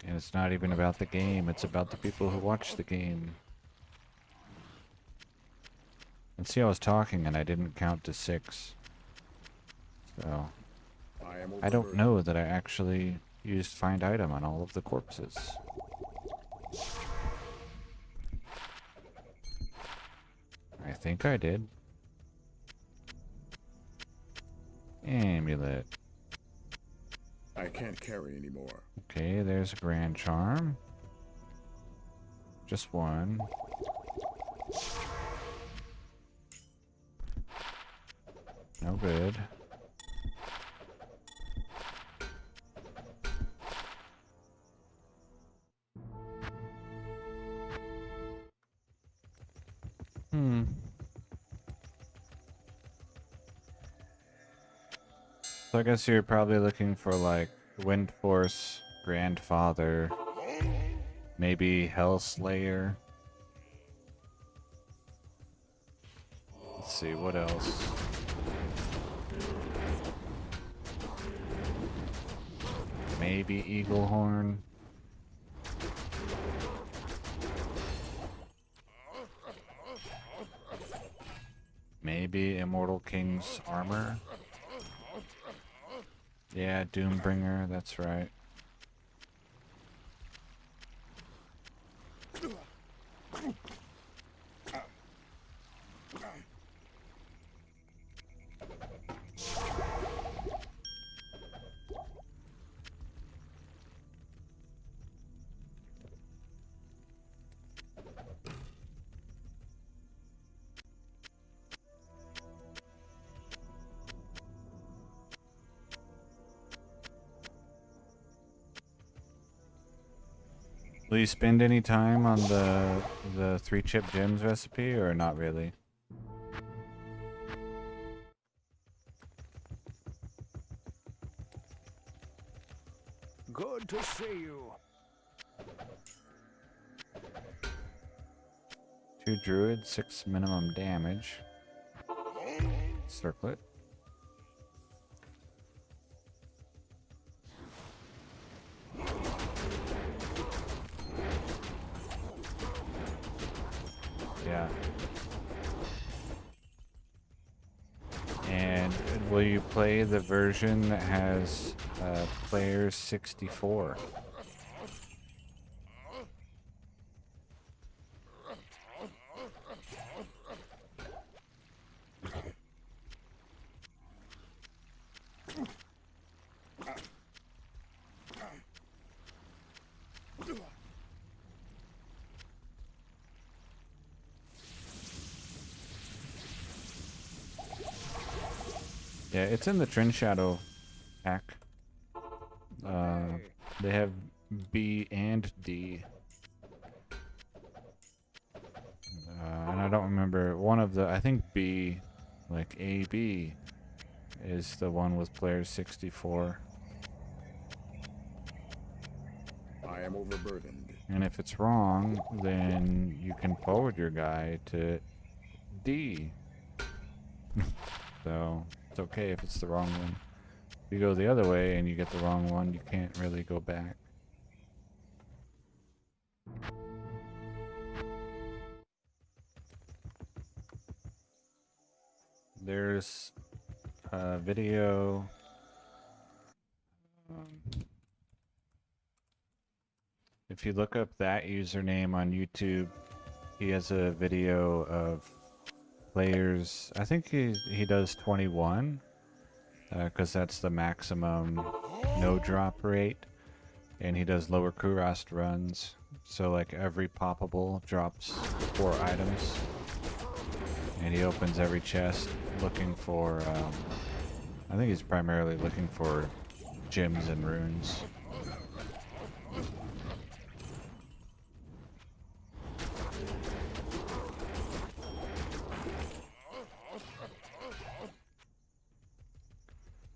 And it's not even about the game, it's about the people who watch the game. And see, I was talking and I didn't count to 6. So, I don't know that I actually used find item on all of the corpses. I think I did. Amulet. I can't carry anymore. Okay, there's a Grand Charm. Just one. No good. Hmm. So I guess you're probably looking for like Wind Force, Grandfather, maybe Hellslayer. Let's see, what else? Maybe Eaglehorn. Maybe Immortal King's Armor. Yeah, Doombringer, that's right. Will you spend any time on the 3-chip gems recipe or not really? Good to see you. 2 druids, 6 minimum damage. Circlet. Yeah. And will you play the version that has players 64? Yeah, it's in the Trend Shadow pack. They have B and D. And I don't remember one of the, I think B, like AB, is the one with players 64. I am overburdened. And if it's wrong, then you can forward your guy to D. So it's okay if it's the wrong one. If you go the other way and you get the wrong one, you can't really go back. There's a video. If you look up that username on YouTube, he has a video of players. I think he does 21, because that's the maximum no drop rate, and he does lower Kurast runs. So like every poppable drops 4 items, and he opens every chest looking for. I think he's primarily looking for gems and runes.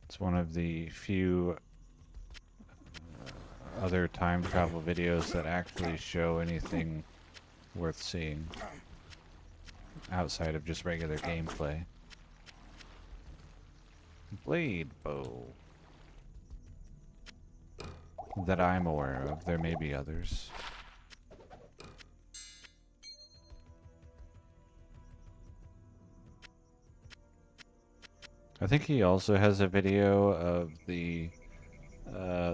It's one of the few other time travel videos that actually show anything worth seeing outside of just regular gameplay. Blade bow. That I'm aware of. There may be others. I think he also has a video of the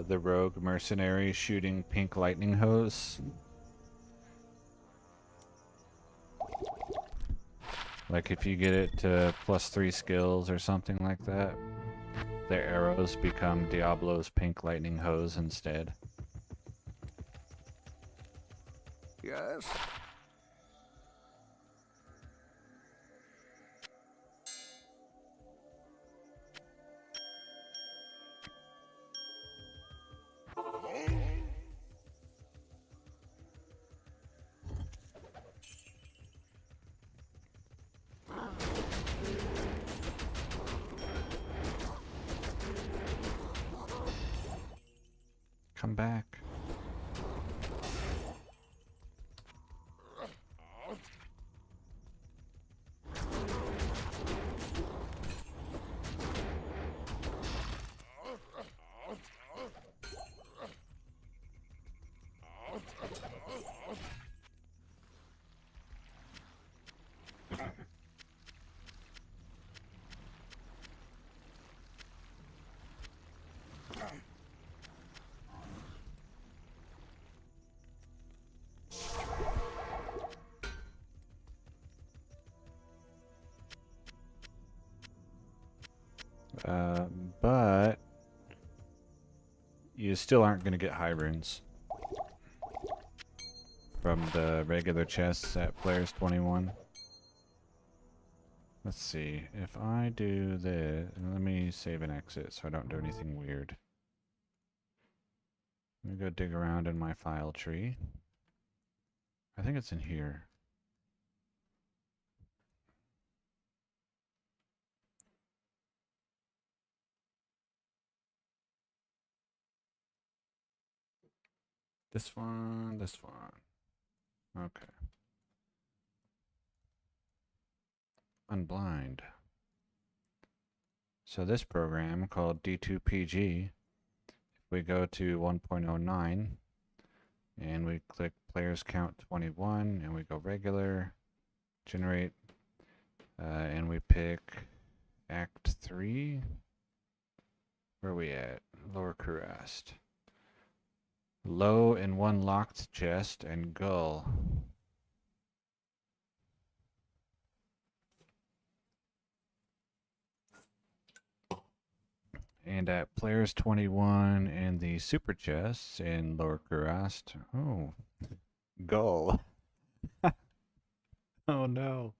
rogue mercenary shooting pink lightning hose. Like if you get it to +3 skills or something like that, their arrows become Diablo's pink lightning hose instead. Yes? back. But you still aren't going to get high runes from the regular chests at Players 21. Let's see, if I do this, let me save and exit so I don't do anything weird. Let me go dig around in my file tree. I think it's in here. This one, this one. Okay. Unblind. So this program called D2PG, if we go to 1.09 and we click players count 21 and we go regular, generate, and we pick Act 3. Where are we at? Lower Kurast. Low in one locked chest and Gull. And at Players 21 and the super chests in Lower Kurast. Oh, Gull. Oh no.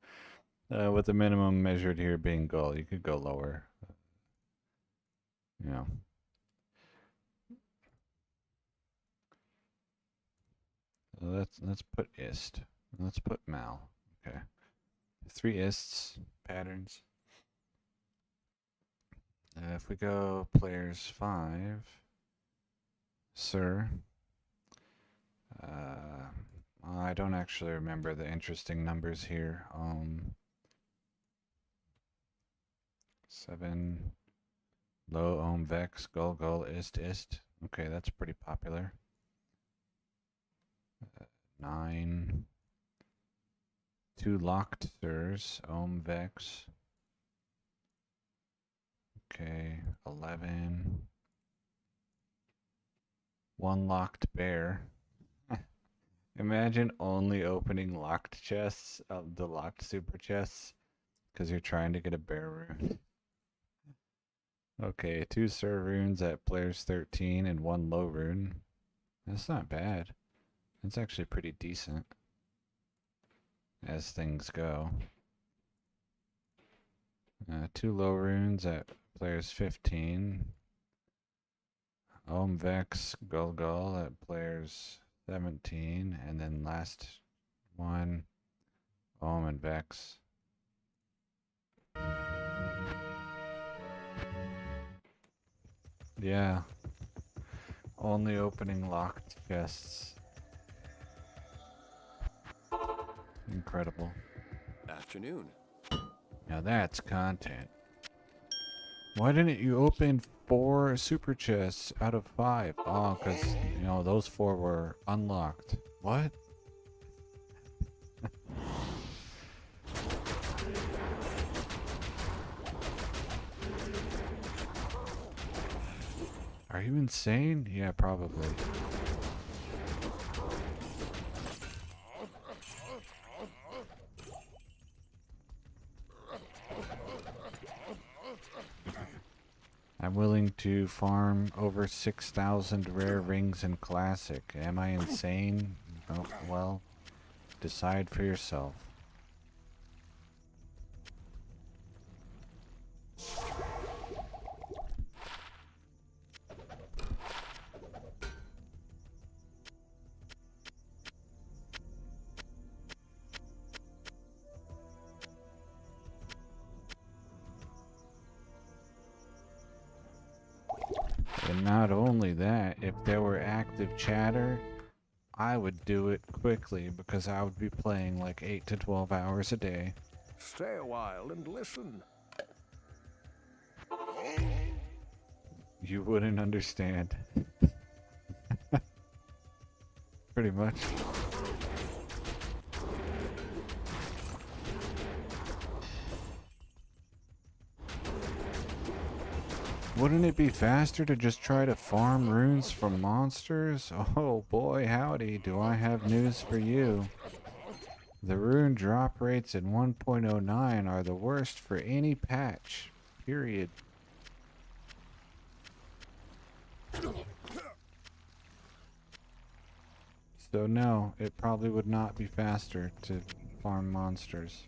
With the minimum measured here being Gull, you could go lower. Yeah. Let's put ist. Let's put mal. Okay. 3 ists patterns. If we go players 5, sir. I don't actually remember the interesting numbers here. 7 low vex gull ist. Okay, that's pretty popular. 9 2 locked sirs vex. Okay, 11 1 locked bear. Imagine only opening locked chests, the locked super chests, because you're trying to get a bear rune. Okay, 2 sir runes at players 13 and 1 low rune. That's not bad. That's actually pretty decent as things go. 2 low runes at players 15. Vex Gull at players 17. And then last one, and Vex. Yeah. Only opening locked chests. Incredible. Afternoon. Now that's content. Why didn't you open 4 super chests out of 5? Oh, because, you know, those 4 were unlocked. What? Are you insane? Yeah, probably. I'm willing to farm over 6,000 rare rings in Classic. Am I insane? Oh, well, decide for yourself. And not only that, if there were active chatter, I would do it quickly because I would be playing like 8 to 12 hours a day. Stay a while and listen. You wouldn't understand. Pretty much. Wouldn't it be faster to just try to farm runes from monsters? Oh boy, howdy, do I have news for you. The rune drop rates in 1.09 are the worst for any patch. Period. So no, it probably would not be faster to farm monsters.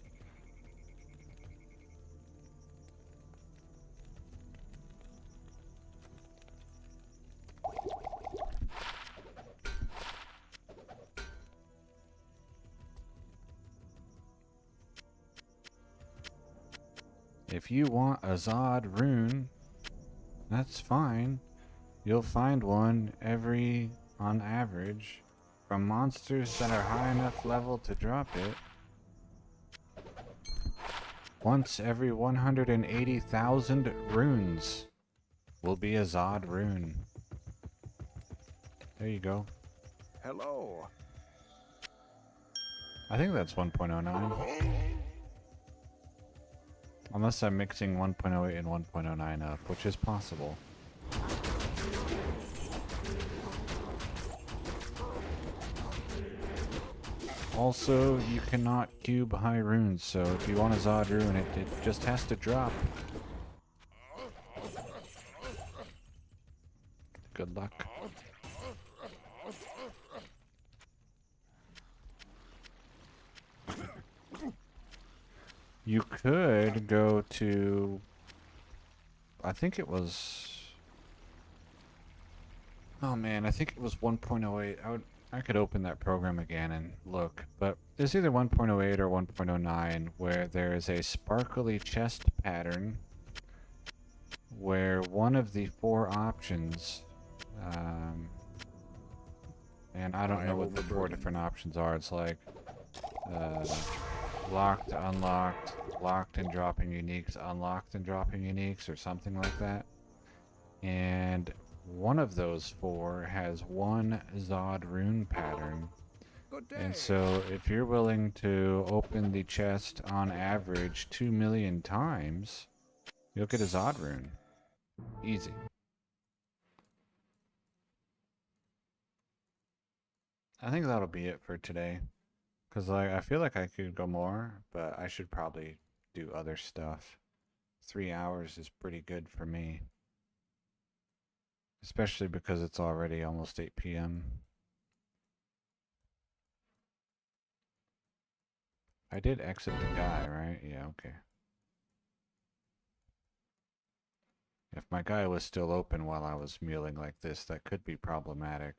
If you want a Zod rune, that's fine. You'll find one on average, from monsters that are high enough level to drop it. Once every 180,000 runes will be a Zod rune. There you go. Hello. I think that's 1.09. Unless I'm mixing 1.08 and 1.09 up, which is possible. Also, you cannot cube high runes, so if you want a Zod rune, it just has to drop. Good luck. You could go to, I think it was, oh man, I think it was 1.08. I could open that program again and look, but it's either 1.08 or 1.09 where there is a sparkly chest pattern where one of the 4 options, and I don't know what the 4 different options are. It's like, locked, unlocked, locked and dropping uniques, unlocked and dropping uniques, or something like that. And one of those 4 has one Zod rune pattern. Good day. And so if you're willing to open the chest on average 2 million times, you'll get a Zod rune. Easy. I think that'll be it for today. Because I feel like I could go more, but I should probably do other stuff. 3 hours is pretty good for me. Especially because it's already almost 8 p.m. I did exit the guy, right? Yeah, okay. If my guy was still open while I was mealing like this, that could be problematic.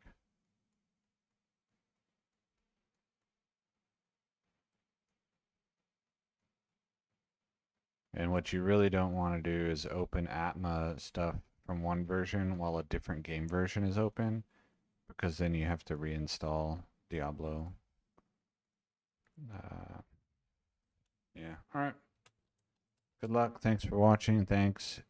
And what you really don't want to do is open Atma stuff from one version while a different game version is open, because then you have to reinstall Diablo. Yeah, alright. Good luck, thanks for watching, thanks